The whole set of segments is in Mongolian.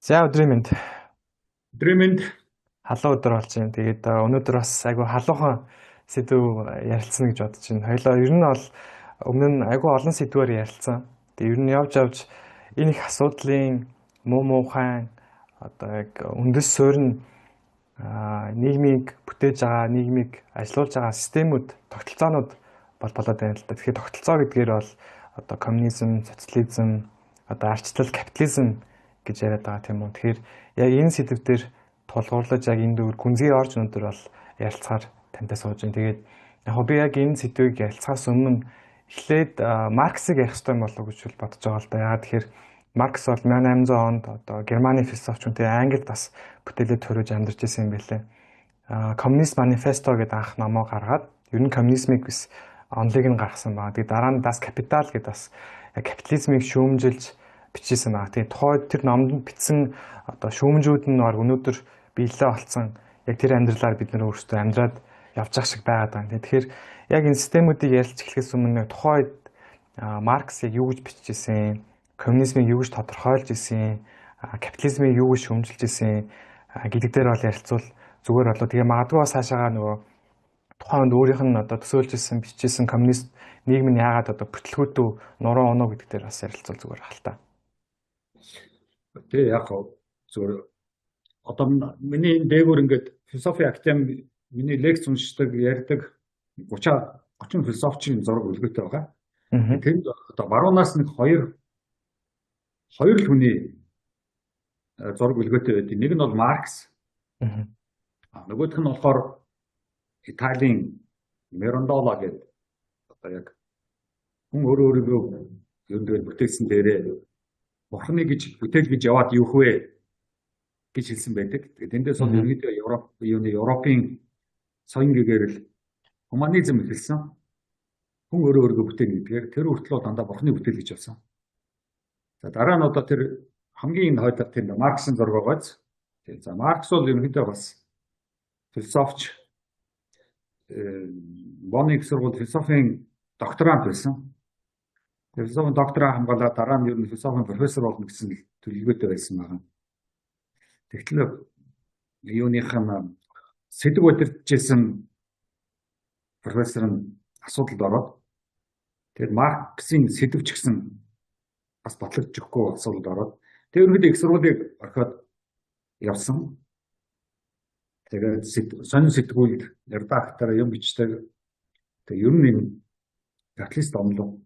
За өдрийн мэнд Дремэнд халуун өдөр болж байна. Тэгээд өнөөдөр бас айгүй халуухан сэдв ярилцсан гэж бодож байна. Хоёлоо ер нь бол өмнө нь айгүй олон сэдвээр ярилцсан. Тэгээд ер нь явж явж энэ их асуудлын муу муухай одоо яг үндэс суурь нь нийгмийг бүтээж байгаа, нийгмийг ажилуулж байгаа системүүд, тогтолцоонууд болоод байна л да. Тэгэхээр тогтолцоо гэдгээр бол одоо коммунизм, социализм, одоо ардчлал, капитализм гэж яриад байгаа тийм үү. Тэгэхээр яг энэ сэдв дээр тулгуурлаж яг энэ дүүр гүнзгий орж өнөдөр бол ярилцахаар тантай сууж байна. Тэгээд яг би яг энэ сэдвийг ярилцахаас өмнө эхлээд Марксыг ярих хэрэгтэй болов уу гэж бодож байгаа л да. Яагаад тэгэхээр Маркс бол 1800 онд одоо Германы философч үнтэй Англид бас бүтээлээ төрөж амьдарч ирсэн юм байлээ. Коммунист манифесто гэдэг анх номоо гаргаад ер нь коммунизмыг bis онлыг нь гаргасан байна. Тэгээд дараа нь Das Kapital гэдэг бас капитализмыг шүүмжилж бичсэн байна. Тэгээд тухайд тэр номонд бичсэн одоо шүүмжүүд нь өнөөдөр биелэлээ олцсон яг тэр амьдралаар бид нар өөрсдөө амьдраад явж байгаа шиг байгаад байна. Тэгэхээр яг энэ системүүдийг ярилж эхлэхээс өмнө тухайд Маркс яг юу гэж бичижсэн, коммунизмыг юу гэж тодорхойлж исэн, капитализмыг юу гэж шүүмжилж исэн гэдэг дээр бол ярилцвал зүгээр болоо. Тэгээ магадгүй бас хаашаагаа нөгөө тухайд өөрийнх нь одоо төсөөлж исэн, бичижсэн коммунист нийгэм нь яагаад одоо бүтлгүүтүү нуруу оноо гэдэг дээр бас ярилцвал зүгээр хальтаа. тэгээ яг зүгээр одоо миний дээгүүр ингээд философи академи миний лекц уншдаг, ярьдаг 30 философчийн зураг үлгөөтэй байгаа. Тэнд одоо баруунаас нэг хоёр л хүний зураг үлгөөтэй байдаг. Нэг нь бол Маркс. Нөгөөх нь болохоор Италийн Мирандола гэдэг одоо яг хүн өөрийгөө ер нь бүтээсэн дээрээ Бурхны гэж бүтээл гэж яваад юу хвэ гэж хэлсэн байдаг. Тэгээд эндээс бол ерөнхийдөө Европын соён гэгээр л гуманизм эхэлсэн. Хүн өөрийгөө бүтээн гэдгээр тэр хүртэл дандаа Бурхны бүтээл гэж болсон. За дараа нь одоо тэр хамгийн хойдоо тэр Марксын зураг байгааз. Тэгээд за Маркс бол ерөнхийдөө бас философч Бонны их сургууль философийн докторант байсан. Философийн доктораа хамгаалаад дараа нь ер нь философийн профессор болно гэсэн төлөвлөгөөтэй байсан байгаа. Тэгтэл юуныхан сэдв удирдахжсэн профессор нь асуудалд ороод тэгээд Марксийн сэдв ч гэсэн бас батлагдчихгүй асуудалд ороод тэгээд ерөнхийдөө их сургуулийг орхиод явсан. Тэгээд сонин сэтгүүлд редактор юм бичдэг. Тэгээд ер нь юм капиталист онлог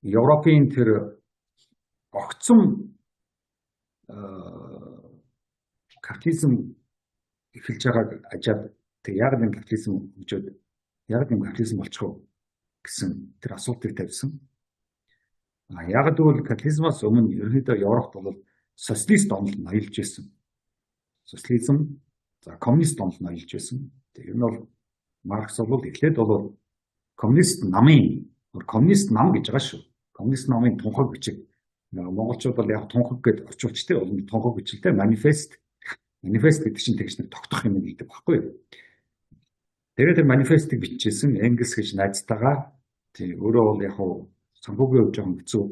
Европын тэр огцом капитализм эхэлж байгааг ажаад тэг яг нэг капитализм хөгжөөд яг нэг капитализм болчих уу гэсэн тэр асуултыг тавьсан. Яг тэгвэл капитализмаас өмнө ерөнхийдөө Европт бол социалист онол ноёлж байсан. Социализм за коммунист онол ноёлж байсан. Тэр нь бол Маркс бол эхлээд бол коммунист нам гэж байгаа шүү. Коммунист намын тунхаг бичиг. Монголчууд бол яг тунхаг гэж орчуулчтэй бол тунхаг бичлээ манифест гэдэг чинь тэгж нэг тогтох юм гэдэг баггүй юу. Тэгээд тэр манифестыг бичижсэн Энгельс гэж найзтайгаа тий өөрөө бол яг санхүүгийн хувьд жоохон хэцүү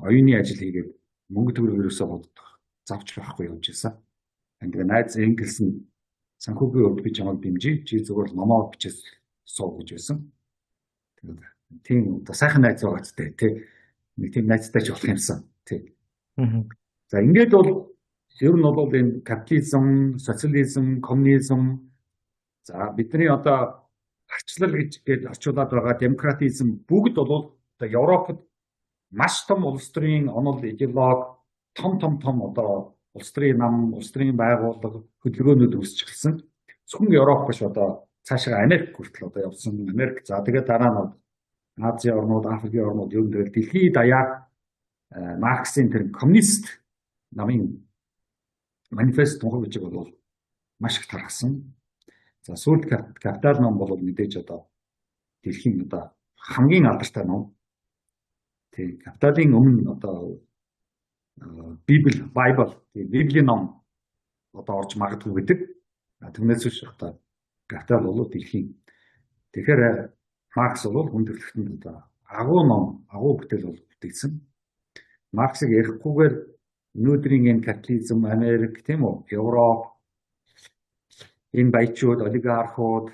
оюуны ажил хийгээд мөнгө төгрөг ерөөсөө бодох завч байхгүй явж байсан. Тэгээд найз Энгельс нь санхүүгийн хувьд би чамайг дэмжиж чи зүгээр номоо бичээс суу гэж байсан. Тэгээд тийм одоо сайхан найз байгаатай тий нэг тийм найзтай ч болох юмсан тий. За ингээд бол ер нь бол энэ капитализм, социализм, коммунизм за бидний одоо арчлал гэж орчуулад байгаа демократизм бүгд бол одоо Европод маш том улс төрийн онол идеолог том одоо улс төрийн нам, улс төрийн байгууллага хөдөлгөөнүүд үүсч эхэлсэн. Зөвхөн Европ биш одоо цаашаа Америк хүртэл одоо явсан. Америк за тэгээд дараа нь Азийн орнууд, Африкийн орнууд ер нь дэлхийд даяар Марксийн тэр коммунист намын манифест тунхаг бичиг бол маш их тархсан. За сүүлд капитал ном бол мэдээж одоо дэлхийн одоо хамгийн алдартай ном. Тэг капиталын өмнө одоо Библийн ном одоо орж магадгүй гэдэг. Түүнээс биш одоо капитал бол дэлхийн. Тэгэхээр Маркс бол хүн төрөлхтөнд одоо агуу бүтээл бол бүтээсэн. Марксыг ярихгүйгээр өнөөдрийн энэ капитализм, Америк тийм үү, Европ, энэ баячууд, олигархууд,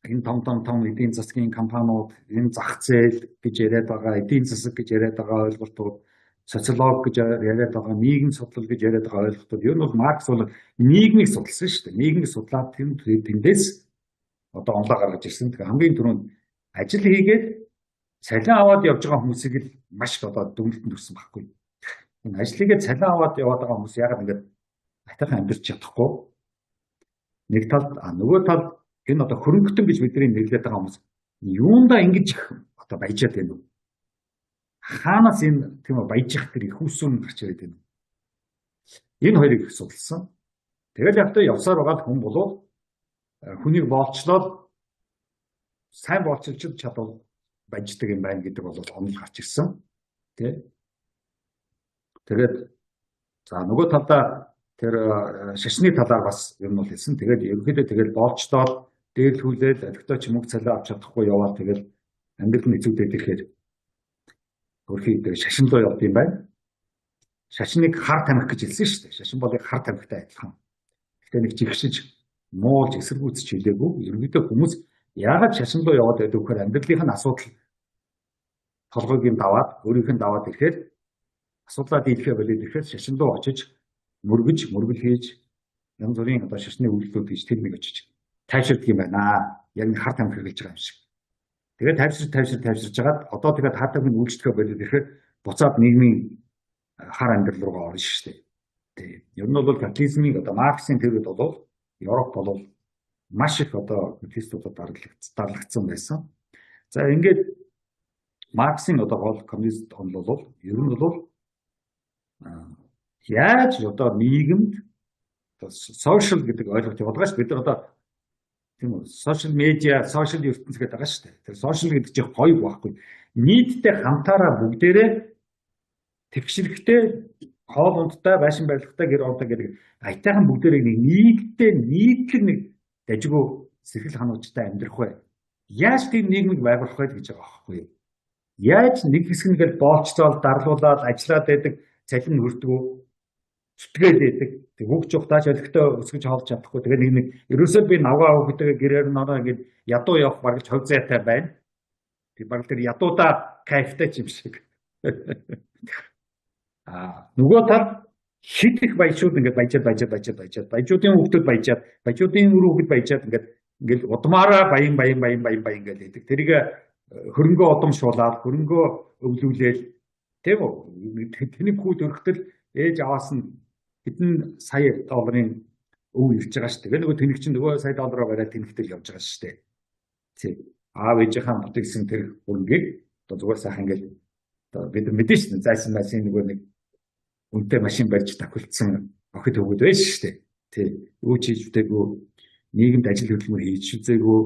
энэ том эдийн засгийн компаниуд, энэ зах зээл гэж яриад байгаа, эдийн засаг гэж яриад байгаа ойлголтууд, социолог гэж яриад байгаа, нийгэм судлал гэж яриад байгаа ойлголтууд. Ер нь бол Маркс бол нийгмийг судалсан шүү дээ. Нийгмийг судлаад тэндээс одоо онлоо гаргаж ирсэн. Тэгэхээр хамгийн түрүүнд ажил хийгээд цалин аваад явж байгаа хүмүүсийг л маш одоо дүнэлтэнд өрсөн байхгүй. Энэ ажил хийгээд цалин аваад яваад байгаа хүмүүс яагаад ингэж атайхан амьдарч чадахгүй? Нэг талд нөгөө талд энэ одоо хөрөнгөтөн гэж бидний нэрлэдэг байгаа хүмүүс юундаа ингэж их одоо баяжаад байна вэ? Хаанаас энэ тийм үү баяжих тэр их усүн гарч ирээд байна вэ? Энэ хоёрыг их судалсан. Тэгэл явтаа явсаар байгаа хүн болов хүнийг боолчлоод сайн боолчилж чадвал баяждаг юм байна гэдэг бол онол гарч ирсэн. Тэ. Тэгээд за нөгөө талдаа тэр шашны талаар бас ер нь бол хэлсэн. Тэгээд ерөнхийдөө тэгэл боолчлоод дээрлхүүлээд олигтой ч мөнгө цалин авч чадахгүй яваад тэгэл амьдрал нь эзүүдээд ирэхээр өөрхий шашин руу явд юм байна. Шашныг хар тамхи гэж хэлсэн шүү дээ. Шашин бол хар тамхитай адилхан. Гэхдээ нэг жигшиж муулж эсэргүүцэж хэлээгүй. Ерөнхийдөө хүмүүс яагаад шашин руу яваад байдаг вэхээр амьдралын асуудал толгойг юм даваад өөрийнх нь даваад ирэхээр асуудлаа дийлэхэ болоод ирэхээр шашин руу очиж мөргөл хийж янз бүрийн одоо шашны үйлдэлүүд хийж тэр нэг очиж тайвширдаг юм байна. Яг нэг хар тамхи хэлж байгаа юм шиг. Тэгээд тайвширж жагаад одоо тэгээд хар тамхиг үйлчлэхэ болоод ирэхээр буцаад нийгмийн хар амьдрал руугаа орно шүү дээ. Тийм. Ер нь бол капитализмын одоо Марксийн теорид бол Европ бол маш их одоо капиталистуудад дарлагдсан байсан. За ингээд Марксийн одоо гол коммунист онол бол ер нь бол яаж одоо нийгэмд social гэдэг ойлголт явуулгаа ш. Бид нар одоо тийм үү social media, social ертөнц гэдэг байгаа шүү дээ. Тэр social гэдэг чинь гоё байхгүй. Нийтдээ хамтаараа бүгдээрээ тэгшэрхтэй, хоол ундтай, байшин барилгатай, гэр ортой гэдэг аятайхан бүгдээрээ нийтлэг нэг дажгүй сэрхэл хануучтай амьдрах вэ? Яаж тийм нийгмийг байгуулах вэ гэж байгаа байхгүй юу? Яаж нэг хэсэг нэгэл боолцоол дарлуулаад ажиллаад байдаг, цалин хүртгүү, зүтгээд байдаг. Тэг хөгж ухтаач олигтой өсгөж хоолж чадахгүй. Тэгээ нэг ерөөсөө би навгаа өгдөг гэрээр нороо ингэж ядуу явах бараг хов зайтай байна. Тэг бараг тэр ядуудаа кайфтай юм шиг. Нөгөө тал хит их баячууд ингээд баяжаад баяжуудын хүүхдүүд баяжуудын үр хүүхэд баяжаад ингээд удмаараа баян ингээд байдаг. Тэрийг хөрөнгөө удамшуулаад хөрөнгөө өвлүүлээл тийм үү? Тэний хүүд өргөтөл ээж аваас нь хэдэн сая долларын өв ирж байгаа шүү дээ. Нөгөө тэнэг чинь нөгөө сая доллараар бариад тэнэгтэл явж байгаа шүү дээ. Тийм. Аав ээжийнхаа бүтээсэн тэр хөрөнгийг одоо зүгээр сайхан ингээд одоо бид мэдэн шүү дээ. Зайсан машин нөгөө нэг үнэтэй машин барьж тохиолдсон охид хөвгүүд байж шүү дээ. Тийм. Юу ч хийж үтээгүй нийгэмд ажил хөдөлмөр хийж үзээгүй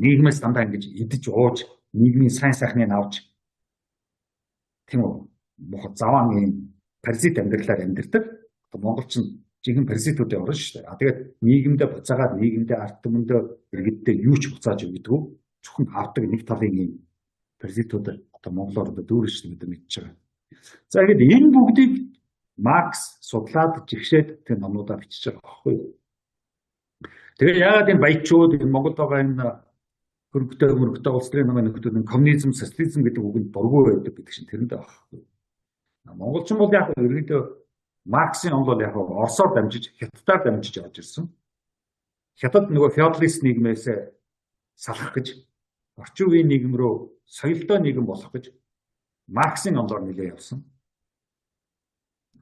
нийгмээс дандаа ингэж идэж ууж нийгмийн сайн сайхныг авч тийм үү мохот заваан юм паразит амьдралаар амьдэрдэг. Монголч нь жинхэнэ паразитуудын орно шүү дээ. Тэгээд нийгэмдээ буцаагаад нийгэмдээ ард түмэндээ иргэддээ юу ч буцааж өгдөггүй. Зөвхөн авдаг нэг талын юм паразитууд одоо монголоор дүүрэн шүү дээ мэдж байгаа. За ингээд энэ бүгдийг Маркс судлаад жигшээд тэр номнуудаа бичиж байгаа байхгүй юу? Тэгээ яагаад энэ баячууд энэ Монголд байгаа энэ хөрөнгөтэй улс төрийн намын нөхдөд коммунизм, социализм гэдэг үгэнд дургүй байдаг гэдэг чинь тэрэндээ байхгүй. Монголчин бол яг ерөнхийдөө Марксийн онол яг Оросоор дамжиж, Хятадаар дамжиж явж ирсэн. Хятад нөгөө феодалист нийгмээс салах гэж, орчин үеийн нийгэм рүү соёлтой нийгэм болох гэж Марксийн онолоор нэлээд явсан.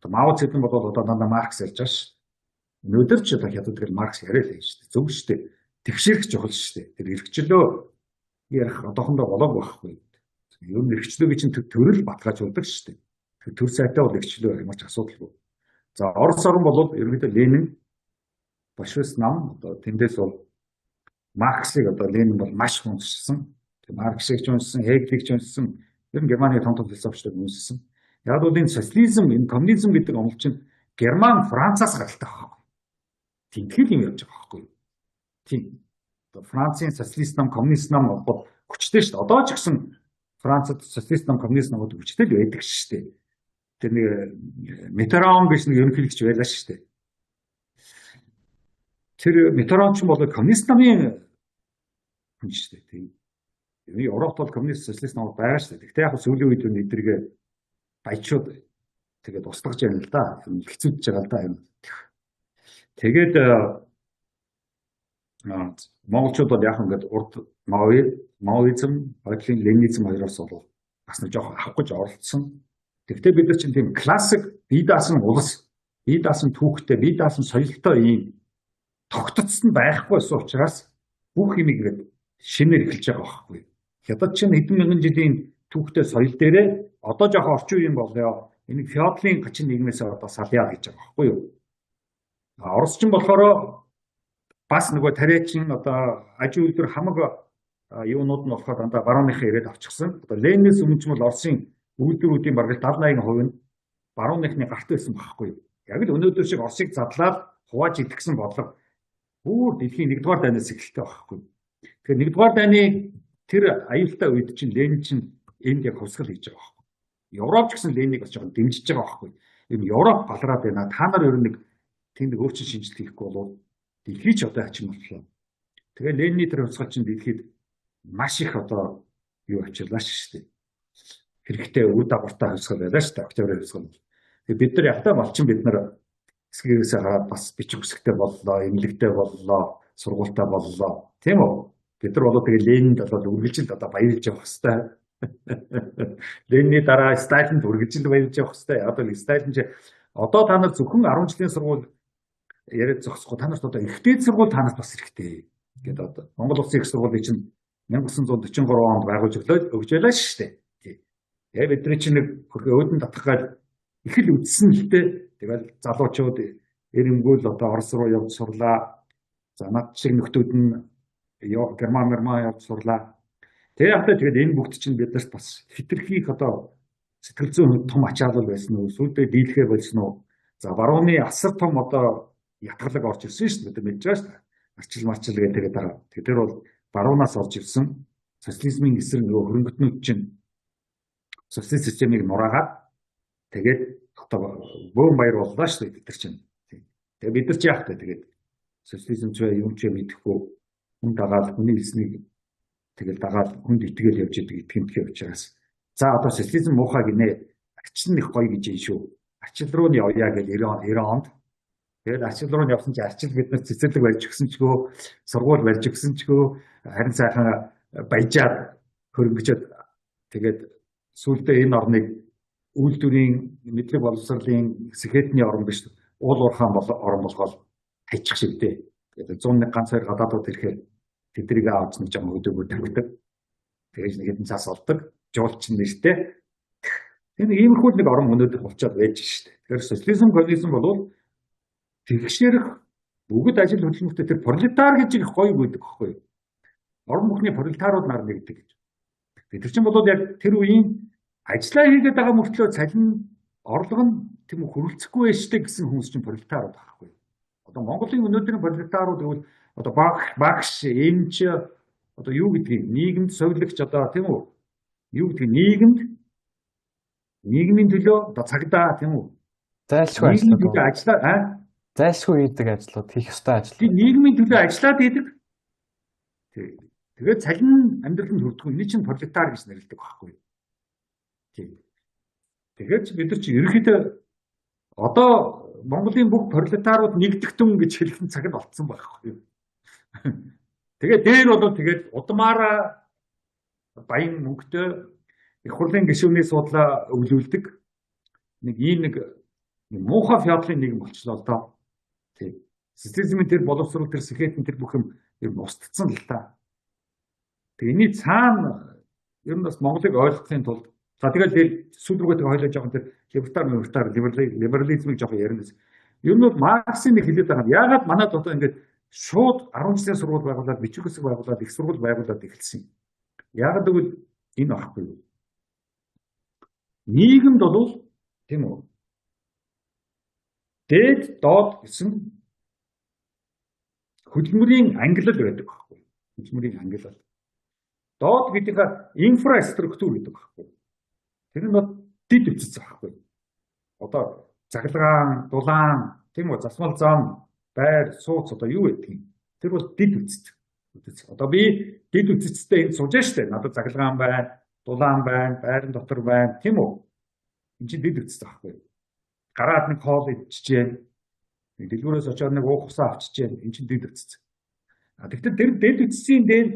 Мао Цзэдун бол одоо дандаа Маркс ярьж байгаа шүү. Өнөөдөр ч одоо Хятад гэл Маркс яриа л шүү дээ. Зөв шүү дээ. Тэгшэрх чухал шүү дээ. Тэр эрхчлөө ярих одоохондоо болоог байхгүй. Ер нь эрхчлөөгийн чинь төрөл баталгаажуулдаг шүү дээ. Төр сайтай бол эрхчлөө ямар ч асуудалгүй. За Орос орн бол ерөнхийдөө Ленин, Большевист нам одоо тэндээс бол Марксыг одоо Ленин бол маш хүндэлсэн. Марксыг ч уншсан, Хегелийг ч уншсан. Ер нь Германы том философчдыг уншсан. Яг бол энэ социализм, энэ коммунизм гэдэг онол чинь Герман, Францаас гаралтай байхгүй. Тийм хэл юм явж байгаа байхгүй. Тийм. Францын социалист нам, коммунист нам бол хүчтэй шүү дээ. Одоо ч гэсэн Францад социалист ном, коммунист номууд хүчтэй л байдаг шүү дээ. Тэр нэг Mitterrand гэж нэг ерөнхийлөгч байлаа шүү дээ. Тэр Mitterrand ч бол коммунист намын хүн шүү дээ. Тийм. Европт бол коммунист социалист намууд байгаа шүү дээ. Гэхдээ яг сүүлийн үед эднийг баячууд тэгээд устгаж байна л да. Хэцүүдж байгаа л да. Тэгээд монголчууд бол яг ингээд урд маоизм, бодлын ленинизм хоёроос бол бас нэг жоох авах гэж оролцсон. Гэхдээ бид нар чинь тийм классик бие даасан улс, бие даасан түүхтэй, бие даасан соёлтой ийм тогтцсон байхгүй байсан учраас бүх юм ингээд шинээр эхэлж байгаа байхгүй. Хятад чинь хэдэн мянган жилийн түүхтэй соёл дээрээ одоо жоох орчин үеийн болоо энэ феодлын гачин нийгмээс одоо салъяа гэж байгаа байхгүй юу. Орос ч болохоор бас нөгөө тариачин одоо аж үйлдвэр хамаг юунууд нь болохоор дандаа барууныхаа ирээд авчихсан. Одоо Ленинээс өмнө ч бол Оросын үйлдвэрүүдийн бараг 70-80% нь барууныхны гарт байсан байхгүй юу. Яг л өнөөдөр шиг Оросыг задлаад хувааж идэхсэн бодлого бүр дэлхийн 1-р дайнаас эхэлтэй байхгүй. Тэгэхээр 1-р дайны тэр аюултай үед чинь Ленин чинь энд яг хувьсгал хийж байгаа байхгүй. Европ ч гэсэн Лениныг бас жоохон дэмжиж байгаа байхгүй. Энэ Европ балраад байна. Та нар ер нь тийм нэг өөрчлөлт шинжилт хийхгүй болов дэлхий ч одоо ачим боллоо. Тэгээ Ленины тэр хувьсгал чинь дэлхийд маш их одоо юу авчирлаа шүү дээ. Хэрэгтэй үе дагавартай хувьсгал байлаа шүү дээ. Октябрь хувьсгал. Тэгээ бид нар ятаа малчин бид нар эсгээрээс хараад бас бичих үсгтэй боллоо, эмнэлэгтэй боллоо, сургуультай боллоо. Тийм үү? Бид нар болоо тэгээ Ленинд болоод үргэлжилд одоо баярлж явах хэвээр. Ленины дараа Сталинд үргэлжилд баярлж явах хэвээр. Одоо Сталин ч одоо та нар зөвхөн 10 жилийн сургууль яриад зогсохгүй та нарт одоо ихтэй сургууль та нарт бас хэрэгтэй. Гэдэг одоо Монгол Улсын их сургуулийн чинь 1943 онд байгуулж өгч байлаа шүү дээ. Тэгээ бидний чинь нэг өөдөн татах гал их л үдсэн л дээ. Тэгэл залуучууд эрэмгүүл одоо Орос руу явж сурлаа. За над шиг нөхдүүд нь Герман явж сурлаа. Тэгээ явтаа тэгээд энэ бүгд чинь биднээс бас хитрхийх одоо сэтгэл зүйн том ачаалал байсан уу? Сүүлдээ дийлхээ болсон уу? За барууны асар том одоо ятгалаг орж ирсэн шүү дээ. Бид мэдж байгаа шүү дээ. Арчил гэдэг тэгээд дараа. Тэгэхээр бол баруунаас орж ирсэн социализмын эсрэг нөгөө хөрөнгөтнүүд чинь социалист системийг нураагаад тэгээд одоо бөөн баяр боллоо шүү дээ бид нар чинь. Тэгээд бид нар ч яах вэ тэгээд социализм ч юм ч мэдэхгүй хүн дагаад хүний эснийг тэгэл дагаад хүнд итгэл явж идэг итгэмтгий учраас за одоо социализм муухай гинэ арчил нэг гоё гэж юм шүү. Арчил руу нь явъя гэж 90 онд тэгээд арчил руу нь явсан чинь арчил биднээс цэцэрлэг барьж өгсөн ч гоо сургууль барьж өгсөн ч гоо харин сайхан баяжаад хөрөнгөчөд тэгээд сүүлдээ энэ орныг үйлдвэрийн мэдлэг боловсролын сэхэтний орн биш уул уурхаан орн болгоод хайчих шигтэй. Тэгээд 101 ганц хоёр гадаадууд ирэхээр тэдрийг авч нэг жам өдөөгөө тавьдаг. Тэгээд нэг хэдэн цаас олдог. Жуулчин нэртэй. Тэр нэг иймэрхүү нэг орн өнөөдөр болчиход байж шээ. Тэгэхээр социализм, коммунизм бол тэгшэрх бүгд ажил хөдөлмөртэй тэр пролетар гэж их гоё байдаг байхгүй юу? Орон бүхний пролетарууд нар нэгдэг гэж. Бид нар чинь бол яг тэр үеийн ажиллаа хийгээд байгаа мөртлөө цалин орлого нь тийм үү хөрөлцөхгүй байжтэй гэсэн хүмүүс чинь пролетарууд байхгүй юу? Одоо Монголын өнөөдрийн пролетарууд гэвэл одоо багш, эмч одоо юу гэдгийг нийгэмд совилогч одоо тийм үү? Юу гэдгийг нийгмийн төлөө одоо цагдаа тийм үү? Зайлшгүй ажиллаад зайлшгүй хийдэг ажлууд хийх ёстой ажил. Тийм нийгмийн төлөө ажиллаад идэг. Тэгээд цалин амьдралд хүрдэггүй. Эний чинь пролетар гэж нэрлэдэг байхгүй юу? Тийм. Тэгэхээр бид нар чинь ерөнхийдөө одоо Монголын бүх пролетарууд нэгдэгтэн гэж хэлсэн цагт болцсон байхгүй юу? Тэгээд дээр бол тэгээд удмаараа баян мөнгөтэй их хурлын гишүүний суудлаа өвлүүлдэг нэг муухай феодлын нийгэм болчихлоо л доо. Тийм. Социализмын тэр боловсрол тэр сэхэтэн тэр бүх юм устдсан л та. Тэгээ энэ цаана ер нь бас Монголыг ойлгохын тулд за тэгэл сүүл рүүгээ хойлоо жоохон тэр либерализмыг жоохон ярина. Ер нь бол Марксийн нэг хэлээд байгаа. Яагаад манайд одоо ингээд шууд 10 жилийн сургууль байгуулад, бичиг хэсэг байгуулад, их сургууль байгуулад эхэлсэн юм. Яагаад гэвэл энэ аахгүй юу? Нийгэмд бол тийм үү? Дээд доод гэсэн хөдөлмөрийн ангилал байдаг байхгүй юу? Хөдөлмөрийн ангилал. Доод гэдгийг инфраструктур гэдэг багхгүй. Тэр нь дэд үтц багхгүй. Одоо цахилгаан, дулаан, тийм үү, засмал зам, байр, сууц одоо юу гэдгийг. Тэр бол дэд үтц. Одоо би дэд үтцтэй энд сууж штэ. Надад цахилгаан байна, дулаан байна, байрын дотор байна, тийм үү? Энд чинь дэд үтц багхгүй. Гараад нэг хоол идчихжээ. Дэлгүүрээс очоод нэг уух усаа авчижээ. Энд чинь дэд үтц. Тэгэхдээ тэр дэд үтцийн дээр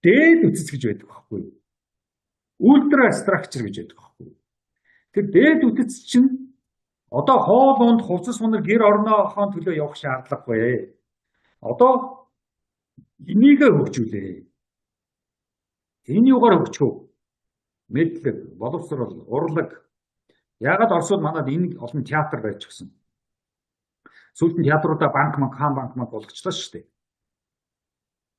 дээд үтц гэж байдаг байхгүй юу? Ультра structure гэж байдаг байхгүй юу? Тэр дээд үтц чинь одоо хоол унд хувцас мунар гэр орноохон төлөө явах шаардлагагүй. Одоо энийг хөгжүүлээ. Энэ юугаар хөгжих вэ? Мэдлэг, боловсрол, урлаг. Яагаад Оросууд манад энэ олон театр байж гисэн. Сүүлд нь театруудаа банк болгочлаа шүү дээ.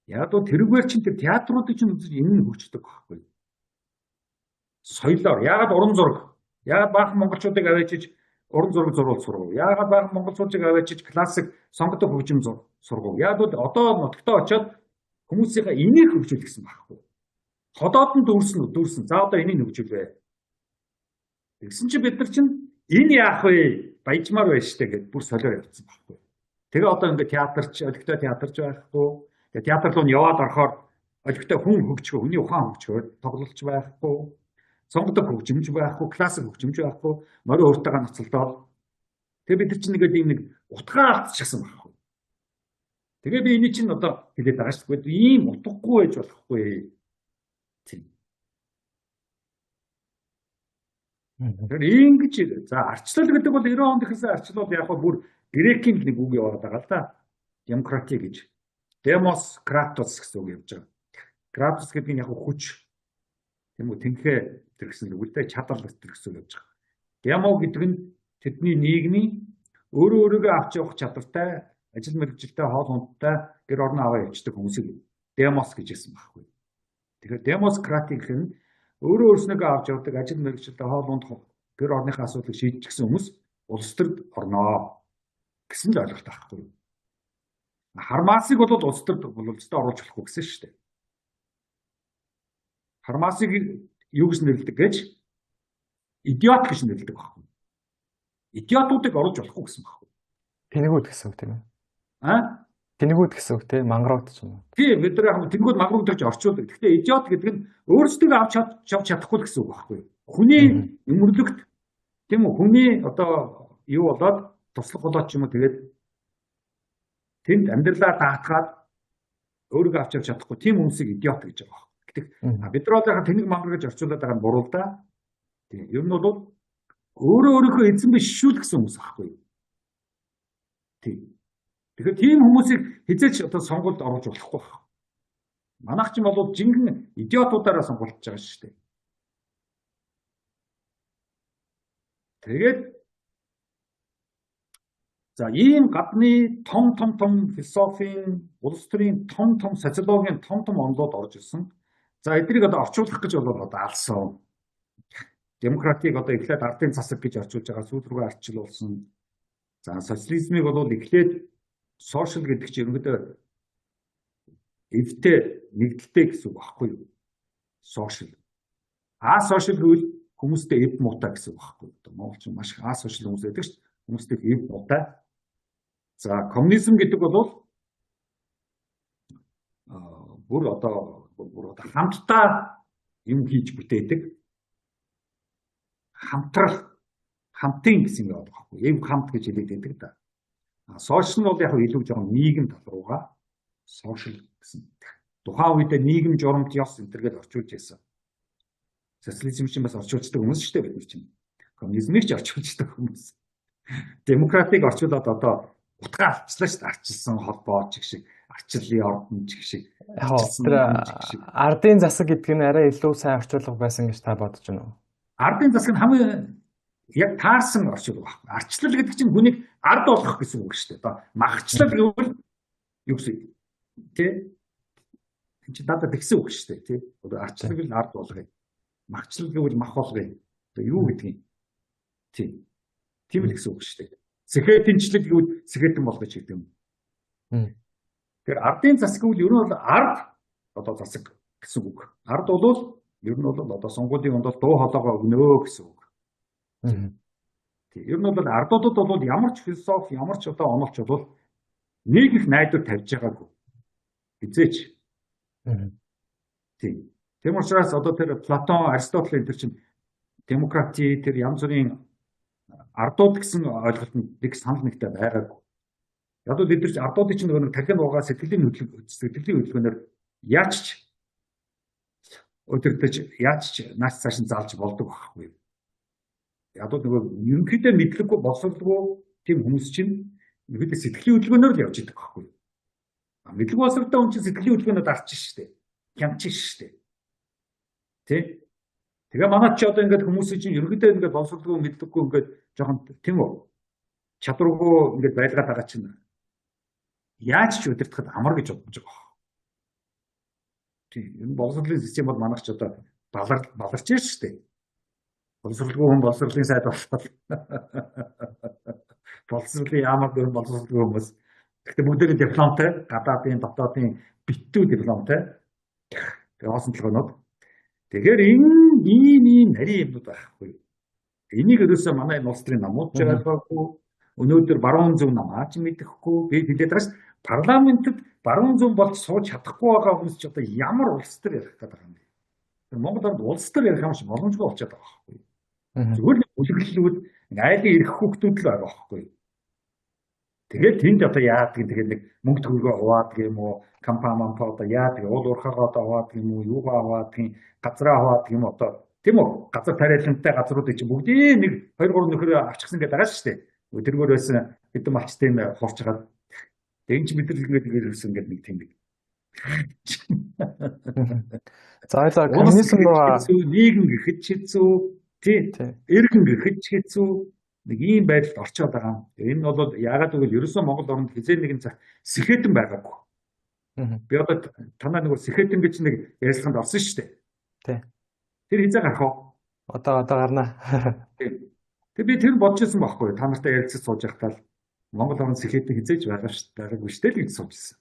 Яг л тэрүүгээр чинь тэр театруудыг чинь үзэж энэ нь хөгждөг байхгүй. Соёлоор яагаад уран зураг? Яагаад баахан монголчуудыг аваачиж уран зураг зурвал сургав? Яагаад баахан монголчуудыг аваачиж классик сонгодог хөгжим сургав? Яг л одоо нутагтаа очиод хүмүүсийнхээ энийг хөгжүүлэх гэсэн байхгүй. Ходоод нь дүүрсэн. За одоо энийг хөгжүүлвэ. Тэгсэн чинь бид нар чинь энэ яах вэ? Баяжмаар байна штэ гэд бүр солиор явцсан байхгүй. Тэгээ одоо ингээд театрч, олигтой театрч байхгүй. Тэгээ театр руу яваад орохоор олигтой хүн хөгжихөө, хүний ухаан хөгжихөө тоглолч байхгүй. Сонгодог хөгжимч байхгүй, классик хөгжимч байхгүй. Морин өөртөө ноцолдоод. Тэгээ бид нар чинь нэг утгаа алдчихсан байхгүй. Тэгээ би энийг чинь одоо хэлээд байгаа шүү дээ. Ийм утгагүй байж болохгүй. Тийм. Тэгэхээр ингэж за арчлал гэдэг бол 90 онд ихсэн арчлал яг бүр грекийн нэг үг яваад байгаа л да. Демократия гэж. Demos Kratos гэсэн үг явж байгаа. Kratos гэдэг нь яг хүч. Тийм үү тэнхээ тэр гэсэн үг л да чадал тэр гэсэн үг явж байгаа. Demo гэдэг нь тэдний нийгмийн өөрөөгөө авч явах чадвартай ажил мэргэжилтэй хоол ундтай гэр орноо аваа явждаг хүмүүсийг demos гэж хэлсэн байхгүй. Тэгэхээр демократик гэх нь өөрөө өөрснөө авч явдаг ажил мэргэжилтэй хоол унд гэр орныхаа асуудлыг шийдчихсэн хүмүүс улс төрд орноо гэсэн л ойлголт байхгүй. Хармаасыг бол улс төрд бололцтой оруулж болохгүй гэсэн шүү дээ. Хармаасыг юу гэж нэрлэдэг гэж идиот гэж нэрлэдэг байхгүй. Идиотуудыг оруулж болохгүй гэсэн байхгүй. Тэнэгүүд гэсэн үг тийм ээ. Тэнэгүүд гэсэн үг тийм мангарууд ч юм уу. Тийм бид нар яг тэнэгүүд мангарууд гэж орчуулдаг. Гэхдээ идиот гэдэг нь өөрсдөө авч чадахгүй гэсэн үг байхгүй. Хүний өмөрлөгт тийм үү хүний одоо юу болоод туслах болоод ч юм уу тэгээд тэнд амьдралаа даатгаад өөрийгөө авч явж чадахгүй тийм хүмүүсийг идиот гэж байгаа байхгүй. Гэтэл бид нар бол яг тэнэг мангар гэж орчуулдаг байгаа нь буруу л да. Тийм ер нь бол өөрийнхөө эзэн биш шүү л гэсэн хүмүүс байхгүй. Тийм. Тэгэхээр тийм хүмүүсийг хизээч одоо сонгуульд оруулж болохгүй байна. Манайх ч юм бол жинхэнэ идиотуудаараа сонгуулж байгаа шүү дээ. Тэгээд за ийм гадны том философийн, улс төрийн том социологийн том онолууд орж ирсэн. За эднийг одоо орчуулах гэж бол одоо алсан. Демократийг одоо эхлээд ардын засаг гэж орчуулж байгаа сүүл рүү арчлуулсан. За социализмыг бол эхлээд сошиал гэдэг чинь ерөнхийдөө эвтэй нэгдэлтэй гэсэн үг багхгүй юу? Сошиал. Сошиал гэвэл хүмүүстэй эв муутай гэсэн үг багхгүй юу? Монголч маш их сошиал хүмүүс байдаг шүү дээ. Хүмүүстэй эв муутай. За коммунизм гэдэг бол бүр одоо хамтдаа юм хийж бүтээдэг. Хамтын гэсэн юм байна багхгүй. Эв хамт гэж хэлээд байдаг да. Сошиал нь бол яг илүү жоохон нийгэм тал руугаа сошиал гэсэн. Тухайн үед нийгэм журамт ёс энэ төргээд орчуулж байсан. Социализм чинь бас орчуулдаг хүмүүс шүү дээ бид нар чинь. Коммунизмыг ч орчуулдаг хүмүүс. Демократик орчуулад одоо утгаа авчлаа шүү дээ. Арчилсан холбоо ч гэх шиг, арчлалын ордон ч гэх шиг. Ардын засаг гэдэг нь арай илүү сайн орчуулга байсан гэж та бодож байна уу? Ардын засаг нь хамгийн яг таарсан орчуулга байна. Арчлал гэдэг чинь хүнийг ард болгох гэсэн үг шүү дээ. Одоо махчлал гэвэл юу гэсэн тий? Энд чинь дада тэгсэн үг шүү дээ тий. Одоо арчлал гэвэл ард болгоё. Махчлал гэвэл мах болгоё. Одоо юу гэдгийг тий. Тийм л гэсэн үг шүү дээ. Сэхэтэнчлэл гэвэл сэхэтэн болгож гэдэг юм. Тэгэхээр ардын засаг гэвэл ер нь бол ард одоо засаг гэсэн үг. Ард бол ер нь бол одоо сонгуулийн онд дуу хоолойгоо өгнө гэсэн үг. Ер нь бол ардуудад бол ямар ч философи, ямар ч одоо онолч бол нэг их найдвар тавьж байгаагүй. Хизээч. Тийм учраас одоо тэр Платон, Аристотель энэ чинь демократи тэр янз бүрийн ардууд гэсэн ойлголт нь нэг санал нэгтэй байгаагүй. Яг л бид нар ардуудын чинь нэг тархины угаа сэтгэлийн хөдөлгөөнөөр яаж ч өдөртөж яаж ч нааш цааш нь заалж болдог байхгүй. Яг л нөгөө ерөнхийдөө мэдлэггүй боловсролгүй тийм хүмүүс чинь ерөнхийдөө сэтгэлийн хөдөлгөөнөөр л явж идэг байхгүй. Мэдлэг боловсролтой хүн чинь сэтгэлийн хөдөлгөөнөд арчих штэ. Хямчих штэ. Тэ? Тэгээ манайд ч одоо ингээд хүмүүсийн чинь ерөнхийдөө ингээд боловсролгүй мэдлэггүй ингээд жоохон тийм үү? Чадваргүй ингээд байлгаад байгаа чинь яаж ч удирдахад амар гэж бодож байгаа. Тийм энэ боловсролын систем бол манайх ч одоо баларч ирж штэ. Боловсролгүй хүн боловсролын сайд болчиход боловсролын ямар гэрэн боловсролгүй хүмүүс. Гэхдээ бүгдээ дипломтой, гадаадын, дотоодын битүү дипломтой. Тэгээ хоосон толгойнод. Тэгэхээр ийм нарийн юмнууд байхгүй. Энийг ерөөсөө манай улс төрийн намууд ч ойлгоогүй. Өнөөдөр баруун зөв намаач мэдэхгүй. Би хэлээд байгаас парламентод баруун зөв болж сууж чадахгүй байгаа хүмүүс ч одоо ямар улс төр ярих гэдэг юм бэ? Монголд улс төр ярих юм шиг боломжгүй болчиход байгаа байхгүй. Зүгээр л бүлэглэлүүд айлын ирэх хүүхдүүд л байгаа байхгүй. Тэгээд тэнд одоо яадаг юм тэгээд нэг мөнгө төгрөгөө хуваадаг юм уу? Компани одоо яадаг уул уурхаагаа одоо хуваадаг юм уу? Юугаа хуваадаг юм? Газраа хуваадаг юм одоо тийм үү? Газар тариалантай газруудыг чинь бүгдийг нэг 2 3 нөхөр авчихсан гэдэг байгаа шүү дээ. Тэргээр байсан хэдэн малчтай юм хуурч хагаад энэ чинь бид нар ингээд ирсэн гэдэг нэг тийм нэг. За ойлоо коммунизм руу нийгэм гэхэд ч хэцүү тий эргэн гэхэд ч хэцүү нэг ийм байдалд орчоод байгаа. Энэ бол яагаад гэвэл ерөөсөө Монгол оронд хизээ нэгэн цаг сэхэтэн байгаагүй. Би одоо танаа нэг сэхэтэн гэж нэг ярилцлаганд орсон шүү дээ. Тий. Тэр хизээ гарах уу? Одоо гарнаа. Тэг би тэр бодож ирсэн байхгүй. Та нартай ярилцаж сууж байхдаа Монгол оронд сэхэтэн хизээж байгаагүй шүү дээ л гэж сууж ирсэн.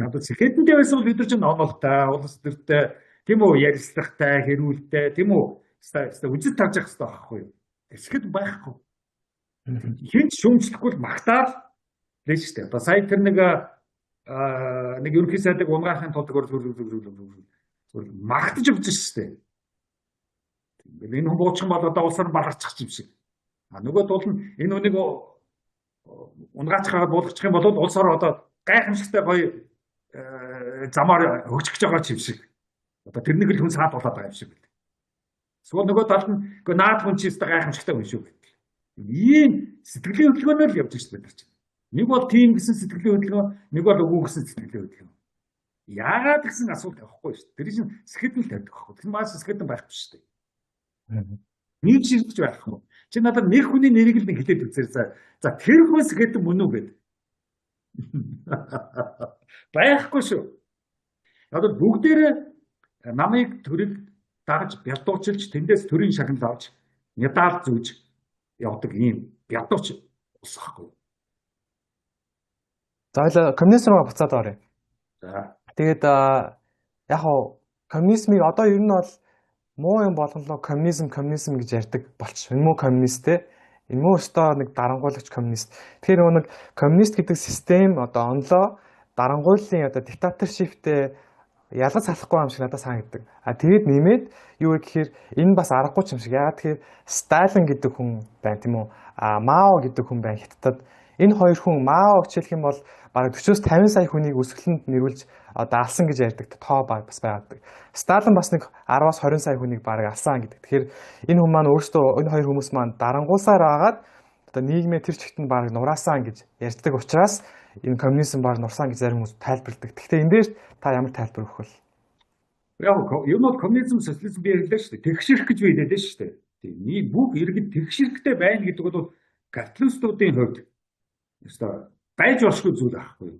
Одоо сэхэтэнтэй байсан бол бид нар чинь онолтой, улс төртэй, тийм үү, ярилцлагатай, хэрүүлтэй, тийм үү? Үзэл тарж явах хэрэгтэй байхгүй юу? Сэхэтэн байхгүй. Хинч шүүмжлэхгүй л магтаал лээ шүү дээ. Одоо сая тэр нэг ерөнхий сайдыг унгаахын тулд магтаж өгч шүү дээ. Энэ хүн буучих юм бол одоо улсаар баларчих юм шиг. Нөгөө тул нь энэ хүнийг унгаачихаар буулгачих юм бол улсаар одоо гайхамшигтай гоё замаар хөгжих гэж байгаа юм шиг. Одоо тэрнийг л хүн саад болоод байгаа юм шиг байна. Эсвэл нөгөө талд нь наад хүн чи өстой гайхамшигтай хүн шүү гэдэг. Ийм сэтгэлийн хөдөлгөөнөөр л явж байгаа бид нар чинь. Нэг бол тийм гэсэн сэтгэлийн хөдөлгөөн, нэг бол үгүй гэсэн сэтгэлийн хөдөлгөөн. Яагаад гэсэн асуулт авахгүй шүү дээ. Тэр чинь сэхэтэн л тавьдаг байхгүй. Тэр маш сэхэтэн байхгүй шүү дээ. Нэг шилжиж байхгүй. Чи надад нэг хүний нэрийг л нэг хэлээд үзээр за тэр хүн сэхэтэн мөн үү гэдэг. Байхгүй шүү. Одоо бүгдээрээ намайг төрөг дагж бялдуучилж тэндээс төрийн шагнал авч медаль зүүж явдаг ийм бялдууч ус байхгүй. За ойлоо коммунизм руу буцаад оръё. За. Тэгээд яг хоо коммунизмыг одоо ер нь бол муу юм болгонлоо коммунизм гэж ярьдаг болчих. Энэ муу коммунист те. Энэ муу өстой нэг дарангуйлагч коммунист. Тэгэхээр нэг коммунист гэдэг систем одоо онлоо дарангуйллын одоо диктаторшиптэй ялгаж салахгүй юм шиг надад санагддаг. Тэгээд нэмээд юу гэхээр энэ бас аргагүй юм шиг. Яагаад тэгэхээр Сталин гэдэг хүн байна тийм үү? Мао гэдэг хүн байна Хятадд. Энэ хоёр хүн Мао хичээлэх юм бол бараг 40-50 сая хүнийг өсгөлөнд нэрвүүлж одоо алсан гэж ярьдаг тоо бас байгадаг. Сталин бас нэг 10-аас 20 сая хүнийг бараг алсан гэдэг. Тэгэхээр энэ хүн маань өөрөөсөө энэ хоёр хүмүүс маань дарангуусаар агаад одоо нийгмээ тэр чигт нь бараг нураасан гэж ярьдаг учраас энэ коммунизм бараг нурсан гэж зарим хүмүүс тайлбарладаг. Гэхдээ энэ дээр та ямар тайлбар өгөх вэ? Яг юм бол коммунизм социализм би ярьлаа шүү дээ. Тэгшэрх гэж би хэлээд шүү дээ. Тийм. Бүх иргэд тэгшэрхтэй байна гэдэг бол капиталистуудын хувьд ёстой байж болохгүй зүйл байхгүй.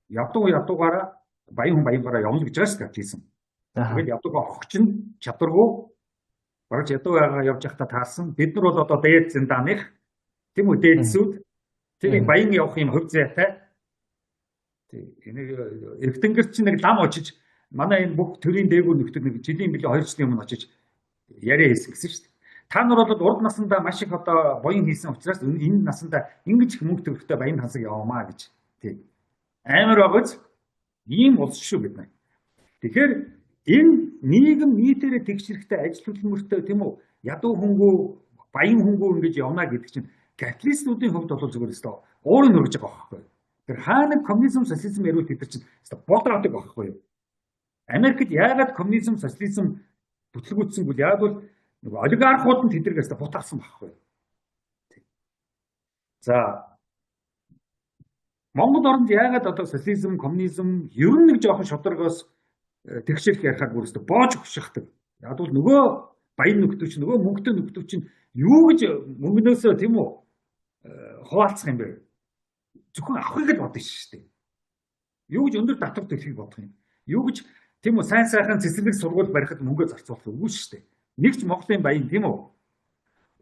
Ядуугаараа баян баянгаараа явна гэж байгаа шүү капитализм. Тэгээд ядуугаа огч нь чадваргүй бараг ядуугаа явж байхдаа таарсан. Бид нар бол одоо дээд зэнданых тийм үү дээдсүүд тийм баян явах юм хөв зайтай. Тийм энийг эргэтэнгээр чинь нэг лам очиж манай энэ бүх төрийн дээгүүр нөхдөд нэг жилийн билээ 2 жилийн өмнө очиж яриа хийсэн гэсэн шүү дээ. Та нар бол урд насандаа маш их одоо буян хийсэн учраас энэ насандаа ингэж их мөнгө төгрөгтэй баян хансаг яваамаа гэж. Тий. Амар байгаач ийм улс шүү бид нар. Тэгэхээр энэ нийгэм нийтээрээ тэгшрэхтэй ажил хөдөлмөртэй тийм үү? Ядуу хөнгөө, баян хөнгөө ингэж явна гэдэг чинь капиталистуудын хувьд бол зүгээр өстой уурын хөргөж байгаа байхгүй юу? Тэр хаана коммунизм, социализм ярил тэд нар чинь өстой бодоодаг байхгүй юу? Америкт яагаад коммунизм, социализм бүтлгүүцсэнгүй яг бол нөгөө олигархууд нь тэднийг өстой бутаасан байхгүй юу? За Монгол оронд яагаад одоо социализм, коммунизм ер нь нэг жоохон шударгаас тэгшэрх ярихаар бүрээсээ боож өгшихдэг. Яг бол нөгөө баян нөхдөвч, нөгөө мөнгөтэй нөхдөвч нь юу гэж мөнгнөөсөө тийм үү хуваалцах юм бэ? Зөвхөн авахыг л бодно шүү дээ. Юу гэж өндөр татвар төлөхийг бодох юм. Юу гэж тийм үү сайн сайхан цэцэрлэг сургууль барихад мөнгөө зарцуулах үгүй шүү дээ. Нэг ч Монголын баян тийм үү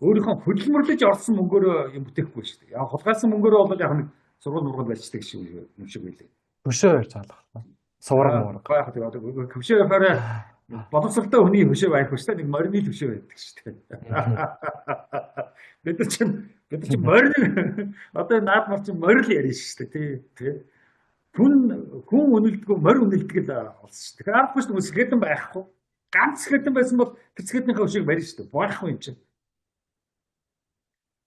өөрийнхөө хөдөлмөрлөж орсон мөнгөөрөө юм бүтээхгүй шүү дээ. Яг хулгайлсан мөнгөөрөө бол яг нэг сургууль мургал барьждаг юм шиг байлээ. Хөшөө барьж байгаа л байна. Сувраг мураг. Яг тийм хөшөө бариа боловсралтай хүний хөшөө байхгүй шүү дээ. Нэг морины хөшөө байдаг шүү дээ. Бид чинь морин одоо наад мар чинь морил ярина шүү дээ тий. Хүн үнэлдэггүй морь үнэлдэг л болсон шүү дээ. Аргагүй шүү дээ сэхэдэн байхгүй. Ганц сэхэдэн байсан бол тэр сэхэднийхээ хөшөөг барьна шүү дээ. Байхгүй юм чинь.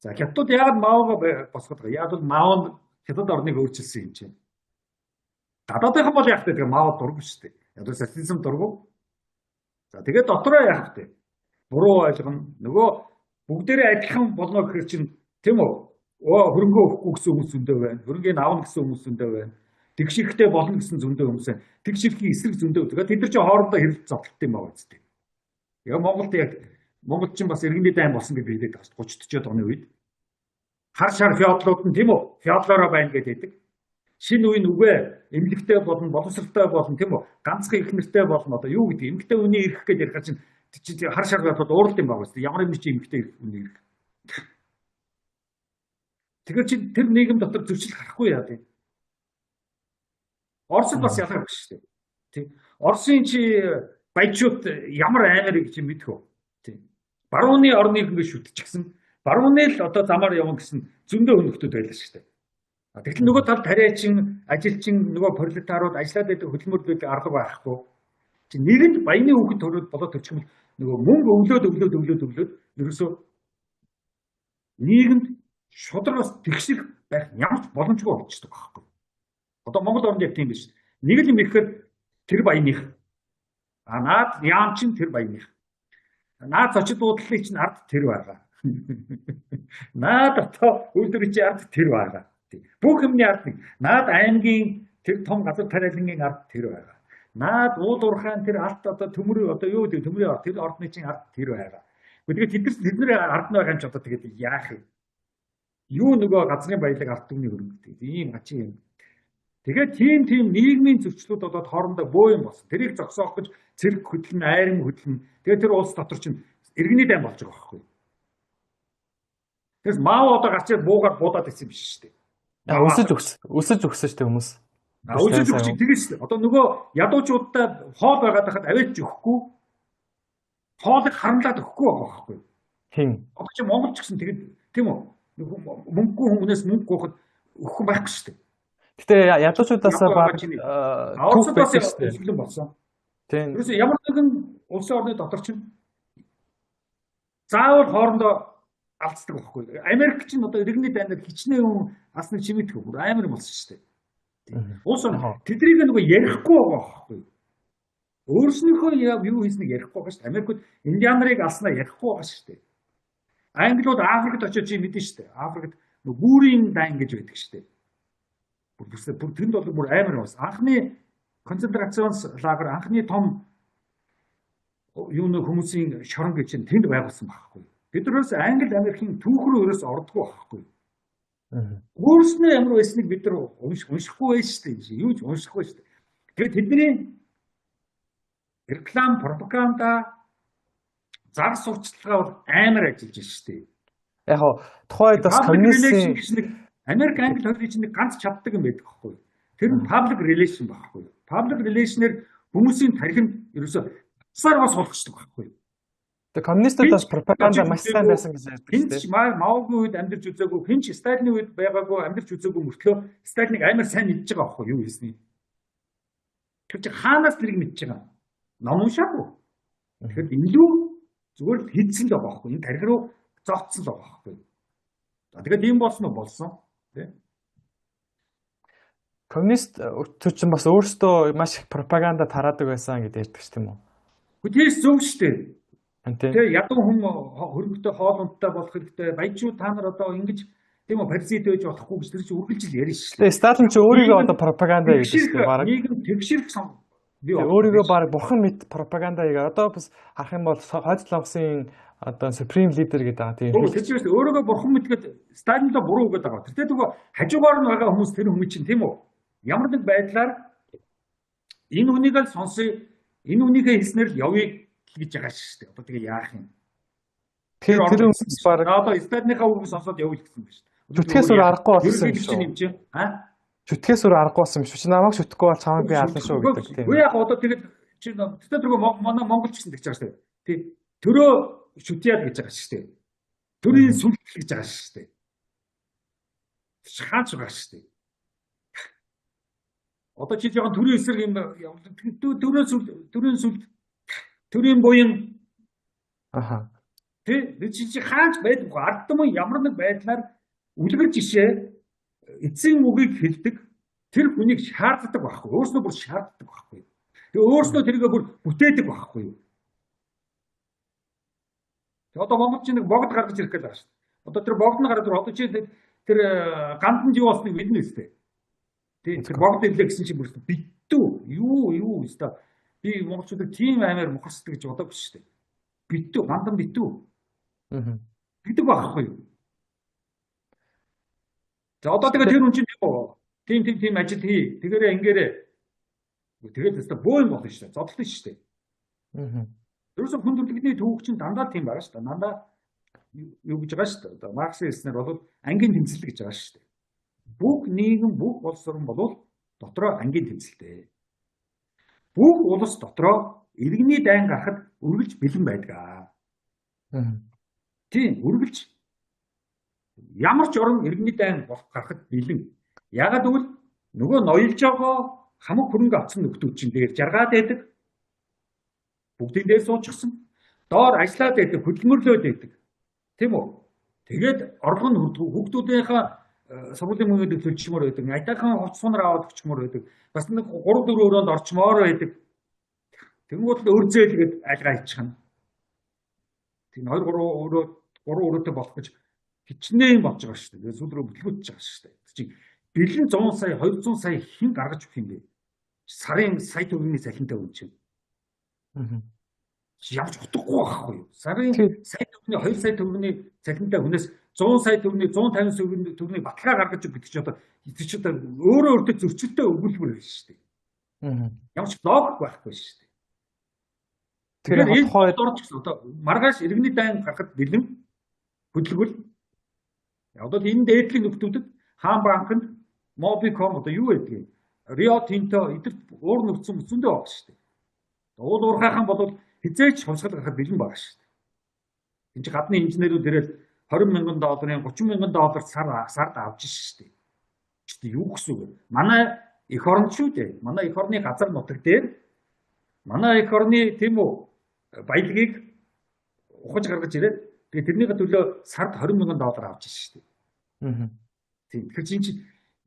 За хятад яагаад маавга босгоод байгаа? Яг бол маав нь хятад орныг өөрчилсөн юм чинь. Гадаадынхан бол яг гэдэг маав дургу шүү дээ. Яг л социализм дургу. За тэгээд дотроо яах вэ? Буруу ойлгоно. Нөгөө бүгдээрээ адилхан болно гэхэр чинь тийм үү? Хөрөнгөө өгөхгүй гэсэн хүмүүс зөндөө байна. Хөрөнгөний авна гэсэн хүмүүс зөндөө байна. Тэгшэрхтэй болно гэсэн зөндөө хүмүүс байна. Тэгшэрхийн эсрэг зөндөө. Тэгээд тэд нар чинь хоорондоо хэрэг зовлттой юм байна үстэй. Яг Монголд чинь бас иргэний дайн болсон гэж хэлээд байгаа 30-40 оны үед. Хар шар феодлууд нь тийм үү? Феодлороо байна гэдэг. Шинэ үеийн үгээ эмнэлэгтэй болно, боловсралтай болно тийм үү? Ганцхан их нэртэй болно. Одоо юу гэдэг эмгтэй үний ирэх гэж ярих чинь хар шар феодлууд ууралт юм байна үстэй. Ямар юм чи эмгтэй ирэх үний ирэх. Тэгэхээр чи тэр нийгэм дотор зөрчил гарахгүй яа тийм. Оросд бас ялгарх шүү дээ. Тий. Оросын чи баячууд ямар аймаар гэж мэдэх үү? Тий. Барууны орныг ингэ шүтчихсэн. Барууны л одоо замаар явна гэсэн зөндөө өнөختүүд байлаа шүү дээ. Тэгтэл нөгөө талд тариачин, ажилчин, нөгөө пролетарууд ажиллаад байдаг хөдөлмөрлөд арга байхгүй. Чи нэгэнд баяны хүүхэд төрөөд болоод төрчих юм нөгөө мөнгө өглөөд ерөөсөө нийгэмд шударгаас тэгших байх ямар ч боломжгүй болчихдог байхгүй. Одоо Монгол орнд яг тийм биш. Нэг л юм ихэд тэр баяных. Наад яам чин тэр баяных. Наад зочид буудлын чинь ард тэр байгаа. Наад одоо үйлдвэрийн чинь ард тэр байгаа. Бүх юмний ард нэг. Наад аймгийн тэр том газар тариалангийн ард тэр байгаа. Наад уул уурхайн тэр алт одоо төмөр одоо юу гэдэг төмрийн ард тэр ордны чинь ард тэр байгаа. Тэгээд тэдний ард нь байгаа юм ч одоо тэгээд яах юм? Юу нөгөө газрын баялаг ард түмний хөрөнгөтэй. Ийм ачи юм. Тэгээд тийм нийгмийн зөрчлүүд болоод хоорондоо бөө юм болсон. Тэрийг зогсоох гэж цэрэг хөдлөн, айрын хөдлөн. Тэгээд тэр улс дотор чинь иргэний дайн болж байгаа байхгүй юу? Тэгээс маав одоо гарчаад буугаар буудаад ирсэн биш шүү дээ. Өсөж өгсөн шүү дээ хүмүүс. Өсөж өгч тэгээс шүү дээ. Одоо нөгөө ядуучуудаа хоол байгаад хахад аваач өгөхгүй. Хоолыг харамлаад өгөхгүй байгаа байхгүй юу? Хин. Одоо чи Монгол ч гэсэн тэгээд тийм үү? Мөнгөгүй хүмүүнээс мөнгө гооход өгөхгүй байхгүй шүү дээ. Гэтэ ядуучуудаас баг Оросд бас өсвөлэн болсон. Тийм. Тэрээс ямар нэгэн улсын орны дотор чинь заавал хоорондоо алддаг байхгүй. Америк чинь одоо иргэний дайнаар хичнээн хүн бас нэг чимээдэх бүр амар болсон шүү дээ. Уус тэднийг нөгөө ярихгүй байгаа байхгүй. Өөрснийхөө юу хийснийг ярихгүй байгаа шүү дээ. Америкууд индиан нарыг алснаа ярихгүй байгаа шүү дээ. Англиуд Африкт очиж чи мэдэн шүү дээ. Африкт нөгөө гүүрийн дайн гэж байдаг шүү дээ. Бүр тэнд бол бүр амар бас. Анхны концентрационс лагер, анхны том юуны хүмүүсийн шорон гэж чинь тэнд байгуулсан байхгүй. Биднээс Англи Америкийн түүх рүү ерөөс ордгоо байхгүй. Өөрснөө ямар байсныг бид нар уншихгүй байж шүү дээ. Юу ч уншихгүй шүү дээ. Тэгээд тэдний реклам, пропаганда, зар сурталчилгаа бол амар ажиллаж байна шүү дээ. Яг тухайд бас коммунистийн Америк Англи хоёрын чинь ганц чаддаг юм байдаг байхгүй. Тэр нь public relation байхгүй. Public relation-ээр Хүмүүсийн тархинд ерөөсөө цаар бас болгочдөг байхгүй. Тэгээ коммунистууд бас пропаганда маш сайн байсан гэж ярьдаг шүү Хинч Маогийн үед амьдарч үзээгүй, хинч Сталины үед байгаагүй амьдарч үзээгүй мөртлөө Сталиныг амар сайн мэдж байгаа байхгүй юу хийсний. Тэр чинь хаанаас тэрийг мэдж байгаа? Ном уншаагүй. Тэгэхээр илүү зүгээр л хийцэн л байгаа байхгүй. Энэ тархи руу зогцсон л байгаа байхгүй. За тэгээд ийм болсон уу болсон. Тэ? Коммунист чинь бас өөрсдөө маш их пропаганда тараадаг байсан гэдэг ярьдаг шүү дээ. Үгүйс зөв шүү дээ. Тэгээ ядуу хүн хөрөнгөтэй хоол ундтай болох хэрэгтэй. Баячууд та нар одоо ингэж тийм үү паразит байж болохгүй гэж тэр чинь үргэлжил ярьж шүү дээ. Тэгээ Сталин ч өөрийгөө одоо пропаганда гэдэг шүү дээ. Бараг нийгэм тэгшэрх би өөрийгөө бараг бурхан мэд пропаганда хийгээ. Одоо бас харах юм бол хойд лавсын одоо supreme leader гэдэг аа тийм. Тэр чинь өөрийгөө бурхан мэдгээд Сталиндаа буруу өгöd байгаа. Тэр тэгвэл хажуугаар нь байгаа хүмүүс тэр хүмүүс чинь тийм үү? Ямар нэг байдлаар энэ хүнийг л сонсъё, энэ хүнийхээ хэлснээр л явъя гэж байгаа шүү дээ. Одоо тэгээ яах юм? Тэр хүмүүс бараг одоо Сталиныхаа үгийг сонсоод явъя гэсэн байна шүү дээ. Чүтгэс өөр аргагүй болсон юм шүү. Чүтгэс өөр аргагүй болсон юм шүү. Чи намайг шүтгэхгүй бол чамайг би ална шүү гэдэг тийм. Үгүй яг одоо тэгээд чи тэр манай монголч гэсэн гэж байгаа шүү дээ. Тий. Төрөө шүтээд гэж байгаа шүү дээ. Төрийн сүлт гэж байгаа шүү дээ. Хаач байгаа шүү дээ. Одоо чи жоохон төрийн эсрэг юм төрийн сүлт төрийн буян аха. Тий. Чи хаач байдаг ардам ямар нэг байдлаар үлгэр жишээ эцсийн үгийг хэлдэг тэр хүнийг шаарддаг байхгүй. Өөрснөө бүр шаарддаг байхгүй. Тэгээ өөрснөө тэргээ бүр бүтээдэг байхгүй юу? Тэгээ одоо Монгол чинь нэг богд гаргаж ирэх гээд байгаа шүү дээ. Одоо тэр богд нь гараад одоо чи тэр ганданд юу болсныг мэднэ үстэй. Тий. Тэр богд ирлээ гэсэн чинь бүр битүү. Юу өстой. Би монголчуудыг тийм аймаар мухарсдаг гэж бодоагүй шүү дээ. Битүү, гандан битүү. Аа. Гэдэг байхгүй юу? За одоо тэгээ тэр хүн чинь тийм ажил хий. Тэгээрээ ингээрээ. Тэгээд өстой бөө юм болно шүү дээ. Зодтолтой шүү дээ. Аа. Ерөөсөө хүн төрөлхтний төвөг чинь дандаа тийм байгаа шүү дээ. Дандаа юу гэж байгаа шүү дээ. Одоо Марксийн хэлснээр бол ангийн тэмцэл гэж байгаа шүү дээ. Бүх нийгэм, бүх улс орн бол дотроо ангийн тэмцэлтэй. Бүх улс дотроо иргэний дайн гарахад үргэлж бэлэн байдаг. Тийм, үргэлж ямар ч орн иргэний дайн гарахад бэлэн. Ягаад гэвэл нөгөө ноёлж байгаа хамаг хөрөнгө авсан нөхдүүд чинь дээр жаргаад байдаг. Бүгдийн дээр суучихсан. Доор ажиллаад байдаг, хөдөлмөрлөөд байдаг. Тийм үү? Тэгээд орлого нь хүүхдүүдийнхээ сургуулийн мөнгөд төлчмөр байдаг. Айтайхан хувц сунар аваад өчмөр байдаг. Бас нэг 3-4 өрөөнд орчмоор байдаг. Тэнгууд л өрзөөлгээд альгаа хийчихна. Тийм 2-3 өрөөтэй болох гэж хичнээн болж байгаа шүү дээ. Сүүл рүү бүтлгүүтж байгаа шүү дээ. Чи бэлэн 100 сая, 200 сая хэн гаргаж өгөх юм бэ? Сарын сая төгрөгийн салхинтай хүн чинь. Явж утгагүй байхгүй юу? Сарын сая төгрөгийн 2 сая төгрөгийн салхинтай хүнээс 100 сая төгрөгийн 150 сая төгрөгийн баталгаа гаргаж өгөх гэдэг чинь одоо чи одоо өөрөө өөртөө зөрчилтэй өгүүлбэр байна шүү дээ. Ямар ч логик байхгүй шүү дээ. Тэгэхээр энэ хойд орж гэсэн одоо маргааш иргэний дайн гарахад бэлэн хөдөлгөл. Одоо энэ дээдлийн нөхдүүдэд Хаан банкнд Mobicom одоо юу байдгийг Rio Tinto эдгээр уур нөхцөн зөндөө байгаа шүү дээ. Уул уурхайхан бол хизээч хувьсгал гарахад бэлэн байгаа шүү дээ. Энд чи гадны инженерүүд ирээд $20,000, $30,000 сард авч шүү дээ. Чи юу гэсэн үг вэ? Манай эх орн шүү дээ. Манай эх орны газар нутаг дээр манай эх орны тийм үү баялагийг ухаж гаргаж ирээд тэгээ тэрнийхээ төлөө сард $20,000 авч шүү дээ. Тийм. Тэгэхээр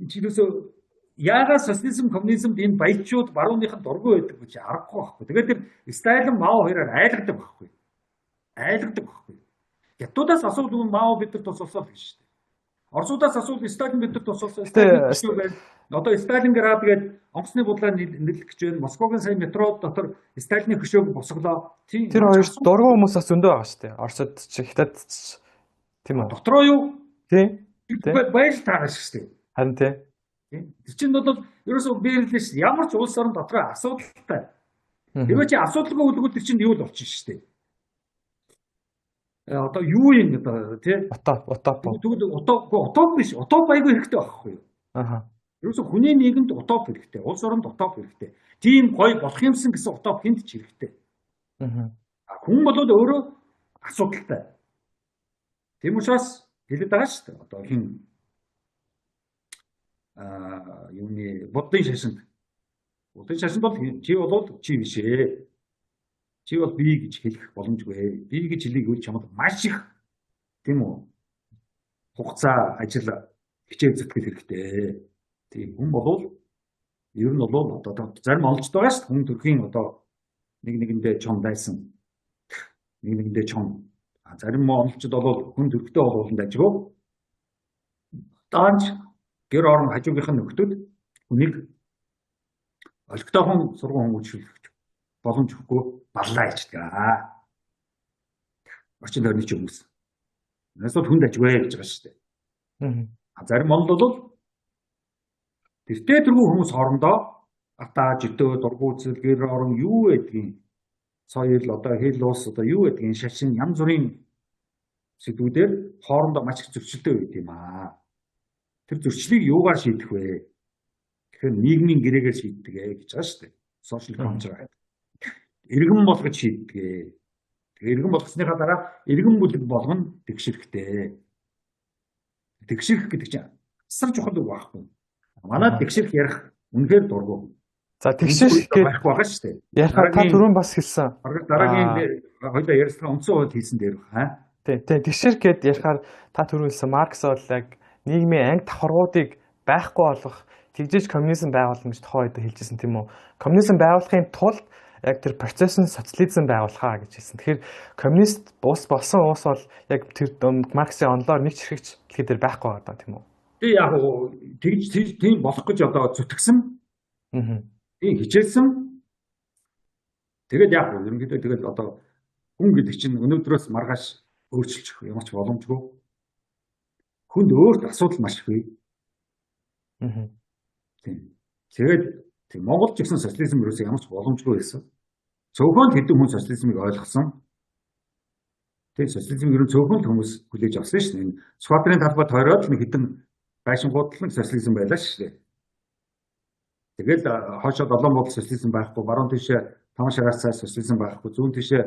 чи юусоо яагаад социализм, коммунизмд энэ баячууд барууныхын дургүй байдаг гэж аргагүй байхгүй. Тэгээд тэр Сталин, Мао хоёроор айлгадаг байхгүй. Айлгадаг байхгүй. Хятадаас асуулт Мао бидэд тусалсан гэж шүү дээ. Оросуудаас асуулт Сталин бидэд тусалсан. Одоо Сталинград гээд онгоцны будлаа нэлэх гэж байна. Москвагийн сая метро дотор Сталины хөшөөг босголоо. Тийм. Тэр хоёр дургүй хүмүүс бас зөндөө байгаа шүү дээ. Оросд ч Хятад ч тийм үү. Дотроо юу? Тийм. Баяр таарах шүү дээ. Харин тийм. Тэр чинь бол ерөөсөө биерлээс ямар ч улс орон дотроо асуудалтай. Хэрвээ чи асуудалгүй үлгүүл тэр чинь юу л болчих шүү дээ. Одоо юу юм одоо тий? Утоп. Тэгвэл утоп биш. Утоп айгүй хэрэгтэй байхгүй юу? Аха. Ерөөсө хүний нийгэмд утоп хэрэгтэй. Улс оронд утоп хэрэгтэй. Тийм гоё болох юмсан гэсэн утоп хүнд ч хэрэгтэй. Хүн бол өөрөө асуудалтай. Тийм учраас хэлээд байгаа шүү дээ. Одоо хин юуны буддын шашинд бол чи бол чи биш ээ. Чи бол би гэж хэлэх боломжгүй. Би гэж хэлийг үл чамд маш их тийм үү хугацаа ажил хичээл зүтгэл хэрэгтэй. Тийм хүн бол ер нь бол одоо зарим олжд байгаа шүү дээ. Хүн төрхийн одоо нэгэндээ чон байсан. Нэгэндээ чон. Зарим олжд бол хүн төрхтэй болууланд ажгүй. Даанч гэр орон хажуугийнх нь нөхдүүд хүнийг олигтойхон сургууль хүмүүжүүлэх боломж өгөхгүй баллаа ичдэг. Орчин тойрны ч хүмүүс. Насууд хүнд ажгүй гэж байгаа шүү дээ. Зарим Монгол бол тэртээ тэргүй хүмүүс хоорондоо атаа житөө дургуйцэл гэр орон юу гэдгийг соёл одоо хэл ус одоо юу гэдгийг шашин янз бүрийн сэдвүүдээр хоорондоо маш их зөрчилтэй байд юм аа. Тэр зөрчлийг юугаар шийдэх вэ? Тэгэхээр нийгмийн гэрээгээр шийддэг гэж байгаа шүү дээ. Social contract. Иргэн болгож шийддэг. Тэгээ иргэн болгосныхаа дараа иргэн бүлэг болгоно тэгшэрхтэй. Тэгшэрх гэдэг чинь асар чухал үг байхгүй. Манай тэгшэрх ярих үнэхээр дургу. За тэгшэрх гэх байгаа шүү дээ. Ярих та түрүүн бас хэлсэн. Дараагийн хоёулаа ярьсан үндсэн хууль хийсэн дээр хаа. Тий, тэгшэрх гэд ярихаар та түрүүн хэлсэн Маркс бол яг нийгмийн анги давхаргуудыг байхгүй болгох тэгжээж коммунизм байгуулна гэж тухайн үед хэлжсэн тийм үү. Коммунизм байгуулахын тулд яг тэр процесс нь социализм байгуулахаа гэж хэлсэн. Тэгэхээр коммунист улс болсон улс бол яг тэр Марксийн онлоор нэг ч хэрэгч дэлхий дээр байхгүй байгаа даа тийм үү. Тэг яг тэгж тийм болох гэж одоо зүтгэсэн. Тийм хичээсэн. Тэгээд яг ерөнхийдөө тэгэл одоо хүн гэдэг чинь өнөөдрөөс маргааш өөрчилчих ямар ч боломжгүй. Хүнд өөрт асуудал маш их бий. Тийм. Тэгээд Монгол ч гэсэн социализм ерөөсөө ямар ч боломжгүй байсан. Цөөхөн хэдэн хүн социализмыг ойлгосон. Тэгээд социализм ер нь цөөхөн хүмүүс хүлээж авсан шүү дээ. Сквадрын талбай тойроод нэг хэдэн байшингууд л нэг социализм байлаа шүү дээ. Тэгээд хоошоо долоон бол социализм байхгүй, баруун тишээ таван шараас цааш социализм байхгүй, зүүн тишээ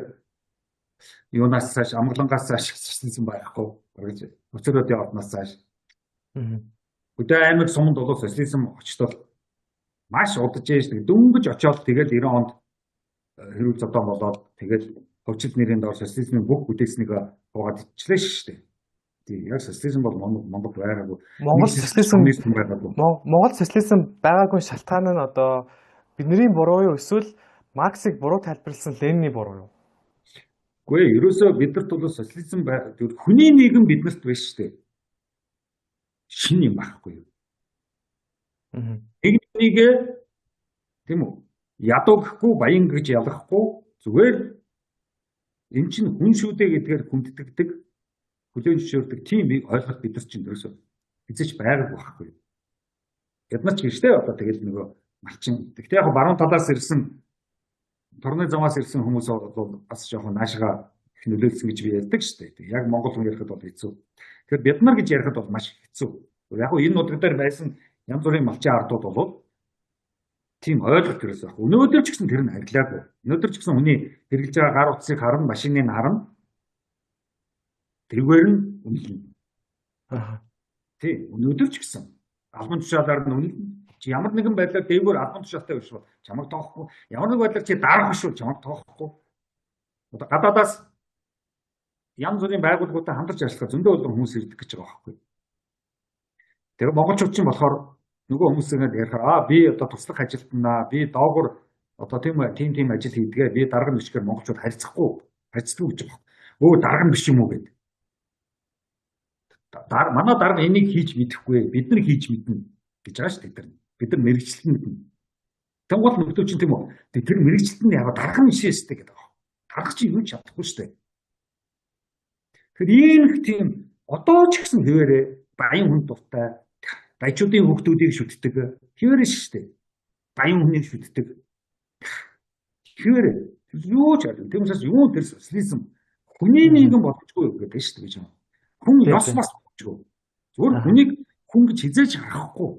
юунаас цааш амглангаас цааш социализм байхгүй гэж өцөрөд явснаас цааш. Хөдөө аймаг суманд бол социализм очтол маш удаж ээж дөнгөж очиод тэгээд 90 онд хэрүүл зодон болоод тэгээд хөвчл нэрийн доор социализмын бүх бүтээснийг хуугаад ичлээ шүү дээ. Тийм яг социализм бол Монгол байгаагүй. Монгол социализм байгаагүй шалтгаан нь одоо бидний буруу юу эсвэл Марксыг буруу тайлбарласан Ленины буруу юу? Үгүй ээ, ерөөсөө биднэрт бол социализм хүний нийгэм биднэрт биш шүү дээ. Шин юм байхгүй юу? Нийгмийг тийм үү? Ядуу гэхгүй, баян гэж ялгахгүй зүгээр эн чинь хүн шүү дээ гэдгээр хүнддэгдэг, хүлээн зөвшөөрдөг тийм ойлголт бид нар чинь ерөөсөө эзэж байгаагүй байхгүй юу? Яднаач гэжтэй одоо тэгэл нөгөө малчин. Гэхдээ яг баруун талаас ирсэн торны замаас ирсэн хүмүүс бол бас жоохон наашгаа их нөлөөлсөн гэж би ярьдаг шүү дээ. Яг монгол хүн ярихад бол хэцүү. Тэгэхээр бид нар гэж ярихад бол маш хэцүү. Яг нь энэ нутаг дээр байсан янз бүрийн малчин ардууд бол тийм ойлголт ерөөсөө байхгүй. Өнөөдөр ч гэсэн тэр нь арилаагүй. Өнөөдөр ч гэсэн хүний хэрэгжилж байгаа гар утсыг харна, машиныг харна. Тэргээр нь үнэлнэ. Тийм. Өнөөдөр ч гэсэн албан тушаалаар нь үнэлнэ. Чи ямар нэгэн байдлаар дээгүүр албан тушаалтай биш бол чамайг тоохгүй. Ямар нэг байдлаар чи дарах биш бол чамайг тоохгүй. Одоо гадаадаас янз бүрийн байгууллагуудтай хамтарч ажиллах зөндөө олон хүмүүс ирдэг гэж байгаа байхгүй. Тэр монголчууд чинь болохоор нөгөө хүмүүсээр ярихаар би одоо туслах ажилтнаа, би доогуур одоо тийм ажил хийдгээ, би дарга нүчгээр монголчууд харьцахгүй гэж байгаа. Өө дарга биш юм уу гэдэг. Манай дарга энийг хийж мэдэхгүй, бид нар хийж мэднэ гэж байгаа шүү дээ. Бид нар мэрэгчлэн мэднэ. Тэнгуул нөхдөв чинь тийм үү? Тэр мэрэгчлэн яг дарга нь шээстэй гэдэг байгаа. Дарга чинь юу ч чадахгүй шүү дээ. Тэгэхээр ийм их тийм одоо ч гэсэн хэвээрээ баян хүн дуртай баячуудын хүүхдүүдийг шүтдэг. Хэвээрээ шүү дээ. Баян хүнийг шүтдэг. Хэвээрээ юу ч яа. Тэрнээс юу тэр социализм хүний нийгэм боломжгүй гэдэг шүү дээ гэж юм. Хүн ёс бас боломжгүй. Зүгээр хүнийг хүн гэж хизээж харахгүй.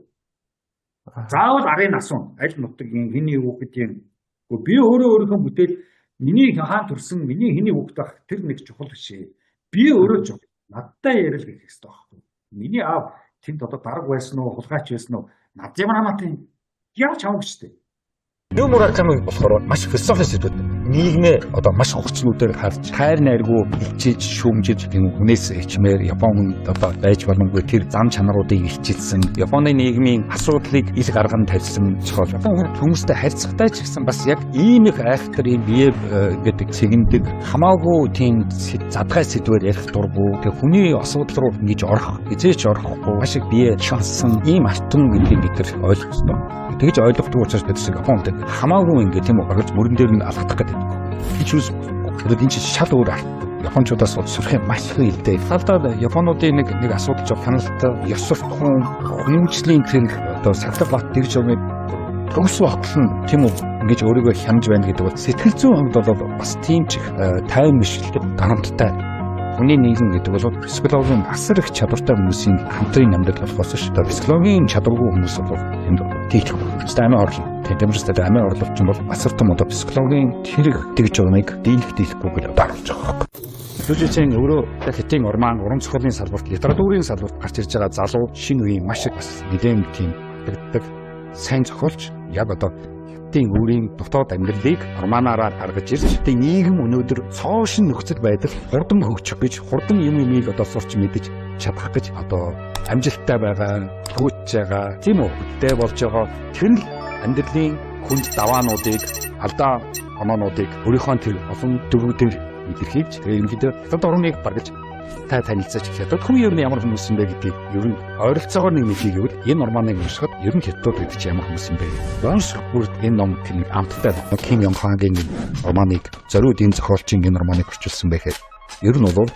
Заавал арын асуун аль нутгийн хэний хүүхдийн би өөрийнхөө бүтээл миний хаан төрсөн миний хэний хүүхд байх тэр нэг чухал биш ээ. Би өөрөө ч надтай ярил гэх хэрэгтэй байхгүй. Миний аав тэнд одоо дарга байсан уу, хулгайч байсан уу? Над ямар хамаатай яаж хамаагүй ч дээ. Нүү Мураками болохоор маш философи сэдвүүд нийгмээ одоо маш хурцнуудаар харж хайр найргүй хилчиж шүүмжиж хүнээс ичмээр Японд одоо байж боломгүй тэр зам чанаруудыг илчилсэн Японы нийгмийн асуудлыг ил гарган тавьсан чухал хүмүүстэй харьцахтай ч гэсэн бас яг ийм их айхтар ийм бие гэдэг цэгэндэг хамаагүй тийм задгай сэдвээр ярих дурггүй тэг хүний асуудал руу ингэж орох эзээч орохгүй маш их бие шалсан ийм алтан гэдгийг бид нар ойлгох ёстой. Тэгж ойлгохгүй учраас бид Японд хамаагүй ингэ тийм үү гаргаж мөрөн дээр нь алхах гэдэг. Хич үс тэгээд энэ чинь шал өөр арт. Япончуудаас сурах юм маш их илтэй. Талдаа Японуудын нэг асуудал жоо хяналттай ёс суртахуун хүмүүжлийн хэрэг одоо садлаг бат тэгж юм төгс багтлан тийм үү ингэж өөрийгөө хянаж байна гэдэг бол сэтгэл зүйн хувьд бол бас тийм ч тайван биш л дарамттай. Хүний нийгэм гэдэг бол психологийн асар их чадвартай хүмүүсийн хамтрын амьдрал болохоос ш. Психологийн чадваргүй хүмүүс бол энд тийч стамын орлоо. Тэмцэлтэй амын орлогч бол асар том одоо психологийн тэрэг тэгж байгааг дийлэхгүй гэж дарж байгаа. Жүжигчин өөрөө хэтийн урман уран зохиолын салбарт литературын салбарт гарч ирж байгаа залуу шинэ үеийн маш их бас нэгэн тийм тэгдэг сайн зохиолч яг одоо хэтийн өөрийн дотоод амьдралыг романаараа гаргаж ирж тийм нийгэм өнөөдөр цоошин нөхцөл байдал хурдан хөгжих гэж хурдан юмыг одоо сурч мэдэж чадах гэж одоо амжилттай байгаа хөгжиж байгаа тийм үү тэ болж байгаа тэр нь амьдралын хүнд даваануудыг алдаа оноонуудыг өөрийнхөө тэр олон төвүүдээр илэрхийлж тэгээ ерөнхийдөө хятад орныг баргаж танилцаж хятад хүн ер нь ямар хүмүүс юм бэ гэдгийг ер нь ойролцоогоор нэг мэдгийг энэ норманыг уншихад ер нь хятад гэдэг чинь ямар хүмүүс юм бэ? Унших бүр энэ ном тийм амттай Ким Йонг Хагийн романыг зориуд энэ зохиолчийн энэ романыг орчуулсан байхад ер нь бол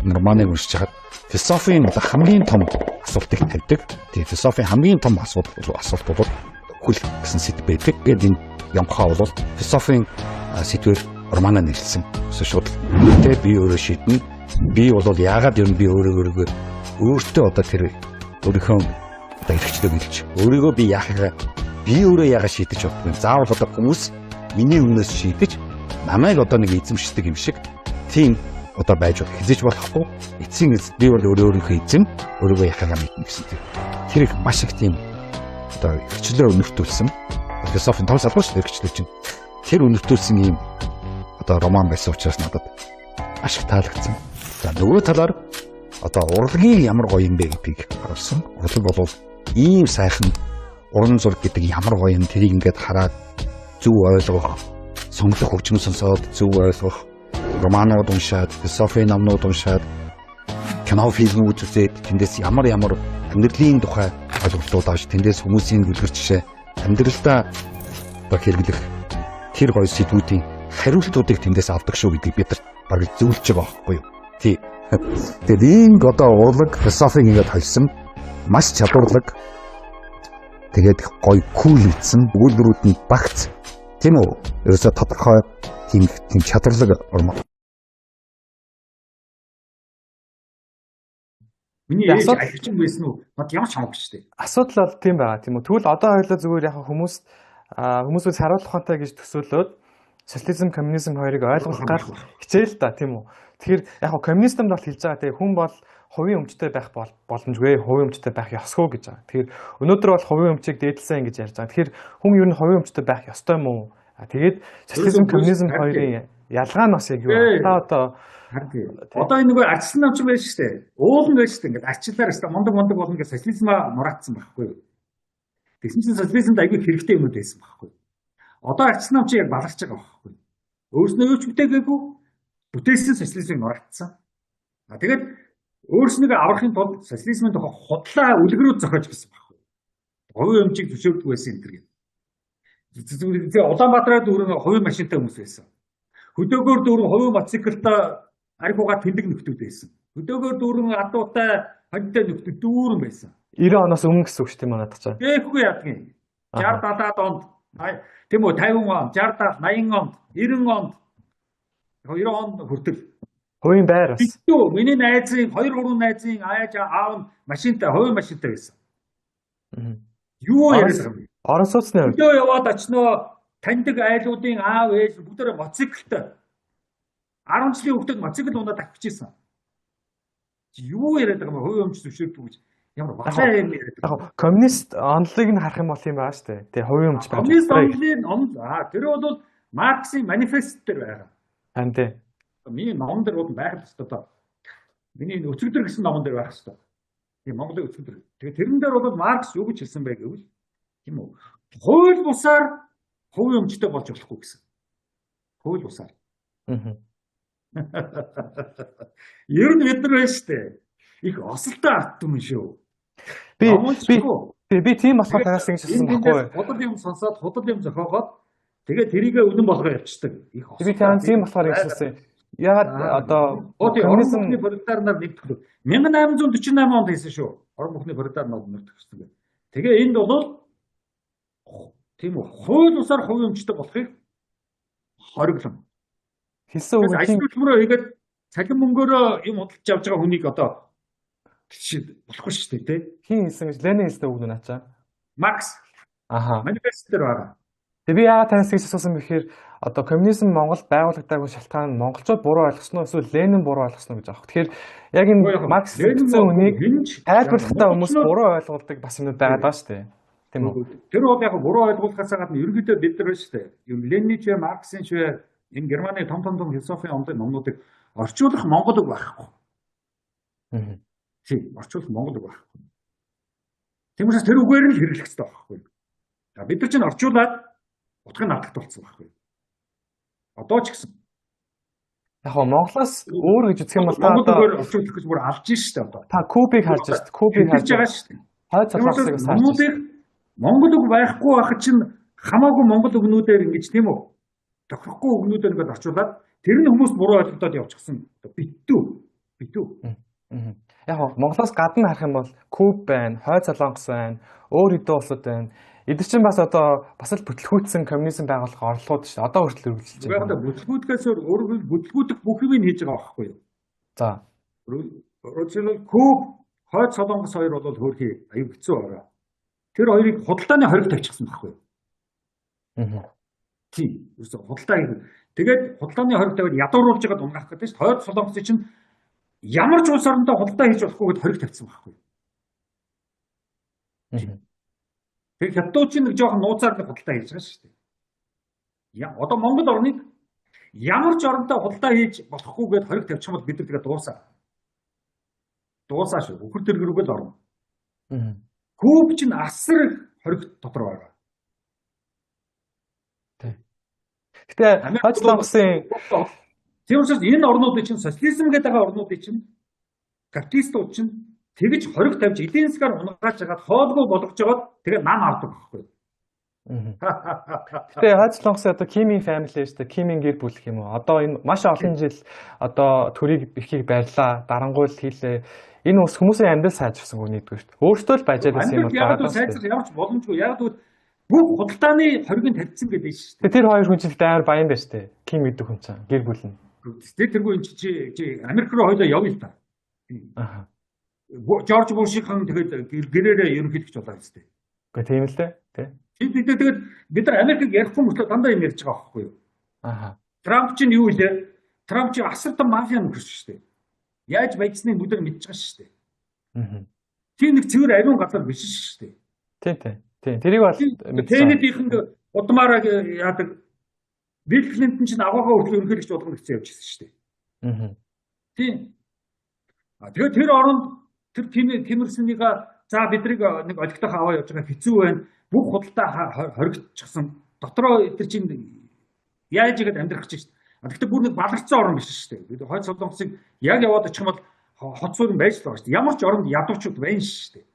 романыг уншиж хаад философийн хамгийн том асуултыг тавьдаг. Тэгээ философийн хамгийн том асуулт бол хөл гэсэн сэдв байдаг. Гэвч энэ Йонхаа бол философийн сэдвээр романаа нэрлсэн. Шууд тэгээ би өөрөө шийднэ. Би бол яагаад ер нь би өөрийгөө өөртөө одоо тэр өөрийнхөө одоо эрхчлөө хэлж өөрийгөө би яахаа би өөрөө яагаад шийдэж бодсон. Заавал одоо хүмүүс миний өмнөөс шийдэж намайг одоо нэг эзэмшдэг юм шиг тийм одоо байж хязгаарч болохгүй. Эцсийн би бол өөрийнхөө эзэм өөрийгөө яхаа мэднэ гэсэн тийм. Тэр их маш их тийм одоо эрхчлөө өнөртүүлсэн. Философийн том салбар шүү эрхчлөө чинь. Тэр өнөртүүлсэн ийм одоо роман байсан учраас надад маш их таалагдсан. За нөгөө талаар одоо урлагийн ямар гоё юм бэ гэдгийг харсан. Урлаг бол ийм сайхан уран зураг гэдэг ямар гоё юм тэрийг ингээд хараад зөв ойлгох, сонголох хөгжим сонсоод зөв ойлгох, романууд уншаад, философийн номнууд уншаад, кино фильмүүд үзээд тэндээс ямар амьдралын тухай ойлголтууд авч тэндээс хүмүүсийн бүлгэр жишээ амьдралдаа одоо хэрэглэх тэр гоё сэдвүүдийн хариултуудыг тэндээс авдаг шүү гэдгийг бид нар бараг зөвлөж байгаа байхгүй юу? Тэгээд энэ одоо урлаг философиг ингээд холсон маш чадварлаг тэгээд гоё кул ийдсэн өгүүлбэрүүд нь багц тийм үү? Ерөөсө тодорхой тийм чадварлаг ормоо. Миний ээж ахичин байсан уу? Над ямар ч хамаагүй шүү дээ. Асуудал бол тийм байгаа тийм үү. Тэгвэл одоо хоёулаа зүгээр яг хүмүүсээс харуулах ухаантай гэж төсөөлөөд социализм, коммунизм хоёрыг ойлгох гал хичээл та тийм үү. Тэгэхээр яг коммунизмд бол хэлж байгаа тийм хүн бол хувийн өмчтэй байх боломжгүй, хувийн өмчтэй байх ёсгүй гэж байгаа. Тэгэхээр өнөөдөр бол хувийн өмчийг дээдлсэн гэж ярьж байгаа. Тэгэхээр хүн юу н хувийн өмчтэй байх ёстой юм уу? Тэгээд социализм, коммунизм хоёрын ялгаа нь бас яг юу? Одоо энэ нөгөө арчсан намч байж штэ. Уулан байж штэ. Ингээд арчлаар штэ мондог болно гэж социализмаа нураацсан байхгүй юу? Тэгсэн чинь социализмд аягүй хэрэгтэй юмуд байсан байхгүй юу? Одоо арчсан намч яг баларч байгаа байхгүй юу? Өөрснөө юу ч бүтээгээгүй бүтээсэн социализмыг нураацсан. Тэгээд өөрснөө аврахын тулд социализмын тухай худлаа үлгэрүүд зохиож гисэн байхгүй юу? Хувийн өмчийг зөвшөөрдөг байсан энэ төр. Тэгээ Улаанбаатарт дөрөв хувийн машинтай хүмүүс байсан. Хөдөөгөр дөрөв хувийн мотоциклтай аргуугаа тэндэг нөхдүүд байсан. Хөдөөгөр дөрөв адуутай хоньтой нөхдүүд дүүрэн байсан. 90 оноос өмнө гэсэн үг шүү дээ манайд цаа. Тэгэхгүй ядгийн. 60 70-аад онд тийм үү 50 он 60 80 онд 90 онд 2 онд хүртэл хувийн байр бас. Битүү миний найзын 2 3 найзын ааж аав нь машинтай хувийн машинтай байсан. Юу яриад байгаа юм бэ? Орон сууцны хувьд Өдөө яваад очноо таньдаг айлуудын аав ээж бүгдээрээ моциклтай 10 жилийн хүүхдэд моцикл унаад авчихсан. Юу яриад байгаа юм бэ? Хувийн өмч зөвшөөрдөг гэж. Ямар бахаа юм яриад байгаа. яг коммунист онолыг нь харах юм бол юм байна шүү дээ. Тэгээ хувийн өмч байж Коммунист байгаа. тэр бол Марксийн манифест дээр байгаа. Харин тий. Миний номон дээр бол байх л ёстой доо. Миний өчигдөр гэсэн номон дээр байх ёстой. Тийм Монголын өчигдөр. Тэгээ тэрэн дээр бол Маркс юу гэж хэлсэн бэ гэвэл тийм үү? Хууль бусаар хувийн өмчтэй болж болохгүй гэсэн. Хууль бусаар. Ер нь бид нар байна шүү дээ. Их осолтой арт юм шүү. Би тийм болохоор тараас ингэж хэлсэн байхгүй. Худал юм сонсоод худал юм зохиогоод тэгээ тэрийгээ өлөн болгоо явчихдаг. Их осолтой. Би тийм болохоор ингэж хэлсэн. Ягаад одоо коммунизмын пролетар нар нэгтгэв. 1848 онд хийсэн шүү. Орон бүхний пролетар нар нэгтгэсэн. Тэгээ энд бол тийм үү хууль бусаар хувийн өмчтэй болохыг хориглон. Хэлсэн үг ажил хөдөлмөрөө хийгээд цалин мөнгөөрөө юм худалдаж авч байгаа хүнийг одоо болохгүй шүү дээ, тий? Хин хэлсэн гэж Ленин хэлсэн үг нэ начаа. Маркс. Аха. Манифест дээр байгаа. Тэгээ би яагаад танаас гэж асуусан бэхээр одоо коммунизм Монгол байгуулагдаагүй шалтгаан нь монголчууд буруу ойлгосноо эсвэл Ленин буруу ойлгосноо гэж аах. Тэгэхээр яг энэ Маркс хэлсэн үнийг тайлбарлахдаа хүмүүс буруу ойлгуулдаг бас юм байгаад байгаа шүү дээ. Тийм үү? Тэр бол яг буруу ойлгуулахаас гадна ерөнхийдөө бид нар шүү дээ. Юм Ленин ч Марксын ч энэ Германы том философийн номнуудыг орчуулах монгол үг байхгүй. Тийм, орчуулах монгол үг байхгүй. Тиймээс тэр үгээр нь хэрэглэх хэрэгтэй байхгүй. Бид нар чинь орчуулад утгыг алдагт болсон байхгүй. Одоо ч гэсэн. Яг нь Монголоос өөр гэж үзэх юм бол монгол үгээр орчуулах гэж бүр алж шүү дээ одоо. Та кубыг харж байна. Кубыг харж байгаа шүү дээ. Хойд солонгосыг харж байна. Монгол үг байхгүй байх чинь хамаагүй монгол үгнүүдээр ингэж тийм үү? Тохирохгүй үгнүүдээр ингэж орчуулад тэр нь хүмүүс буруу ойлгодод явчихсан. Битүү. Яг нь Монголоос гадна харах юм бол Куб байна, Хойд Солонгос байна, өөр хэдэн улсууд байна. Эдгээр чинь бас одоо бас л бүтлгүүцсэн коммунизм байгуулах орлогууд шүү дээ. Одоо хүртэл үргэлжилж байна. Бүтлгүүдгээс өөрөөр бүтлгүүдэх бүх юм хийж байгаа байхгүй юу? За. Өөрөөр Куб, Хойд Солонгос хоёр бол хөөрхий аюу хэцүү байгаа. Тэр хоёрыг худалдааны хориг тавьчихсан байхгүй юу? Тийм. Худалдаа хийх. Тэгээд худалдааны хориг тавиад ядууруулж байгаад унгаах гэдэг чинь Хойд Солонгос чинь ямар ч улс орондоо худалдаа хийж болохгүй гэд хориг тавьсан байхгүй юу? Тэр хятадууд чинь нэг жоохон нууцаар худалдаа хийж байгаа шүү дээ. Одоо Монгол орныг ямар ч оронтой худалдаа хийж болохгүй гэд хориг тавьчих юм бол бид нар тэгээ дуусаа. Дуусаа шүү. Үхэр дэргэрүүгээ л орно. Куб чинь асар их хориг дотор байгаа. Гэтэ Хойд Солонгосын тийм учраас энэ орнуудын чинь социализм гэдэг орнуудын чинь капиталистууд чинь тэгж хориг тавьж эдийн засгаар унгааж хагаад хоолгүй болгож жагаад тэгээ нам авдаг байхгүй. Гэтэ Хойд Солонгосын одоо Кимийн family шүү дээ. Кимийн гэр бүл гэх юм уу. Одоо энэ маш олон жил одоо төрийг ихийг барьлаа, дарангуйл хийлээ. Энэ ус хүмүүсийн амьдрал сайжирсан үг нэгдүгээр шүү дээ. Өөртөө л бажаад байсан юм байна. Яг сайжир явж боломжгүй. Яг л бүх худалдааны хориг нь тавьчихсан гэдэг нь шүү дээ. Тэр хоёр хүн чинь амар баян байна шүү дээ. Ким гэдэг хүн чинь гэр бүл нь. Тэргүй энэ чи Америк руу хоёлоо явъя л та. Аа. Жорж Бушийнхан тэгээд гэрээрээ ерөнхийлөгч болоо гэжтэй. Гэхдээ тийм л дээ, тий. Тэгээд бид нар Америкийг ярихгүй мөртлөө дандаа юм ярьж байгаа байхгүй юу? Аа. Трамп чинь юу илээ? Трамп чинь асартан мафиа нөхөрч шүү дээ. Яаж баяжсныг бүгд мэдж байгаа шүү дээ. Аа. Тийм нэг цэвэр ариун газар биш шүү дээ. Тийм. Тэрийг бол Кеннедихэнд удмаараа яадаг Билл Клинтон чинь агаагаа хүртэл ерөнхийлөгч болгоно гэсэн явжсэн шүү дээ. Аа. Тийм. Тэгээд тэр оронд тэр Кимэрсэнийга за бидрийг нэг олигтойх аваа явж байгаа хэцүү байна. Бүх худалдаа хоригдчихсан. Дотроо тэр чинь яаж игээд амьдрах гэж шүү дээ. Гэхдээ бүр нэг баларцсан орн биш шүү дээ. Бид Хойд Солонгосыг яг яваад очих юм бол хот суурин байж л байгаа шүү дээ. Ямар ч оронд ядуучууд байна шүү дээ.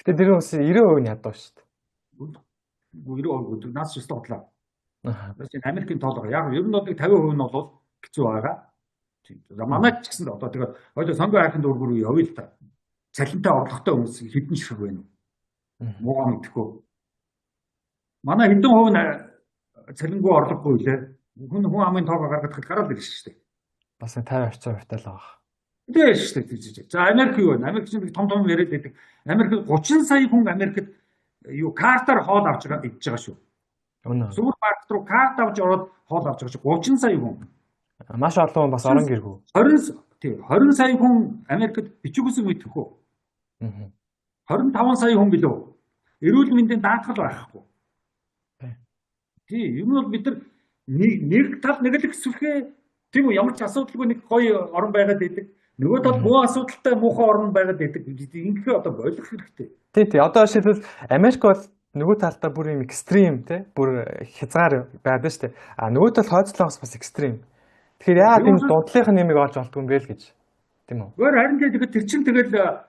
Гэхдээ тэр бас 90% нь ядуу шүү дээ. 90% нас ч тодлоо. Тэгэхээр Америкийн тоол байгаа. Яг ер нь бол 50% нь бол хэцүү байгаа. За манай ч гэсэн одоо тэгээд хоёул сонгоо хайхын дүүргүүр рүү явъя л та. Цалинтай орлоготой хүмүүс хэдэн шиг байна. Муугаа мэдхгүй. Манай хэдэн хувь нь цалингүй орлогогүй лээ. Хүн амын тоогоо гаргахад гараад ирж шүү дээ. Бас 50% тавтай л байгаа. Мэдээж шүү дээ. За Америк юу вэ? Америк чинь том яриад байдаг. Америк 30 сая хүн Америкт юу картаар хоол авч идж байгаа шүү. Супермаркет руу карт авч ороод хоол авч байгаа шүү. 30 сая хүн. Маш олон хүн бас орон гэргүү. 20 сая хүн Америкт бичигүйсэн мэдэхгүй. 25 сая хүн билүү. Эрүүл мэндийн даатгал байхгүй. Тийм, юм бол бид нар нэг тал нэг л хэсвэхээ тийм үү, ямар ч асуудалгүй нэг гоё орн байгаад байдаг. Нөгөө тал муу асуудалтай муухай орн байгаад байдаг. Ингэхээ одоо ойлгох хэрэгтэй. Тий. Одоо жишээлбэл Америк бол нөгөө талдаа бүр юм экстрим тий, бүр хязгаар байдаг шүү дээ. А нөгөө тал хойцлоос бас экстрим. Тэгэхээр яагаад энэ дундлынх нь нэмийг олж олдгүй юм бэ л гэж. Тийм үү? Харин тэгээд тэр чинь тэгэл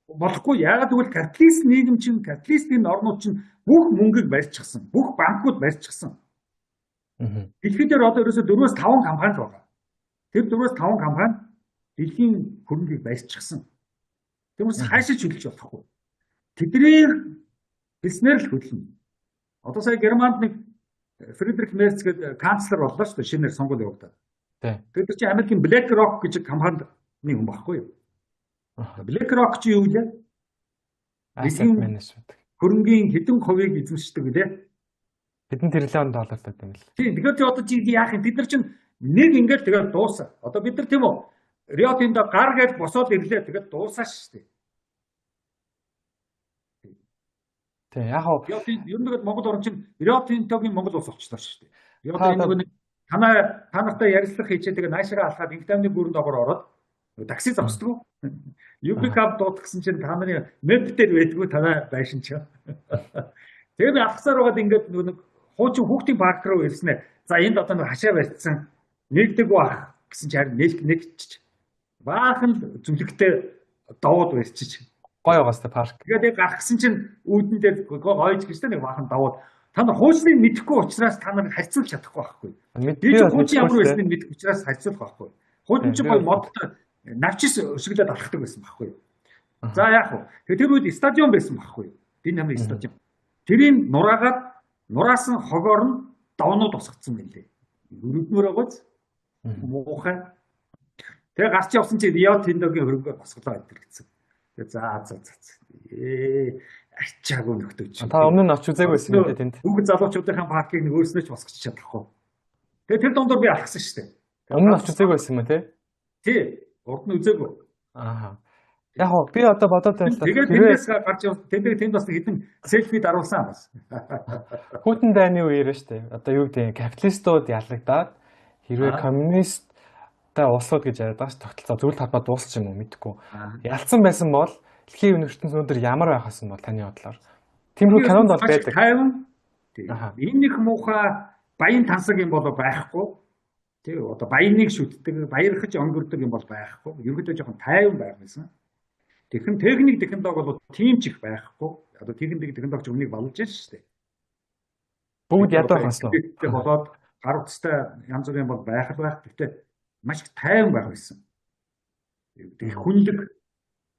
болохгүй. Яагаад гэвэл капиталист нийгэм чинь, капиталистийн орнууд чинь бүх мөнгийг барьчихсан. Бүх банкуд барьчихсан. Дэлхийд дээр одоо ерөөсө 4-5 компани л байгаа. Тэр 4-5 компани дэлхийн хөрөнгийг барьчихсан. Тэгмээс хаашаа чөлж болохгүй. Тэдний хэлснээр л хөдлөн. Одоо сая Германд нэг Фридрих Мерц гэдэг канцлер боллоо шүү дээ, шинээр сонгуул явагдаад. Тэр чинь Америкийн BlackRock гэж компанид хүн багхгүй юу? BlackRock чи юу вэ? Asset management. Хөрөнгийн хэдэн хувийг эзэмшдэг вэ? Хэдэн тэрлэн доллартай юм л. Тийм, тэгэхээр одоо чи яах юм? Бид нар чинь нэг ингээд тэгээд дуусаа. Одоо бид нар тийм үү? Рио Тинто гар гэж босоод ирлээ, тэгээд дуусаа шүү дээ. Тийм, яг хоо Рио Тинто ер нь Монгол орн чинь Рио Тинтогийн Монгол улс болчихлоо шүү дээ. Рио Тинто нэг та нартай ярилцлага хийчээ тэгээд наашаа алхаад инхтамны бүрэн доогоор ороод такси зогсдгоо. UB-Cab дуудах гэсэн чинь та нарын мэд дээр байдгүй танаа байшин ч. Тэгээд алхасаар байгаад ингээд нэг хуучин хүүхдийн парк руу ирснэ. За энд одоо нэг хашаа барьцсан нэгдэг баах гэсэн чинь харин нэгчиж. Баахан зүлэгтэй давууд барьчиж. Гоё байгаас та парк. Тэгээд гарах гэсэн чинь үүдэн дээр гойж гэж нэг баахан давууд. Та нар хуучныг мэдэхгүй учраас та нар харьцуулж чадахгүй байхгүй. Би ч хуучин ямар байсныг мэдэх учраас харьцуулах байхгүй. Хуучин ч гоё модтой навчис өсөглөд алхдаг байсан байхгүй. За яах вэ? Тэр үед стадион байсан байхгүй. Би намын стадион. Тэрийн нураас нь хогоор нь давнууд босгоцсон байлээ. Өрөвдмөр байгааз муухай. Тэгээ гарч явсан чи Рио Тинтогийн хөрөнгөөр босголоо гэдэг гэсэн. Тэгээ ачаагүй нөхдөж. Та өмнө нь очиж үзээгүй байсан юм дээ тэнд. Бүгд залуучуудынхаа паркийг нэг өөрснөө ч босгож чадахгүй. Тэгээ тэр дондор би алхсан шүү дээ. Өмнө нь очиж үзээгүй байсан юм тий? Тий. Урд нь үзээгүй. Аа. Яг хоо би одоо бодоод байлаа. Тэгээд тэндээс гарч явсан. Тэнд бас хэдэн селфи даруулсан бас. Путин дайны үеэр шүү дээ. Одоо юу гэдэг капиталистууд ялагдаад хэрвээ коммунисттай улсууд гэж яриад байгаа ш тогтолцоо зөвлөлт талбай дуусч юм уу мэдэхгүй. Ялцсан байсан бол дэлхийн ертөнцийн өндөр ямар байх вэ бол таны бодлоор? Тиймэрхүү кинонд бол байдаг. Энэ их муухай баян тансаг юм бол байхгүй. Тэг одоо баяныг шүтдэг, баярхаж өнгөрдөг юм бол байхгүй. Ерөнхийдөө жоохон тайван байх байсан. Техник технологи бол тийм ч их байхгүй. Одоо техник технологич өмнөг болж байна шүү дээ. Бүгд ядуу хансан уу? Тэг болоод гар утастай янз бүрийн бол байх л байх. Гэхдээ маш их тайван байх байсан. Тэг хүнлэг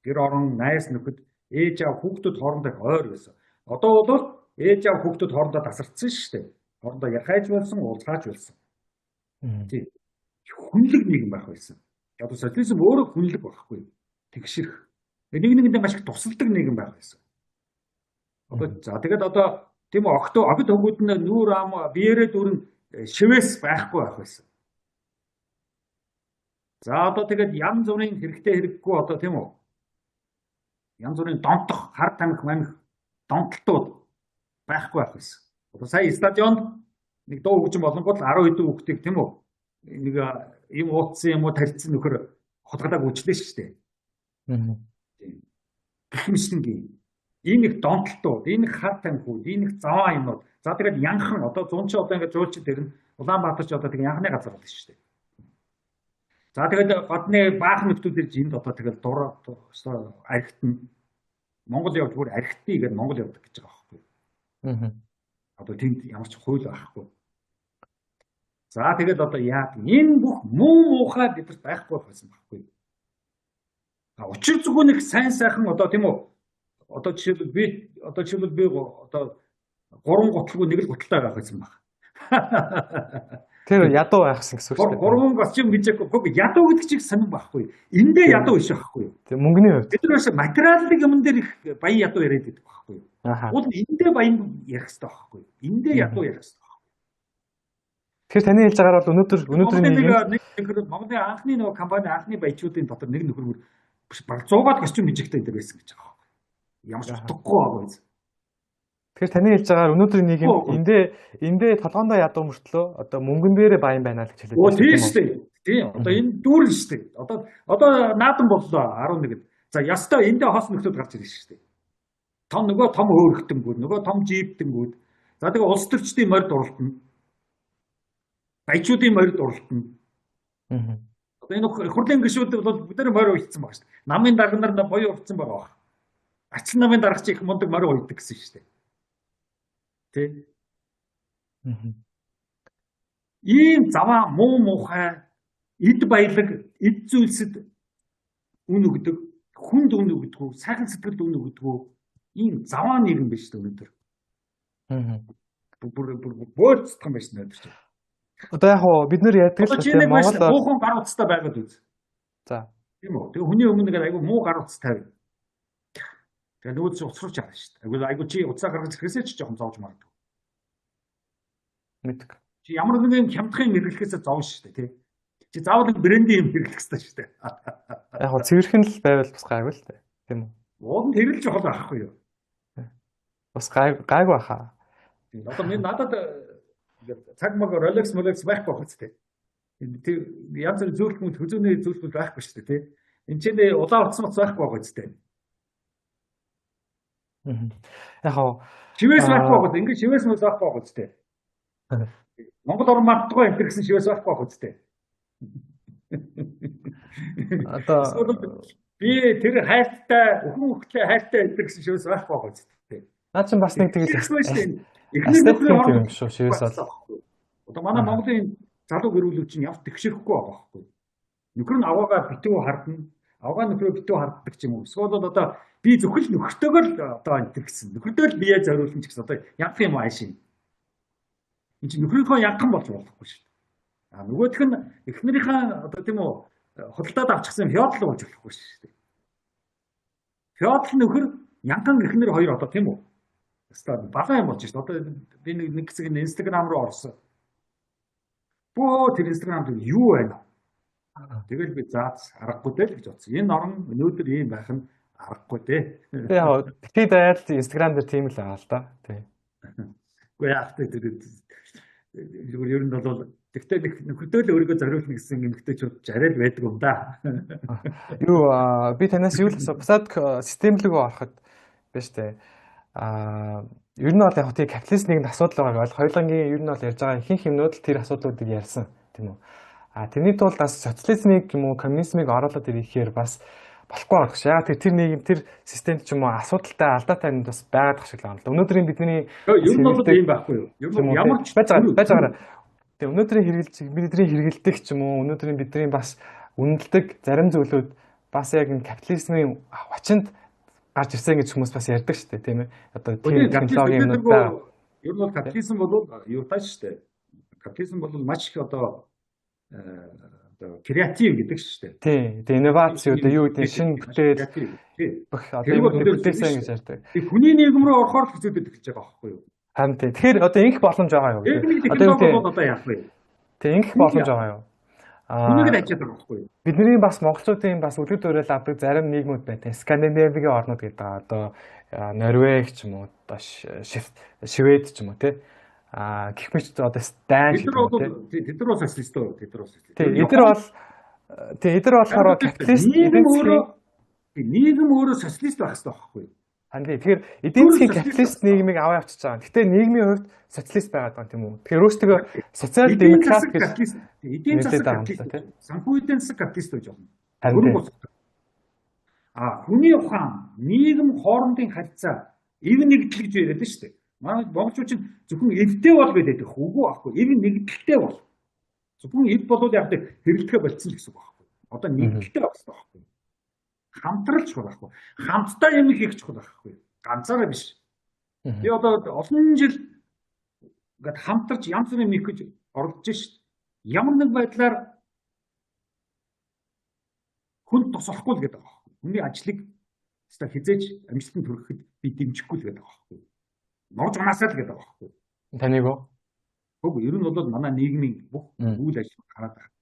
гэр орон найз нөхөд ээж аав хүүхдүүд хоорондоо ойр байсан. Одоо бол ээж аав хүүхдүүд хоорондоо тасарцсан шүү дээ. Хоорондоо ярхайж болсон, уулзгааж болсон. Тийм. Хүнлэг нийгэм байх байсан. Одоо социализм өөрөө хүнлэг байхгүй. Тэгшэрх. Нэг нэгэндээ маш их тусалдаг нийгэм байх байсан. Одоо за тэгээд одоо тийм огт хөгүүд нь нүүр ам биеэрээ дүрэн шивээс байхгүй байх байсан. За одоо тэгээд янз бүрийн хэрэгтэй хэрэггүй одоо тийм үү? Янз бүрийн донтох, хар тамхи мамх донтолтууд байхгүй байх байсан. Одоо сая стадионд нэг дуу хөгжим болонгууд 10 хэдэн хүүхдийг тийм үү? Нэг юм ууцсан юм уу тарьцсан нөхөр хотголоог үжлээ шүү дээ. Гихмшингийн энэ их донтолтууд, энэ их хар тамхиуд, энэ их заваа юмнууд. За тэгээд янхан одоо 100 ч одоо ингээд жуулчид ирнэ. Улаанбаатар ч одоо тэг янхны газар болно шүү дээ. За тэгээд гадны баахан нөхдүүд ирж энд одоо тэгэл дур архитн Монгол явж бүр архитны гэдэг Монгол явдаг гэж байгаа байхгүй. Одоо тэнд ямар ч хууль байхгүй. За тэгэл одоо яа энэ бүх муухай гэдэрт байхгүй байсан байхгүй. Учир зүгөө нэг сайн сайхан одоо тийм үү одоо жишээлбэл би одоо 3 гутлгүй нэг л гуталтай байх байсан баг. Тэр ядуу байх гэсэн үг шүү дээ. Гурван гочим гэж ядуу гэдэг чиг сонир байхгүй. Эндээ ядуу биш байхгүй. Тэг мөнгөний хувьд. Бид нэрс материалын юмн дээр их баян ядуу яриад байдаг байхгүй. Ааха. Уул эндээ баян ярих хэрэгтэй байхгүй. Эндээ ядуу ярих хэрэгтэй. Тэгэхээр таны хэлж байгаагаар бол өнөөдөр Монголын анхны нөгөө компани анхны баячуудын дотор нэг нөхөр баг 100-аад гочим бижигтэй энэ байсан гэж байгаа байхгүй. Ямар ч утгагүй байгаа. Тэгэхээр таны хэлж байгаагаар өнөөдрийн нийгэм эндээ толгоондоо ядуу мөртлөө одоо мөнгөн дээрээ баян байна л гэж хэлээд байна. Тийм шүү дээ. Тийм. Одоо энэ дүүрэн шүү дээ. Одоо наадан боллоо 11-нд. За ястаа эндээ хос нөхдөд гарч ирж шүү дээ. Том нөгөө том хөөрхтөнгүүд, нөгөө том жиптэнгүүд. За тэгээ улс төрчдийн морд уралтна. Баячуудын морд уралтна. Одоо энэ хурлын гишүүд бол бид нар морь уйдсан байгаа шүү дээ. Намын дарга нар боёо урдсан байгаа. Арчин намын даргач их мундаг морь уйддаг гэсэн шүү дээ. Тэ. Ийм заваа муу муухай эд баялаг эд зүйлсэд үн өгдөг, хүнд үн өгдөг, сайхан сэтгэлд үн өгдөг ийм заваа нийгэм биш үү өнөөдөр. Бөөцдөх юм байна өнөөдөр. Одоо яг хоо бид нэр яддаг л тийм Монгол муухан гар утастай байгаад үз. За. Тийм үү. Тэгээ хүний өмнө нэг айгу муу гар утас тавь. Тэгээ нөгөө чи уцруулж байгаа шүү дээ. Айгу чи уцаа гаргаж ирэхээсээ ч жоохон зовж магадгүй. Мэддэг. Чи ямар нэгэн хямдхын хэрэглэхээсээ зовж шүү дээ, тий. Чи заавал брендийн юм хэрэглэх хэрэгтэй шүү дээ. Яг хоо цэвэрхэн л байвал бас гайгүй л дээ. Тийм үү? Уунд хэрэглэж чухал байхгүй юу? Бас гайгүй баха. Тийм. Одоо минь надад цаг маг Rolex байхгүй байх үстэй. Тэр янз бүрийн зөвлөлт хөзөөний зөвлөлт байхгүй шүү дээ, тий. Энд чинь улаан утас байхгүй байх үстэй. Яг хоо шивээс байхгүй байх. Ингээд шивээс мөс байхгүй байх үстэй. Монгол орн мартдаггүй энэ гэсэн шивээс байхгүй байх үстэй. Одоо би тэр хайртай өхөн хөхтэй хайртай энэ гэсэн шивээс байхгүй байх үстэй. Наа чинь бас нэг тэгэл эхний нөхрийн юм шүү шивээс бол. Одоо манай Монголын залуу гэрүүлүүд чинь явт тэгшэрхгүй байгаа байхгүй. Нөхөр нь аваагаа битүү хардна. Аваа нөхрөө битүү харддаг ч юм уу. Эсвэл одоо би зөвхөн нөхөртөөгөө л одоо энэ гэсэн. Нөхөртөө л бие зориулсан ч гэсэн одоо янх юм аашийн. Энд чинь нөхрийнхөө янхан болж болохгүй шүү дээ. А нөгөөх нь эхнэрийнхээ одоо тийм үү худалдаад авчихсан феодал болж болохгүй шүү дээ. Феодал нөхөр янхан эхнэр хоёр одоо тийм үү. Өстой балан юм болж шүү дээ. Одоо би нэг хэсэг нь Instagram руу орсон. Бөө тэр Instagram дээр юу байна? Тэгэл би заац аргагүй дээ л гэж бодсон. Энэ орн өнөөдөр ийм байх нь аргагүй дээ. Тэгээ яг тэд айл Instagram дээр тийм л байгаа л да. Тийм. Гэхдээ яг тэр ер нь бол тэгтээ нөхөдөө л өөрийгөө зориулна гэсэн эмэгтэйчүүд жарил байдаг юм да. Юу би танаас юу л асуу. Бусад системлэгөө ороход биш үү? Ер нь бол яг тийм капиталист нэгэн асуудал байгааг бол хоёулангийн ер нь бол ярьж байгаа ихэнх юмнууд л тэр асуудлуудыг ярьсан тийм үү. Тэрний тулд бас социализмыг юм уу коммунизмыг оруулаад ирэхээр бас болохгүй байх ш. Яг тэр нийгэм тэр системд ч юм уу асуудалтай алдаатай юмд бас байгаад тах шиг л байна л да. Өнөөдрийн бидний ер нь бол ийм байхгүй юу? Ер нь ямар ч байж байгаа. Тэгээ өнөөдрийн бидний хэрэгэлдэг ч юм уу өнөөдрийн бидний бас үнэлдэг зарим зүйлүүд бас яг энэ капитализмын хүчинд гарч ирсэн гэж хүмүүс бас ярьдаг шүү дээ тийм ээ. Одоо тийм технологи юмнуудаа ер нь бол капитализм бол юу тааш шүү дээ. Капитализм бол маш их одоо креатив гэдэг шүү дээ. Тийм инновац одоо юу гэдэг шинэ бүтээл бүх одоо юм бүтээсэн гэж ярьдаг. Хүний нийгэм рүү орохоор л хэцүүдэд эхэлж байгаа байхгүй юу? Харин тийм. Тэгэхээр одоо ингэх боломж байгаа юу? Одоо яах вэ? Тийм ингэх боломж байгаа юу? Хүнийг ачаад байгаа байхгүй юу? Бидний бас монголчуудын бас үлгэр дуурайл авдаг зарим нийгмүүд байдаг. Скандинавигийн орнууд гэдэг одоо Норвег ч юм уу одоо Швед ч юм уу тий. Гэх мэт одоо Дан тэд нар бол социалист уу? Тэд нар бол социалист. Тийм эдгээр болохоор капиталист нийгэм өөрөө социалист байх хэрэгтэй байхгүй юу? Тэгэхээр эдийн засгийн капиталист нийгмийг аваа явчихж байгаа. Гэхдээ нийгмийн хувьд социалист байгаад байгаа тийм үү? Тэгэхээр өөрсдөө социал демократ гэж эдийн засаг капиталист, санхүү эдийн засаг капиталист гэж байна. Хүний ухаан, нийгэм хоорондын харьцаа, эв нэгдэл гэж яриад шүү дээ. Манай монголчууд чинь зөвхөн эвтэй бол гэдэг үгүй байхгүй. Эв нэгдэлтэй бол. Зөвхөн эв болоод яг хэрэглэхэ болцсон гэсэн үг байхгүй. Одоо нэгдэлтэй байх хэрэгтэй байхгүй. Хамтралж байхгүй. Хамтдаа юм хийх чухал байхгүй. Ганцаараа биш. Би одоо олон жил ингээд хамтарч янз бүрийн мэх гэж оролдож шít. Ямар нэг байдлаар хүнд тус орохгүй л гэдэг байгаа байхгүй. Хүний ажлыг өстой хизээж амжилтанд хүрэхэд би дэмжихгүй л гэдэг байгаа байхгүй. Норж унаасаа л гэдэг байгаа байхгүй. Таныг уу? Хөг ер нь бол манай нийгмийн бүх үйл ажиллагааг хараад байгаа.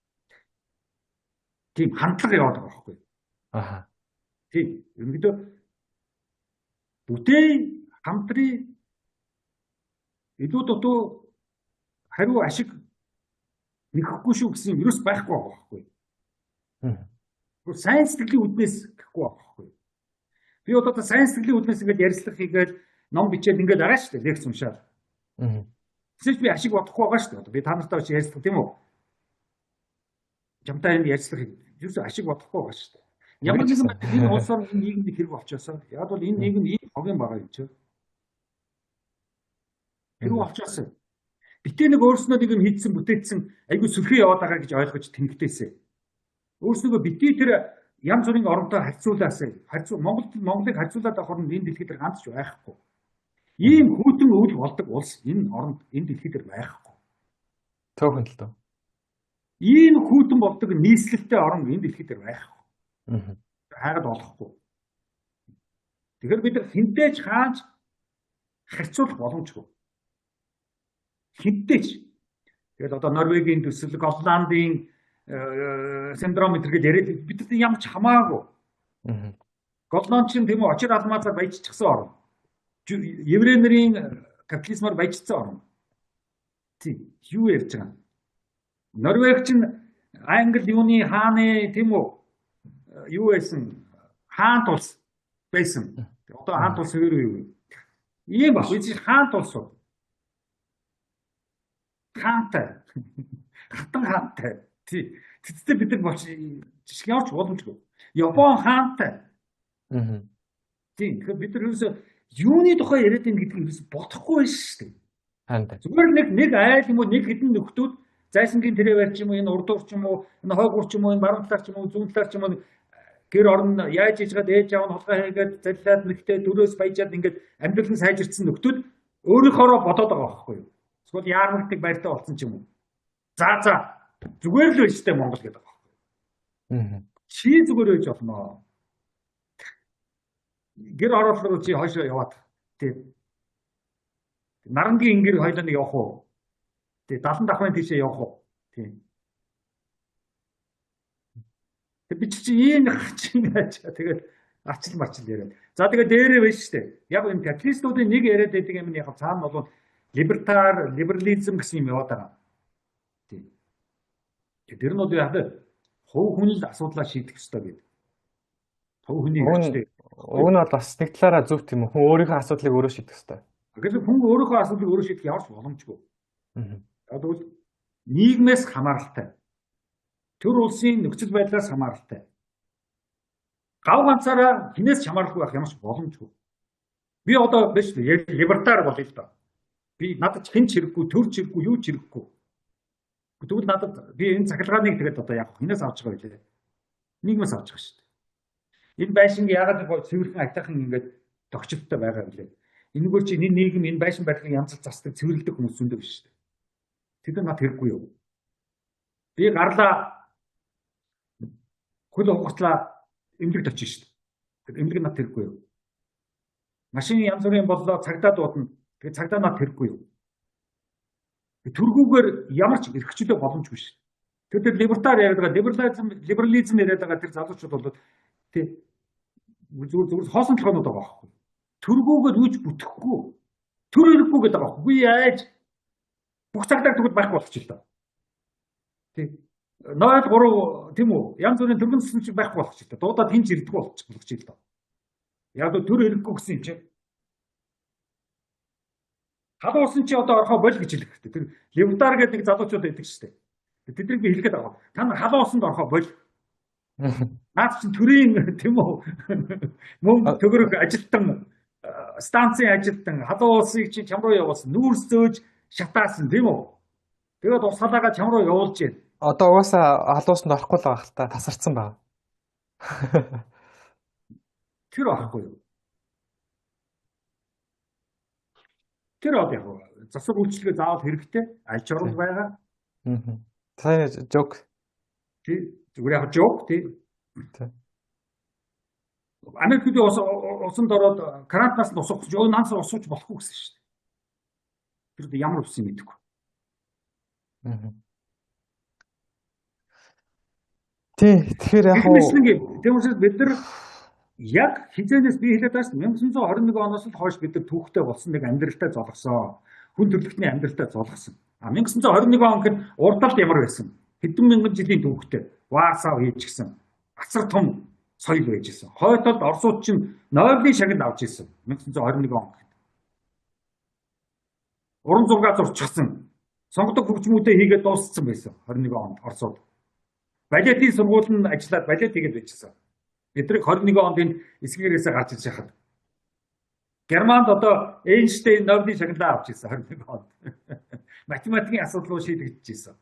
Тийм хандлага яваад байгаа байхгүй. Аха. Тийм ерөнхийдөө бүтэн хамтрын илүү дутуу хариу ашиг нэхэхгүй шүү гэсэн юм ерөөс байхгүй байгаа байхгүй. Сайн сэтгэлийн үднээс гэхгүй байгаа байхгүй. Би одоо сайн сэтгэлийн үднээс ингээд ярилцлага хийгээл ном бичээд ингээд араа шүү дээ лекц уншаад. Тэсэж би ашиг бодохгүй байгаа шүү дээ. Би та нартай очиж ярилцлага тийм үү? Жамтай энэ ярилцлага юу ч ашиг бодохгүй байгаа шүү дээ. Ямар нэгэн байдлаар энэ улсаар энэ нийгэмд хэрэг болчихосоо. Яг бол энэ нийгэм ийм хогийн байгаа юм чинь. Хэрэг болчихосоо. Битээ нэг өөрснөө нэг юм хийдсэн бүтээсэн айгүй сүлхээ яваад байгаа гэж ойлгож тэнхтээсэй. Өөрснөө битээ тэр янз бүрийн оронтой харьцуулаасаа. Монголыг харьцуулаад авах нь энэ дэлхийд дээр ганц ч байхгүй. Ийм хүйтэн өвөл болдог улс энэ оронд энэ дэлхийд дээр байхгүй. Төөхөн л тоо. Ийм хүйтэн болдог нийслэлтэй орон энэ дэлхийд дээр байхгүй. Хайгаад болохгүй. Тэгэхээр бид нар хинтээж хааж харьцуулах боломжгүй. Хинтээж. Тэгээд одоо Норвегийн төсөл, Голландын синдром гэдгийг яриад бид нар ямар ч хамаагүй. Голланд чинь тийм үү очир алмаазаар баяжчихсан орн. Еврей нарын капитализмаар баяжчихсан орн. Тийм юу ярьж байгаа. Норвег чинь Англи юуны хааны тийм үү юу байсан хаан тулс байсан. Одоо хаан тулс өөр юу? Ийм баг. Үгүй хаан тулс. Хаантай. Хатан хаантай. Тэцтэй бид нар болж явж боломжгүй. Япон хаантай. Тийм. Тэгэхээр бид нар юусе юуны тухай яриад байна гэдгийг юусе бодохгүй байна шүү дээ. Хаантай. Зүгээр нэг айл юм уу нэг хэдэн нөхдүүд зайсангийн тэрэ барьж юм уу энэ урдуур ч юм уу энэ хойгуур ч юм уу энэ баруун талаар ч юм уу зүүн талаар ч юм уу гэр орон яаж ижгаад ээж аав нь холгоо хийгээд заллаад нэгтээ дөрөөс баяжаад ингээд амьдрал нь сайжирсан нөхдүүд өөрийнхоороо бодоод байгаа байхгүй юу? Эсвэл яармагтыг байртаа болсон ч юм уу. За зүгээр л байж тээ Монгол гэдэг байгаа байхгүй юу? Чи зүгээр байж болно. Гэр оролт руу чи хойшоо яваад тий. Нарангийн гэр хоёлоо явах уу? Тий 70 давхрын тийшээ явах уу? Тий. Би чи ийм хачин байж тэгээд арчил марчил яриад. За тэгээд дээрээ байж штэ. Яг энэ капиталистуудын нэг яриад байдаг юм яг цаана бол либерализм гэсэн юм яваад байгаа. Тий. Тэр нь бол яг хувь хүн л асуудлаа шийдэх ёстой гэдэг. Хувь хүний хэрэгтэй. Уг нь бол бас нэг талаараа зөв тийм үү. Хүн өөрийнхөө асуудлыг өөрөө шийдэх ёстой. Тэгэхээр хүн өөрийнхөө асуудлыг өөрөө шийдэх ямар ч боломжгүй. Яг бол нийгмээс хамааралтай. Төр улсын нөхцөл байдлаас хамааралтай. Гав ганцаараа хинээс хамааралгүй байх ямар ч боломжгүй. Би одоо биш либертар болъё л доо. Би надад хэн ч хэрэггүй, төр ч хэрэггүй, юу ч хэрэггүй. Тэгвэл надад би энэ цахилгааныг тэгээд одоо яг хинээс авч байгаа байлээ. Нийгмээс авч байгаа шүү дээ. Энэ байшинг яагаад цэвэрхэн айтайхан ингээд тогтчтой байгаа юм бэ? Энэгээр чи энэ нийгэм энэ байшин барилгын янзал засдаг цэвэрлдэг хүмүүс зөндөө биш шүү дээ. Тэд нар хэрэггүй юу? Би гарлаа хөл хугатлаа эмнэлэгт очиж шүү дээ. Тэгээд эмнэлэг над хэрэггүй юу? Машин янз бүрийн боллоо цагдаа дуудана. Тэгээд цагдаа над хэрэггүй юу? Төргүүгээр ямар ч эрхчлөө боломжгүй шүү. Тэгэхээр либертар яриад байгаа, либерализм яриад байгаа тэр залуучууд бол тий зүгээр хоосон толгойнод байгаа байхгүй. Төргүүгээр үүж бүтэхгүй. Төр ирэхгүй гэдэг байгаа байхгүй. Би яаж бүх цагдаа тэгвэл байхгүй болчих л доо. Тий. 0-3 тийм үү? Янз бүрийн төргөн систем чинь байхгүй болчих л доо. Дуудаад хинж ирдэггүй болчих л доо. Яг л төр ирэхгүй гэсэн юм чинь. Халуусан чи одоо орхоо боль гэж хэлэх хэрэгтэй. Тэр левтар гэдэг нэг залуучууд байдаг шүү дээ. Тэднийг би хэлэхэд байгаа. Та нар халуусанд орхоо боль. Наад чинь төрийн тийм үү? Мөнгө төгрөг ажилтан станцын ажилтан халуун улсыг чи чам руу явуулсан. Нүүрс зөөж шатаасан тийм үү? Тэгээд ус халаагаа чам руу явуулж байна. Одоо угаасаа халуусанд орохгүй л байгаа хэл та тасарсан байна. Тэр орохгүй юу? Тэр одоо яг засаг үйлчлэгээ заавал хэрэгтэй. Аль ч оронд байгаа. Сайн жок. Тий. Зүгээр яг жок тий. Америкт усанд ороод карантинаас нь усах гэж наанаас усууж болохгүй гэсэн шүү дээ. Тэр ямар ус юм мэдэхгүй. Тий. Тэгэхээр яг тийм учраас бид нар яг хизээнээс би хэлээд байгаа шүү дээ 1921 оноос л хойш бид нар түүхтэй болсон нэг амьдралтай золгосон. Хүн төрөлхтний амьдралтай золгосон. 1921 он гэхэд урдалт ямар байсан? Хэдэн мянган жилийн түүхтэй Варсав хийж гисэн. Асар том соёл байж гисэн. Хойдолд Оросууд чинь Нойрлын шагнал авч ирсэн 1921 он гэхэд. Уран зураг зурчихсан. Сонгодог хөгжмүүдээ хийгээд дууссан байсан 21 онд Оросууд. Балетын сургууль нь ажиллаад балет хийгээд байжсэн. Бидрэг 21 онд энэ эсгээрээсээ гарч иж хахад. Германд одоо Эйнштейн Нобелийн шагналаа авч ирсэн 21 онд. Математикийн асуудлыг шийдэгдэж ирсэн.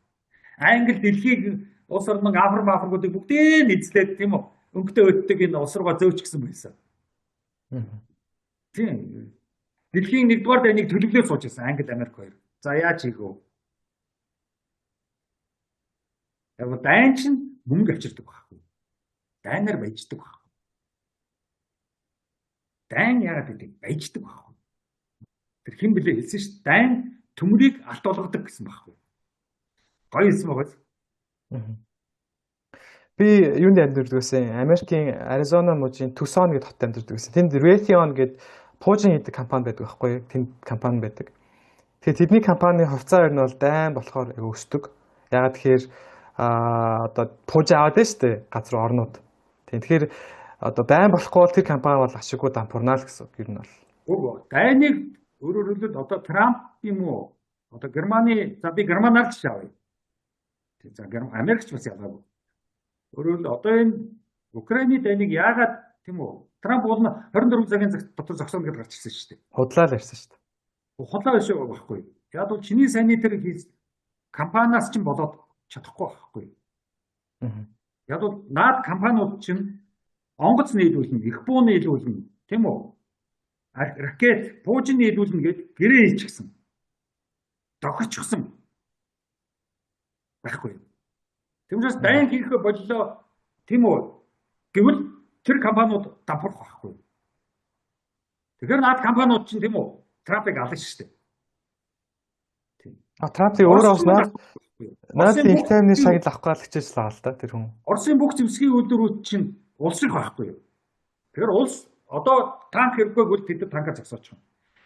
Англи дэлхийг улс орнын африкуудыг бүгдээ нэзлээд тийм үү? Өнгөтэй өддөг энэ улс руугаа зөөчихсөн байсан. Тийм. Дэлхийн 1-р дайныг төлөвлөө сууж ирсэн Англи, Америк хоёр. За яаж хийх вэ? Яг дайн чинь мөнгө авчирдаг байхгүй. Дайнаар баяждаг байхгүй. Дайн яагаад гэдэг баяждаг байхгүй. Тэр хэн блэ хэлсэн шүү дээ. Дайн төмрийг алт болгодог гэсэн байхгүй. Гоё хэлсэн байгаа. Би юунд амьдардаг гэсэн Америкийн Аризона мужийн Туcson гэдэг хотод амьдардаг гэсэн. Тэнд Raytheon гэдэг пуужин хийдэг компани байдаг байхгүй юу? Тэнд компани байдаг. Тэгэхээр тэдний компани хувьцаа ер нь бол дайн болохоор өсдөг. Ягаад тэгэхээр одоо пууж аваад шүү дээ газар орнууд. Тэгэхээр одоо дайн болохгүй бол тэр компани бол ашиггүй дампуурнаа л гэсэн ер нь бол. Үгүй дайныг өөрөөр хэлбэл одоо Трамп юм уу? Одоо Германы за би Германаар ч авъя. За Америкч бас ялгаагүй. Өөрөөр хэлбэл одоо энэ Украины дайныг яагаад тийм үү? Трамп бол 24 цагийн дотор зогсооно гэж гарч ирсэн шүү дээ. Худлаа л ярьсан шүү дээ. Худлаа биш байхгүй. Яг бол чиний сайнны тэр компаниас ч болоод чадахгүй байхгүй. Яг бол наад компаниуд чинь онгоц нийлүүлнэ, их буу нийлүүлнэ, тийм үү? Ракет, пуужин нийлүүлнэ гэд гэрээ хийчихсэн. Тохирчихсан. Байхгүй. Тэгмээс дайн хийх боллоо, тийм үү? Гэвэл тэр компаниуд дампуурах байхгүй. Тэгэхээр наад компаниуд чинь тийм үү? Трафик ална шүү дээ. Трампыг өөрөө бас наад их таймны шагнал авах гал хичээж л байгаа л да тэр хүн. Оросын бүх зэвсгийн үйлдвэрүүд чинь улсрах байхгүй юу? Тэгэхээр улс одоо танк хэрэггүй бол тэд танкаа зогсооч.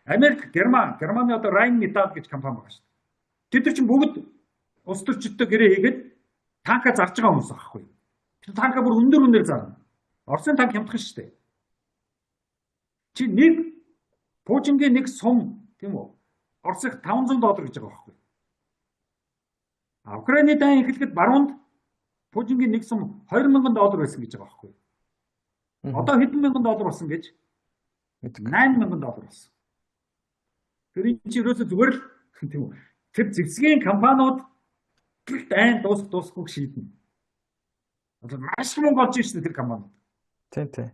Америк, Германы одоо Rheinmetall гэж компани байгаа шүү дээ. Тэд нар чинь бүгд улс төрчидтэй гэрээ хийгээд танкаа зарж байгаа хүмүүс байхгүй юу? Тэр танкаа бүр өндөр зарна. Оросын танк хямдхан шүү дээ. Чи нэг Пуужингийн нэг сум тийм үү? Оросыг $500 гэж байгаа байхгүй юу? Украины дайн эхлэхэд баруунд Пуужингийн нэг сум $2000 байсан гэж байгаа байхгүй юу? Одоо хэдэн мянган доллар болсон гэж? $8000 болсон. Тэр энэ чинь ерөөсөө зүгээр л тийм үү? Тэр зэвсгийн компаниуд дайн дуусахгүй шийднэ. Одоо маш их мөнгө олж ирсэн тэр компаниуд. Тийм.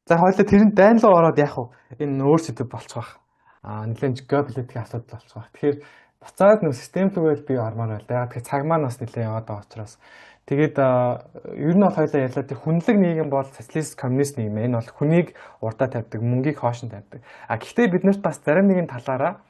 За хоёлаа тэрэнд дайн руу ороод яах вэ? Энэ өөр сэдв болчих واخ. Нэлээд геополитикийн асуудал болчих واخ. Тэгэхээр буцаад нөө системлэгэл би ормоор байл. Яг тэгэхээр цаг маань бас нэлээд яваад байгаа учраас тэгээд ер нь бол хоёлаа ярьлаа тэр хүнлэг нийгэм бол социалист коммунист нийгэм. Энэ бол хүнийг урдаа тавьдаг, мөнгийг хоошин тавьдаг. Гэхдээ биднэрт бас зарим нэгэн талаараа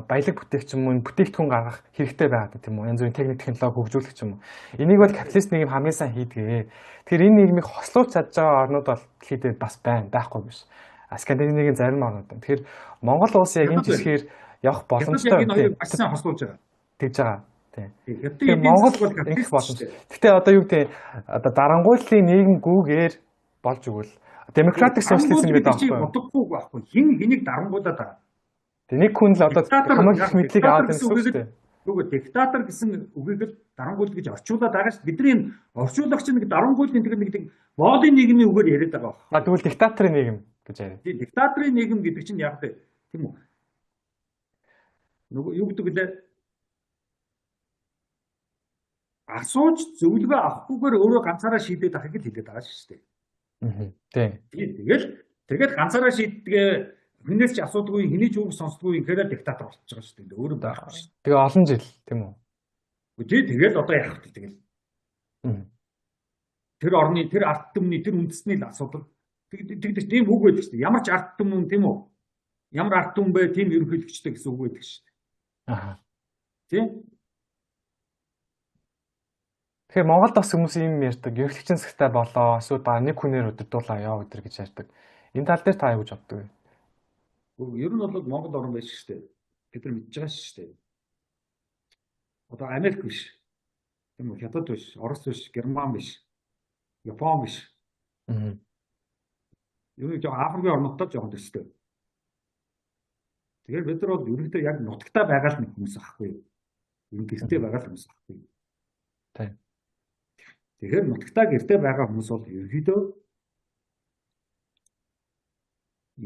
баялаг бүтээгч юм уу бүтээгдэхүүн гаргах хэрэгтэй байгаад тийм үү янз бүрийн техник технологи хөгжүүлэх юм уу энийг бол капиталист нийгэм хамгийн сайн хийдгээ. Тэгэхээр энэ нийгмийг хослуулж чадж байгаа орнууд бол дэлхийд бас байхгүй биш. Скандинавийн зарим орнууд. Тэгэхээр Монгол улс яг энэ жишгээр явах боломжтой тийм бас сайн хослуулж байгаа. Тэгж байгаа. Тийм. Монгол их боломжтой. Гэтэ одоо юу гэдэг одоо дарангуйллын нийгэмгүйгээр болж өгвөл демократик социализм гэдэг аахгүй. Бодохгүй байхгүй. Хин хэнийг дарангуулаад байгаа. Тэг нэг хүн л одоо хамаг их мэдлэг аваад байсан шүү дээ. Үгүй диктатор гэсэн үгийг л дарангуйл гэж орчуулад байгаа шүү. Бидний орчуулагч нэг дарангуйлын нэг боолын нийгмийн үгээр яриад байгаа байна. Тэгвэл диктаторын нийгэм гэж яриа. Тийм диктаторын нийгэм гэдэг чинь яг тийм үү? Нөгөө юу гэдэг лээ? Асууж зөвлөгөө авахгүйгээр өөрөө ганцаараа шийдээд авахыг л хэлээд байгаа шүү дээ. Тийм. Тэгээд ганцаараа шийдгээ хинээс ч асуудаггүй, хэний ч үг сонсдоггүй ингээд диктатор болчихж байгаа шүү дээ. Өөрөө байхгүй шүү дээ. Тэгээ олон жил тийм үү? Тэгэл одоо яах вэ тэгэл. Тэр орны, тэр ард түмний, тэр үндэсний л асуудал. Тэгдэж тийм үг байдаг шүү дээ. Ямар ч ард түмэн тийм үү? Ямар ард түмэн бай, тийм ерөнхийлөгчтэй гэсэн үг байдаг шүү дээ. Аха. Тийм. Тэгэхээр Монголд бас хүмүүс ийм ярьдаг. Ерөнхийлөгчийн цагтаа болоо, эсвэл ба нэг хүнээр удирдуулаа яа өдр гэж ярьдаг. Энэ тал дээр та юу гэж боддог вэ? Ер нь бол Монгол орн байж шүү дээ. Бид нар мэдж байгаа шүү дээ. Одоо Америк биш. Тийм үү? Хятад биш, Орос биш, Герман биш, Япон биш. Юу нэг Африкийн орнуудад жоохон төстэй. Тэгэхээр бид нар бол ерөнхийдөө яг нутагтаа байгаа л нэг хүмүүс ахгүй юу? Ер нь гэртээ байгаа л хүмүүс ахгүй юу? Тийм. Тэгэхээр нутагтаа гэртээ байгаа хүмүүс бол ерөнхийдөө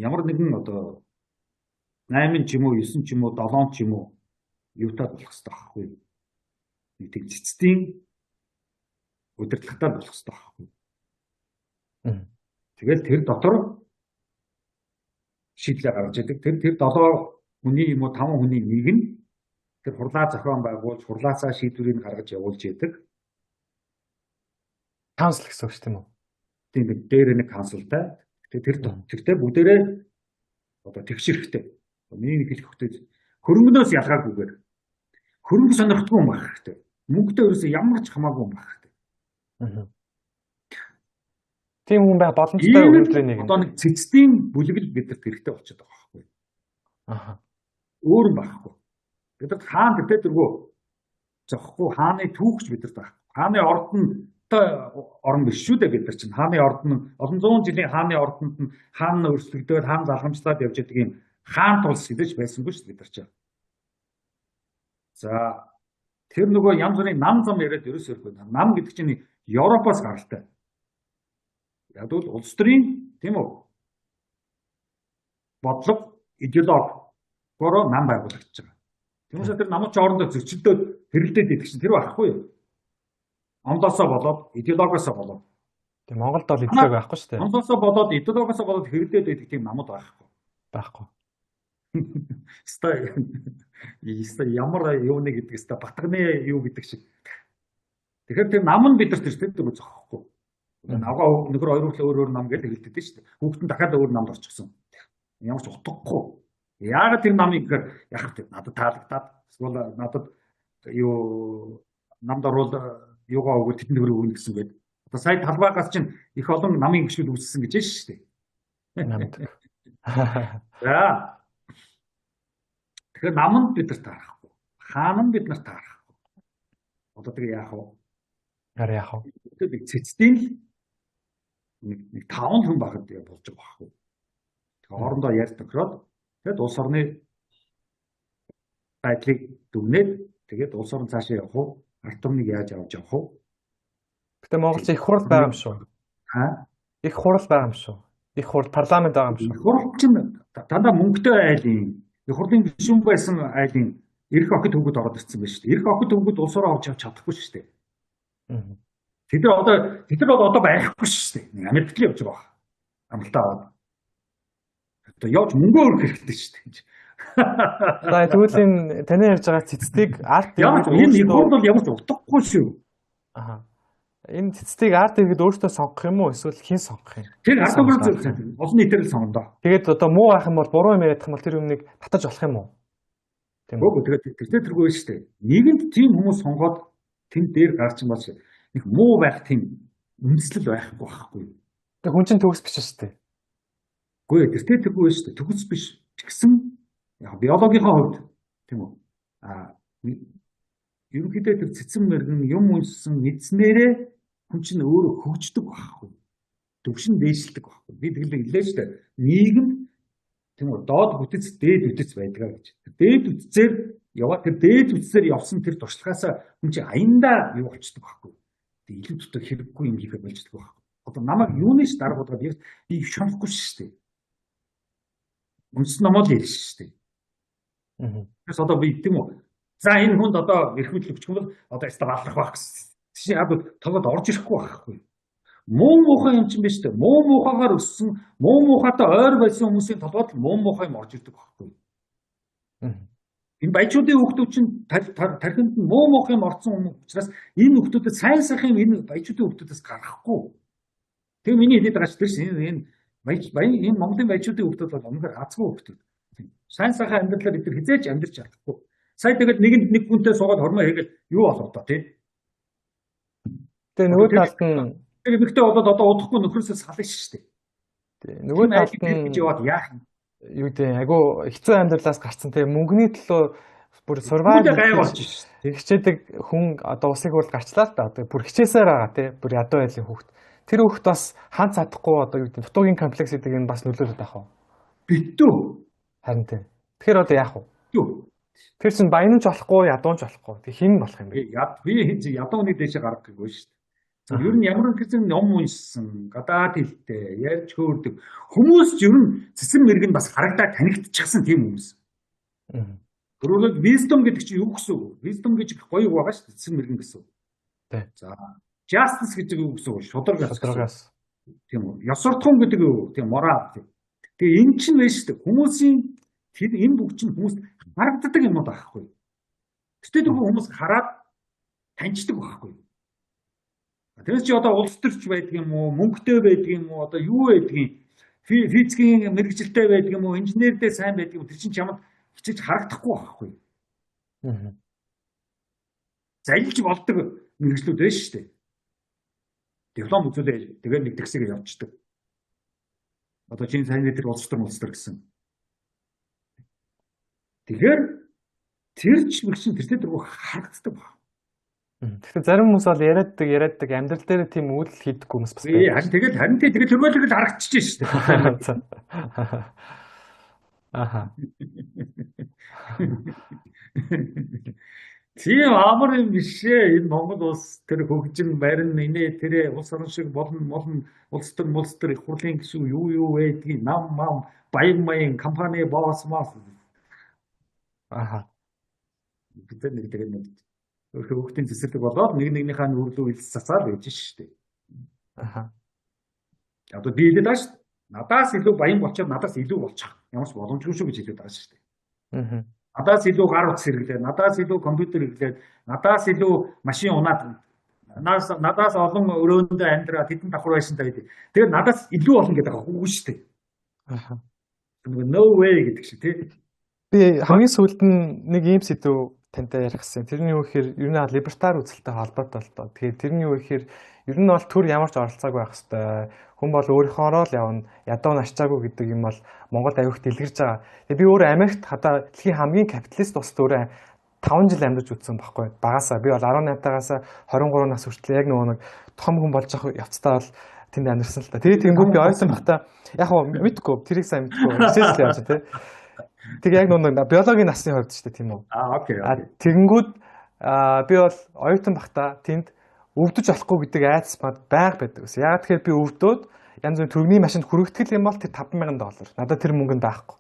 ямар нэгэн одоо 8 ч юм уу, 9 ч юм уу, 7 ч юм уу юутай болох хэрэгтэй байхгүй юу? Нэг тийм цэцдийн удирдлагатай болох хэрэгтэй байхгүй юу? Тэгэл тэр дотор шийдлээ гаргаж яадаг. Тэр 7 хүний юм уу 5 хүний нэг нь тэр хурлаа зохион байгуулж, хурлаасаа шийдвэрийг гаргаж явуулж яадаг. Каунсл гэсэн үг тийм үү? Тийм дээр нэг каунсилтай. Тэртээ бүгдээрээ одоо тэгшэрхтэй. Миний хэлэх хөтөж хөрөнгөнөөс ялгаагүйгээр хөрөнгө сонирхдаггүй юм байх хэрэгтэй. Мөнгөтэй ерөөсөө ямар ч хамаагүй юм байх хэрэгтэй. Тийм хүн байх боломжтой өнөөдрийн нэг. Одоо нэг цэцдийн бүлэгэл бидэрт хэрэгтэй болчиход байгаа байхгүй. Аха. Өөр юм байхгүй. Бидэрт хаан гэдэг дөрвөө зохгүй хааны түүхч бидэрт байхгүй. Хааны ордонтой орн биш шүү дээ бид нар чинь. Хааны ордон олон зуун жилийн хааны ордонд нь хаан өрсөлдөөд хаан залхамжлаад явж байгаа юм хаан тулс хэлж байсангүй шүү дээ бид нар чинь. За тэр нөгөө янз бүрийн нам зам яриад ерөөсөө нам гэдэг чинь Европоос гаралтай. Яг бол улс төрийн тийм үү бодлого идеологиороо нам байгуулагдаж байгаа. Тиймээс тэр намууд ч орондоо зөрчилдөөд хэрэлдээд идэх чинь тэр байхгүй юу? Ондоосоо болоод идеологоосоо болоод. Тийм Монголд бол идеологи байхгүй шүү дээ. Ондоосоо болоод идеологоосоо болоод хэрэлдээд идэх тийм намууд байхгүй. Байхгүй. Стай ямар юу нэг гэдэг стай батганы юу гэдэг шиг. Тэгэхээр тэр нам нь бидэрт ирсэн дөрөв зохихгүй. Навгаа нөхөр хоёр хүлээ өөр нам гэж хэлдэг дээ шүү дээ. Хүүхдэн дахиад өөр намд орчихсон. Ямар ч утгагүй. Яагаад тэр намыг гэхээр яг надад таалагдаад эсвэл надад юу намд орвол юугаа өгөө тэдэнд өрөө өгнө гэсэн гээд. Одоо сая талбайгаас чинь их олон намын гişүүд үүссэн гэж байна шүү дээ. Намд. За. Тэгэхээр намд бид нар таарахгүй. Хаан нь бид нар таарахгүй. Одоо тэгээ яах вэ? Яах вэ? Тэгээд цэцдийн нэг 5 хүн багт болж байгаа байхгүй. Тэгээ хоорондоо ярьж тохироод тэгээд улс орны байдлыг дүгнээд тэгээд улс орн цаашаа явах уу? Ард түмнийг яаж явж явах уу? Гэтэ Монголд их хурал байгаа юм шүү. Их хурал байгаа юм шүү. Их хурал парламент байгаа юм шүү. Их хурал чинь дандаа мөнгөтэй айлын их хурлын гишүүн байсан айлын эрх охид хөвгөд ороод ирсэн байна шүү дээ. Эрх охид хөвгөд улс ороо авч чадахгүй шүү дээ. Тэд нар одоо байхгүй шүү дээ. Америкт л явж байгаа. Амралтаа аваад. Одоо явж мөнгө өрөх хэрэгтэй шүү дээ. За тэгвэл энэ таны ярьж байгаа цэцдийг арт энэ их хурл бол ямар ч утгагүй шүү. Аха. Энэ цэцдийг арт иргэд өөртөө сонгох юм уу эсвэл хэн сонгох юм? Тэр ард түмэн олон нийтээр л сонгондоо. Тэгээд одоо муу байх юм бол буруу юм яриадах юм бол тэр юмыг татаж болох юм уу? Тийм үү. Тэгээд тэргүй шүү дээ. Нийгэмд тийм хүмүүс сонгоод тэн дээр гарч юм бол нэг муу байх тийм үндэслэл байхгүй байхгүй. Тэг хүн чинь төгс биш шүү дээ. Үгүй тэргүй шүү дээ. Төгс биш гэсэн яг биологийнхаа хувьд тийм үү. Ерөнхийдөө тэр цэцэн мэргэн юм уншсан мэдснээрээ хүн чинь өөрөө хөгждөг байхгүй. Төвшин дээшилдэг байхгүй. Би тэгэлээ хэлээ шүү дээ. Нийгэм тийм үү доод бүтэц дээд бүтэц байдгаа гэж. Дээд үтцээр яваа тэр дээд үтцээр явсан тэр туршлагаасаа хүн чинь аяндаа юу болчдөг байхгүй. Илүү дотор хэрэггүй юм хийхэд болждаг байхгүй. Одоо намайг юунаас даргуудгаад би шонохгүй шүү дээ. Үнс намаа л ярьж шүү дээ. Тэрс одоо би тийм үү. За энэ хүнд одоо эрх мэдэл өгчих юм бол одоо яста баллах байх гэсэн. Тийш яг толгойд орж ирэхгүй байхгүй. Муу муухай юм чинь биш үү? Муу муухайгаар өссөн, муу муухайтай ойр байсан хүмүүсийн толгойд л муу муухай юм орж ирдэг байхгүй юу? Энэ баячуудын хүүхдүүд чинь тархинд нь муу муухай юм орсон учраас энэ хүүхдүүдэд сайн сайхан юм энэ баячуудын хүүхдүүдээс гарахгүй. Тэгээ миний хэлээд байгаа чинь энэ Монголын баячуудын хүүхдүүд бол өмнөхөр азгүй хүүхдүүд. Сайн сайхан амьдралаар бид хизээж амьдрч чадахгүй. Сая тэгээд нэг хүнтэй суугаад хормоо хийгээд юу болох вэ тий? Тэгээ нөгөө талд нь тэгээд ихтэй болоод одоо удахгүй нөхрөөсөө сална шүү дээ. тий нөгөө талд нь гэж яваад яах юм? юу гэдэг айгу хэцүү амьдралаас гарсан тэгээ мөнгөний төлөө бүр survival гай болж шүү дээ. хичээдэг хүн одоо усыг бол гарчлаа л да. Одоо бүр хичээсээр байгаа тий. Бүр ядуу байлын хүүхд. Тэр хүүхд бас хаан цадахгүй одоо юу гэдэг дутуугийн комплекс гэдэг энэ бас нөлөөлөд байх уу? Битүү. Харин тий. Тэгэхээр одоо яах вэ? Юу? Тэр чинь баянч болохгүй, ядуунч болохгүй. Тэг хин болох юм бэ? Би ядууны дэше гарах гэгүй шүү дээ. Ер нь ямар нэгэн ном уншсан, гадаад хэлтэй, ярьж хөөрдөг хүмүүс ч ер нь цэцэн мэрэг нь бас харагдаад танигдчихсан тийм хүмүүс. Өөрөөр wisdom гэдэг чинь юу гэсэн үг? Wisdom гэж гоё байгаа шүү дээ. Цэцэн мэрэг гэсэн. Тий. За, justice гэдэг юу гэсэн үг? Шударгаас. Тийм үү. Ёсортхон гэдэг юу? Тийм морал. Тэгээ эн чинь вэ шүү дээ. Хүмүүсийн тэр энэ бүх чинь хүмүүс харагддаг юм байхгүй. Тэгтээ тэр хүмүүс хараад таньждаг байхгүй. Тэрс чи одоо улс төрч байдаг юм уу, мөнгөтэй байдаг юм уу, одоо юу байдаг юм? Физикийн мэрэгжилтэй байдаг юм уу, инженердээ сайн байдаг юм. Тэр чинь чамд хичээж харагдахгүй байхгүй. Заялж болдог мэрэгчлүүд байна шүү дээ. Диплом үзүүлээ тэгээд нэг тэгсээр явчихдаг. Одоо чинь сайн дээр улс төр гэсэн. Тэгэхээр тэр ч мэгчин тэртээ дөрөв харагддаг баг. Тэгэхээр зарим хүмүүс бол яриаддаг амьдрал дээр тийм үйлдэл хийдэггүй хүмүүс бас байна. Харин тэгээд төрөлөг харагдчихж шүү дээ. Аха. Тийм амар юм биш ээ. Энэ Монгол улс тэр хөгжин барин инээ тэр улс орон шиг болон улс төр их хурлын гişүү юу байдгийг нам баян компани босс мас. Аха. Бид нэг тэгээд хөгтийн цэцэрлэг болоод нэгнийхээ нүрэлүү хилс цацаад байж шүү дээ. Аха. Одоо би хэлээд байгаа шүү дээ. Надаас илүү баян болчиход надаас илүү болчих. Ямар ч боломжгүй шүү гэж хэлээд байгаа шүү дээ. Аа. Надаас илүү гар утас хэрэглээд, надаас илүү компьютер хэрэглээд, надаас илүү машин унаад, надаас олон өрөөндөө амьдраад хэдэн давхар байшинтай байдаг. Тэгээд надаас илүү олон гэдэг байгаа үгүй шүү дээ. Аха. No way гэдэг шиг тий. Би хамгийн сүүлд нь нэг ийм сэдв тантай ярих гэсэн. Тэрний юу гэхээр ер нь либертар үзэлтэй холбоотой л доо. Тэгээд тэрний юу гэхээр ер нь бол төр ямар ч оролцоог байх хэвээр. Хүн бол өөрийнхоороо л явна. Ядуу наччаагүй гэдэг юм бол Монголд аюух дэлгэрж байгаа. Тэгээд би өөрөө Америкт хадаа дэлхийн хамгийн капиталист улсад өөрөө 5 жил амьдарч үзсэн байхгүй. Багасаа би бол 18-таагаас 23 нас хүртэл яг нөгөө нэг том хүн болж явах явцдаа бол тэнд амьдарсан л та. Тэгээд тэнгууд би ойсон бахта яг хөө мэдгүй тэрийг сайн мэдгүй. Хичээл явж тий. Тэг яг нэг биологийн насны хувьд ч тийм үү. Окей. Тэгэнгүүт би бол оюутан бахта тэнд өвдөж болохгүй гэдэг айдас мад байг байдаг ус. Яг тэгэхээр би өвдөөд янз бүрийн төргийн машинд хүрэгтгэл юм бол тэр $5,000. Надад тэр мөнгө нь байхгүй.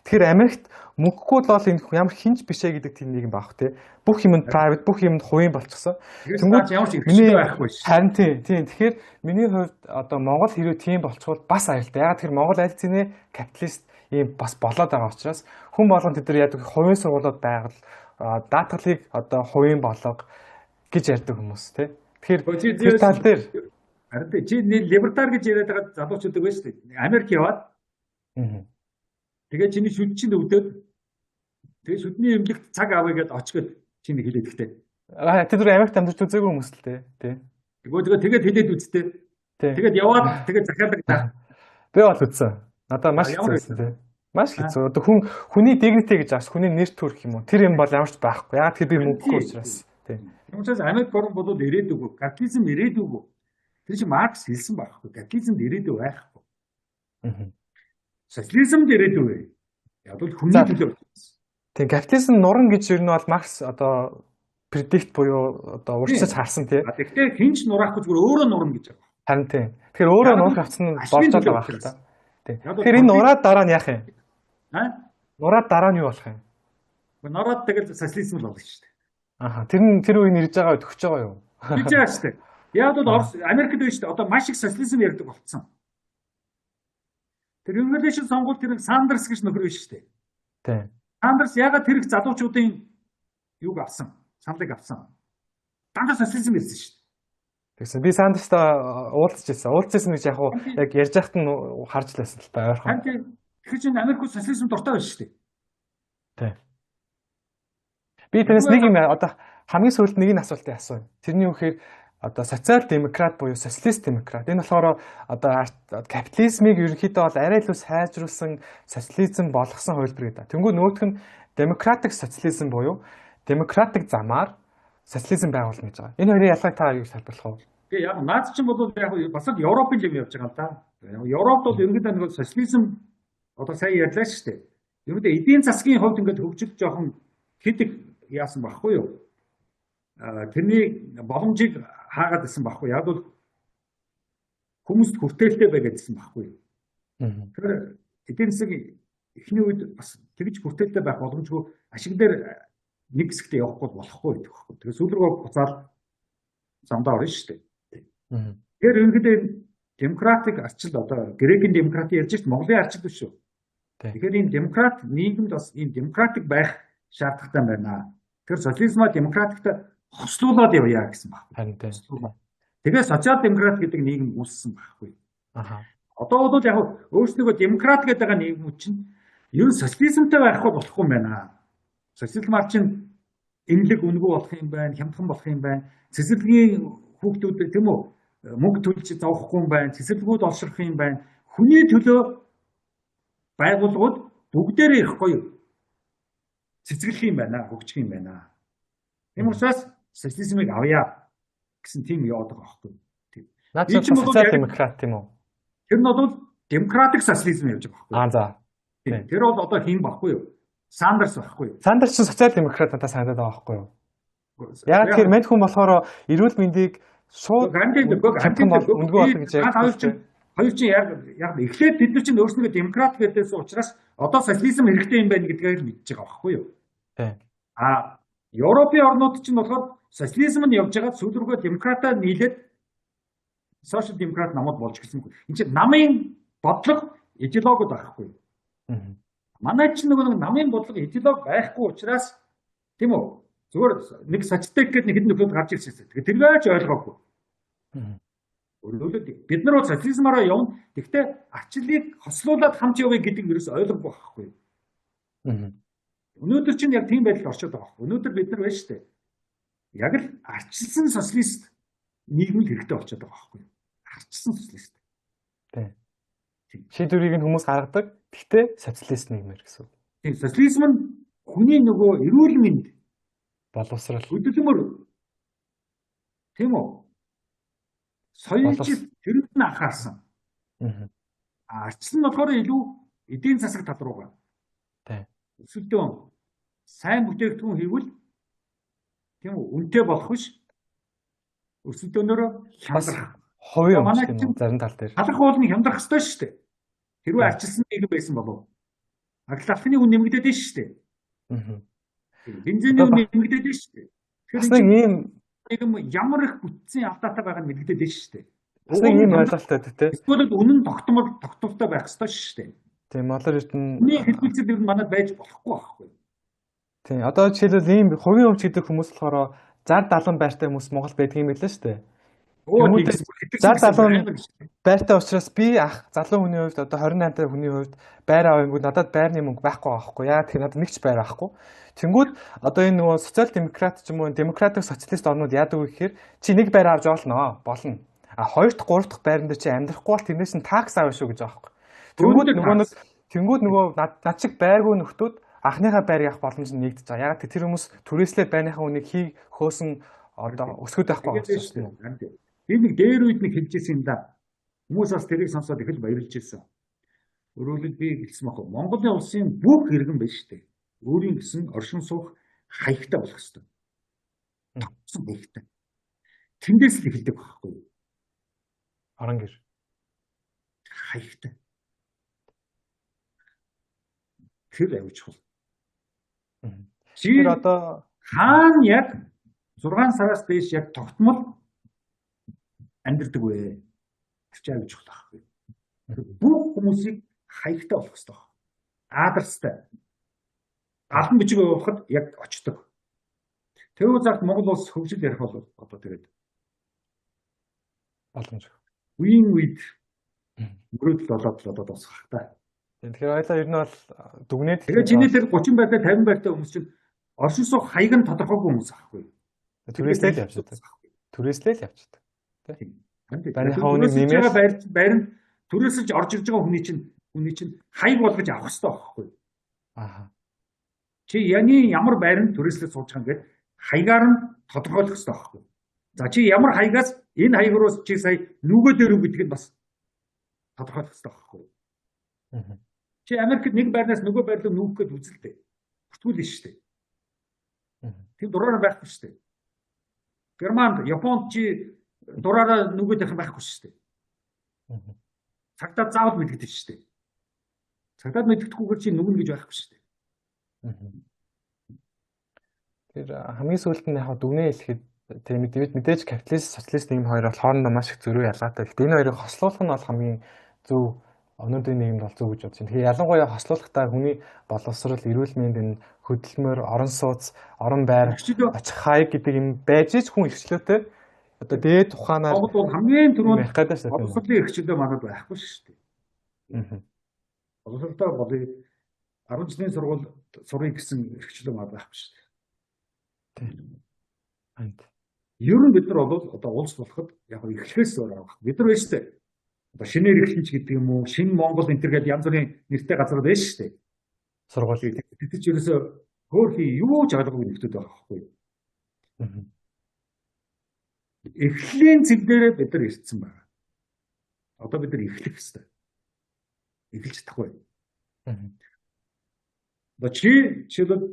Тэгэхээр Америкт мөнгөгүй л бол энэ ямар хинж бишээ гэдэг тийм нэг юм baах тий. Бүх юмд private, бүх юмд хувийн болчихсон. Тэнгүүд ямар ч ихтэй байхгүй ш. Харин тийм. Тэгэхээр миний хувьд одоо Монгол хэрэг тийм болчихвол бас аюултай. Яг тэр Монгол аль зэний капиталист ийм бас болоод байгаа учраас хүн болгон тэд нар яадаг хувийн сургуулиуд байгал даатгалыг одоо хувийн болгох гэж ярьдаг хүмүүс тий. Тэгэхээр тэр тал дээр харин чи либертар гэж яриад байгаа залуучууд байгаа шүү дээ. Америк яваад тэгээ чиний шүд чинь өвдөд тэгээ шүдний эмнэлэгт цаг авъя гэдээ очгоод чиний хэлээд ихтэй. Тэд нар Америкт амьдарч үзээгүй хүмүүс л тий. Тэгээд хэлээд үзтээ. Тэгээд яваад тэгээд захиалагдаа. Би бол үзсэн. Надад маш хэцүү тий. Маш хэцүү. Одоо хүний dignity гэж ааш хүний нэр төрх юм уу? Тэр юм бол ямар ч байхгүй. Яг тэр би мөнгөгүй учраас тий. Үүнээс Америк борон болоод ирээдүгөө капитализм ирээдүгөө. Тэр чинь Маркс хэлсэн байхгүй. Капитализмд ирээдүг байхгүй. Социализмд ирээдүг вэ? Яг бол хүний төлөө. Тэг капитализм нуран гэж юу нь бол Маркс одоо predict буюу одоо урьдчилж харсан тий. Гэхдээ хинч нураахгүй зүгээр өөрөө нурна гэж байгаа. Харин тий. Тэгэхээр өөрөө нурах авсан нь болж байгаа байх та. Тий. Тэгэхээр энэ нураад дараа нь яах юм? Нураад дараа нь юу болох юм? Нураад тэгэл социализм л болно шүү дээ. Аха. Тэр үеийн ирж байгаа үед өгч байгаа юу? Хийж байгаа шүү дээ. Яг бол Америкт байж одоо маш их социализм ярьдаг болцсон. Тэр United сонгуульд тэр Сандерс гэж нөхөр биш шүү дээ. Тийм. Сандерс ягаад тэр их залуучуудын юг авсан? Саналыг авсан. Дандаа социализм хэлсэн шүү дээ. Тэгсэн би Сандерстай уулзчихсан. Уулзсан гэж яг ярьж байхад нь харж лээсэн л та ойрхон. Тэгэхээр чинь Америк социализм дуртай байна шүү дээ. Тийм. Би тэрнээс нэг юм одоо хамгийн сүүлд нэг нь асуултыг асууя. Тэрний үхээр одоо социал демократ буюу социалист демократ. Энэ болохоор одоо капитализмыг ерөнхийдөө бол арай илүү сайжруулсан социализм болгосон хувилбар гэдэг. Тэнгүү нөгөөх нь демократик социализм буюу демократик замаар социализм байгуулна гэж байгаа. Энэ хоёрын ялгааг та юу тайлбарлах вэ? Тэгээ яг наад чинь бол яг бас л Европын юм явж байгаа л да. Европд бол ерөнхийдөө нэг социализм одоо сайн ярьлаа шүү дээ. Ерөнхийдөө эдийн засгийн хувьд ингээд хөгжил жоохон хэдэг яасан баггүй юу? Тэрний боломжийг хаагаад ирсэн баггүй. Яг бол хүмүүст хүртээлтэй бай гэдсэн баггүй. Тэгэхээр эдийн засгийн эхний үед бас тэгж хүртээлтэй байх боломжгүй ашиг дээр нэг хэсэгтээ явахгүй болохгүй гэдэг баггүй. Тэгэхээр сүүл рүү буцаад замдаа орно шүү дээ. Тэгэхээр ерөнхийдөө демократик арчил одоо грекийн демократ ярьж байгаа Монголын арчил биш шүү. Тэгэхээр энэ демократ нийгэмд бас ийм демократик байх шаардлагатай байна. Тэгэхээр социализмаа демократикт хослуулаад явъя гэсэн баг. Тэгээ социал демократ гэдэг нийгэм үүссэн байхгүй. Одоо бол яг өөрснөө демократ гэдэг байгаа нийгмүүд чинь ер нь социализмтай байх болохгүй юм байна. Социализмаар чинь энэлэг үнэгүй болох юм байна, хямдхан болох юм байна. Цэцэрлэгийн хүүхдүүд тийм үү мөнгө төлж зовхгүй юм байна, цэцэрлэгүүд олшрох юм байна. Хүний төлөө байгууллагууд бүгдээрээ ихгүй юу? Цэцэрлэх юм байна, хөгжих юм байна. Тийм учраас социализмыг авъя гэсэн тийм яваад байгаа байхгүй. Наад чинь социал демократ тийм үү? Тэр нь бол демократик социализм явж байгаа байхгүй. За. Тэр бол одоо хин баггүй юу? Сандерс байхгүй юу? Сандерс чинь социал демократ надад санагдаад байгаа байхгүй юу? Яг тэр мэд хүн болохоор эрүүл мэндийг шууд хямдхан бол үндгүй болно гэж яг. Хоёр чинь яг эхлээд бид нар чинь өөрснөө демократ гэдээс учраас одоо социализм хэрэгтэй юм байна гэдгээр мэдчихэж байгаа байхгүй юу? Тийм. Европын орнууд чинь болохоор социализм нь явж байгаа сүүл рүүгээ демократаа нийлээд сошиал демократ намууд болж гисэнгүй. Энд чинь намын бодлого идеологи байхгүй. Манай чинь нэг намын бодлого идеологи байхгүй учраас тийм үү? Зүгээр нэг сочтек гэдэг нэг хэд нөхөд гарч ирсэн. Тэгэхээр тэргээж ойлгоогүй. Өөрөлд бид нар бол социализмаараа явна. Гэхдээ арчлыг хослуулаад хамт явъя гэдэг нь ерөөс ойлгохгүй байхгүй. Өнөөдөр чинь яг тийм байдал орчод байгаа байхгүй. Өнөөдөр бид нар байна шүү дээ. Яг л арчилсан социалист нийгэм хэрэгтэй болчиход байгаа байхгүй. Арчилсан социалист. Тийм. Шийдвэрийг нь хүмүүс гаргадаг. Гэхдээ социалист нийгмэр гэсэн. Тийм, социализм нь хүний нөгөө эрүүл мэнд боловсрал хөдөлмөр тийм үү? Соёлжил тэрэнд нь анхаарсан. Арчил нь болохоор илүү эдийн засаг тал руугаа. Тийм. Өсөлтөө сайн бүтээгдэхүүн хийвэл тийм үү? Үнэтэй болох биш. Өсөлтөөнөөрөө хямдрах. Хувийн өмчтэй зарим тал дээр. Халах уул нь хямдрах ёстой шүү дээ. Хэрвээ арчилсан нийгэм байсан болов. Алхахны үн нэмэгдээд байна шүү дээ. Бензиний үн нэмэгдээд байна шүү дээ. Тэгэхээр ийм нийгэм ямар их бүтцийн алдаатай байгааг нь мэдэгдээд байна шүү дээ. Бас нэг ийм ойлголттой тийм. Эсвэл үнэн тогтмолтой байх ёстой шүү дээ. Тийм, Монгол эрдэнэ Үний хэлбэлцэл ер нь манад байж болохгүй байхгүй. Тийм, одоо жишээлбэл ийм хувийн өмч гэдэг хүмүүс болохоор 60 70 байртай хүмүүс Монгол байдаг юм билээ шүү дээ. 60 70 байртай учраас би ах залуу хүний хувьд одоо 28 та хүний хувьд байр авангууд надад байрны мөнгө байхгүй байгаа байхгүй. Яа тэгэхээр надад нэг ч байр байхгүй. Тэнгүүд одоо энэ нөгөө социал демократ ч юм уу демократик социалист орнууд яадаг вэ гэхээр чи нэг байр авч болно. А 2 дахь 3 дахь байранд чи амьдрахгүй бол тэрнээс нь такс авна шүү гэж байгаа байхгүй. Тэнгүүд нөгөө над шиг байргүй нөхдүүд анхныхаа байрыг авах боломж нь нэгдэж байгаа. Яг тэр хүмүүс түрээслээ байрныхаа үнийг хий хөөсөн одоо өсгөд байхгүй байгаа юм шүү. Энэ нэг дээр үед нэг хэлж ирсэн юм да. Хүмүүс бас тэрийг сонсоод их л баярлж ирсэн. Өөрөөр би хэлсэн баг. Монголын улсын бүх иргэн биш үү? Өөрийн гэсэн оршин суух хаягтай болох хэрэгтэй. Тогтсон хаягтай. Тэндээс л эхэлдэг байхгүй юу? Орон гэр. Хаягтай. Тэр аюул чухал. Тэр одоо хаана яг 6 сараас дээш яг тогтмол амьдэрдэг вэ? Тэр чинь аюул чухал байхгүй. Бүх хүмүүсийг хаягтай болох хэрэгтэй. Аадарстай. Албан бичиг явуулахад яг очдог. Тэвүү цагт Монгол улс хөгжил ярих бол одоо тэгээд боломж. үеийн үед мөрөөдөл болоод дуусгах та. Тэгэхээр ойлоо ер нь бол дүгнээд Тэгээд чиний тэр 30 байртай 50 байртай хүмүүс чинь оршин суух хаяг нь тодорхойгүй хүмүүс аахгүй. түрээслээ л явчихдаг. Түрээслээ л явчихдаг. Барины хавны нэмээс байранд түрээсэлж орж ирж байгаа хүний чинь хаяг болгож авах хэрэгтэй байхгүй. Аа. Чи ямар байранд түрээслээ сууж байгаа гэдэг хаягаар нь тодорхойлох хэрэгтэй байхгүй. За чи ямар хаягаас энэ хаягруу чи сая нүгөө дээр үг гэдэг нь бас тодорхойлох хэрэгтэй байхгүй. Чи Америкт нэг байрнаас нөгөө байр руу нүүх гээд үзэлтэй. Бүртгүүлнэ шүү дээ. Тэр дураараа байхгүй шүү дээ. Германд, Японд чи дураараа нүгөөд явах байхгүй шүү дээ. Цагтаа заавал мэдэгдэж шүү дээ. Цагтаа мэдэгдэхгүйгээр чи нүгнэ гэж байхгүй шүү дээ. Тэр хамгийн сүүлд нь яг дүгнээ хэлэхэд тийм мэдээж капиталист, социалист нийгэм хоёр бол хоорондоо маш их зөрүү ялгаатай. Гэхдээ энэ хоёрыг хослуулах нь бол хамгийн зөв өнөөдрийн нийгэмд бол зөв гэж бодож байна. Тэгэхээр ялангуяа хослуулахдаа хүний боловсрол, эрүүл мэнд, хөдөлмөр, орон сууц, орон байр, очих хаяг гэдэг юм байж ч хүн эрхчлөөтэй. Одоо дээд ухаанаар Монгол бол хамгийн түрүүнд боловсролын боловсролын эрхчлөө манад байхгүй шүү дээ. Боловсролтой болыг 10 жилийн сургууль сурах гэсэн эрхчлөө манад байхгүй шүү дээ. Ер нь бид нар бол одоо улс болоход яг эхлэхээс өөр авах. Бид нар байж тээ. Одоо шинээр эхлэнч гэдэг юм уу, шинэ Монгол энэ төр гэдэг янз бүрийн нэртэй газар байж шүү дээ. сургууль. Тэд ч ерөөсөө хөөхий юу ч ойлгоогүй нөхдөд байгаа байхгүй. Эхлэлийн зэг дээрээ бид нар ирсэн байна. Одоо бид нар эхлэх хэрэгтэй. Эхэлж чадахгүй. Одоо жишээлбэл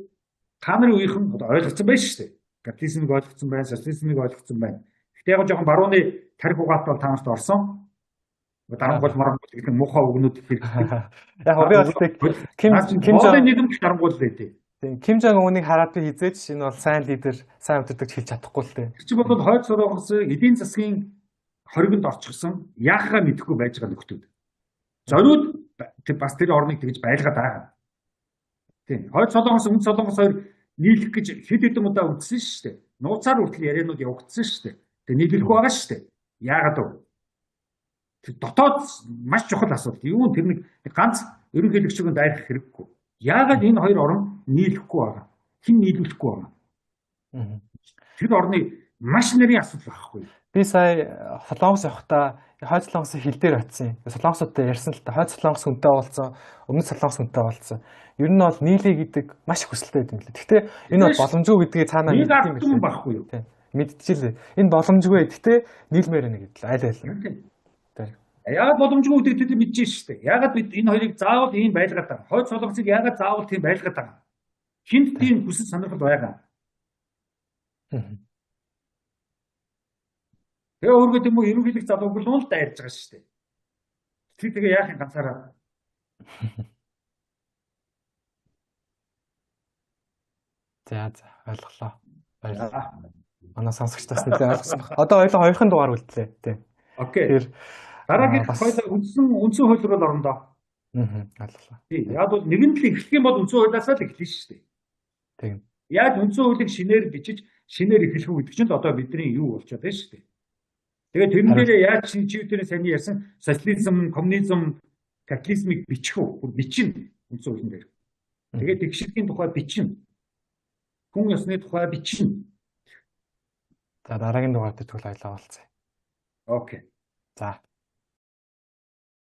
та нарын үеийнхэн одоо ойлгоцсон байж шүү дээ. Капитализмыг ойлгоцсон байна, социализмыг ойлгоцсон байна. Гэхдээ яг жоохон барууны тарих угаалт бол та нарт орсон. Дарангуул марангуул гэх муухай үгнүүд хэлдэг. Яг би бол Ким нийгэмд дарангуул байдیں۔ Тийм Ким Жонг Унийг хараад би хизээч энэ бол сайн лидер, сайн өдөртөгч хэлж чадахгүй л дээ. Тэр чинь бол хойд Солонгос эдийн засгийн хоригонд орчихсон яахаа мэдэхгүй байж байгаа нөхдүүд. Зориуд бас тэр орныг тэгж байлгаад байгаа. Тийм хойд Солонгос, Өмнөд Солонгос хоёр нийлэх гэж хэд хэдэн удаа үзсэн шүү дээ. Нууцаар хүртэл яриануд явагдсан шүү дээ. Тэгээ нийлэхгүй байгаа шүү дээ. Яагаад вэ? Тэр дотоод маш чухал асуудал. Юу тэр нэг ганц ерөнхийлөгчөнд дайрах хэрэггүй. Яагаад энэ хоёр орн нийлэхгүй байгаа? Хэн нийлүүлэхгүй байгаа? Тэр орны маш нарийн асуудал байхгүй. Би сая Солонгос явахдаа хойд Солонгосын хил дээр очив. Солонгосуудтай ярьсан л та. Хойд Солонгос хүнтэй уулзсан, өмнөд Солонгос хүнтэй уулзсан. Ер нь бол нийлээ гэдэг маш их хүсэлтэй байт юм лээ. Гэхдээ энэ бол боломжгүй гэдгийг цаанаа мэддэг юм байхгүй юу? Тийм. Мэдчихлээ. Энэ боломжгүй. Гэхдээ нийлмээр байна гэдэг л айл. Тийм. Яагаад боломжгүй гэдэг тэд мэдэж шүү дээ. Яагаад бид энэ хоёрыг заавал ийм байлгаад байгаа? Хойд Солонгосыг яагаад заавал тийм байлгаад байгаа? Хинт тийм хүсэл сонирхол байгаа? Тэгээ өөргөө юм уу ерөнхийлөх залууг л дайрж байгаа шүү дээ. Тэгээ яахын ганцаараа. За ойлголоо. Баярлалаа. Манай сонсогчдаас нэлээд ойлгосон баг. Одоо хоёулаа хоёрхан дугаар үлдлээ. Тийм. Окей. Дараагийн хоёулаа үндсэн хууль руу орно доо. Ойлголоо. Тийм. Яг бол нэгэнд л эхлэх юм бол үндсэн хуулиасаа л эхлэн шүү дээ. Тийм. Яг үндсэн хуулийг шинээр бичиж шинээр эхлэх үү гэдэг чинь л одоо бидний юу болчиход байна шүү дээ. Тэгээд тэрэн дээрээ яаж чиний сайн ярьсан социализм, коммунизм, капитализмыг бичих үү? Бичнэ үндсэн хуулийн дээр. Тэгээд тэгшилтийн тухай бичнэ. Хүн ёсны тухай бичнэ. За дараагийн дугаар дээр тэгвэл ойлаа болцъё. Окей. За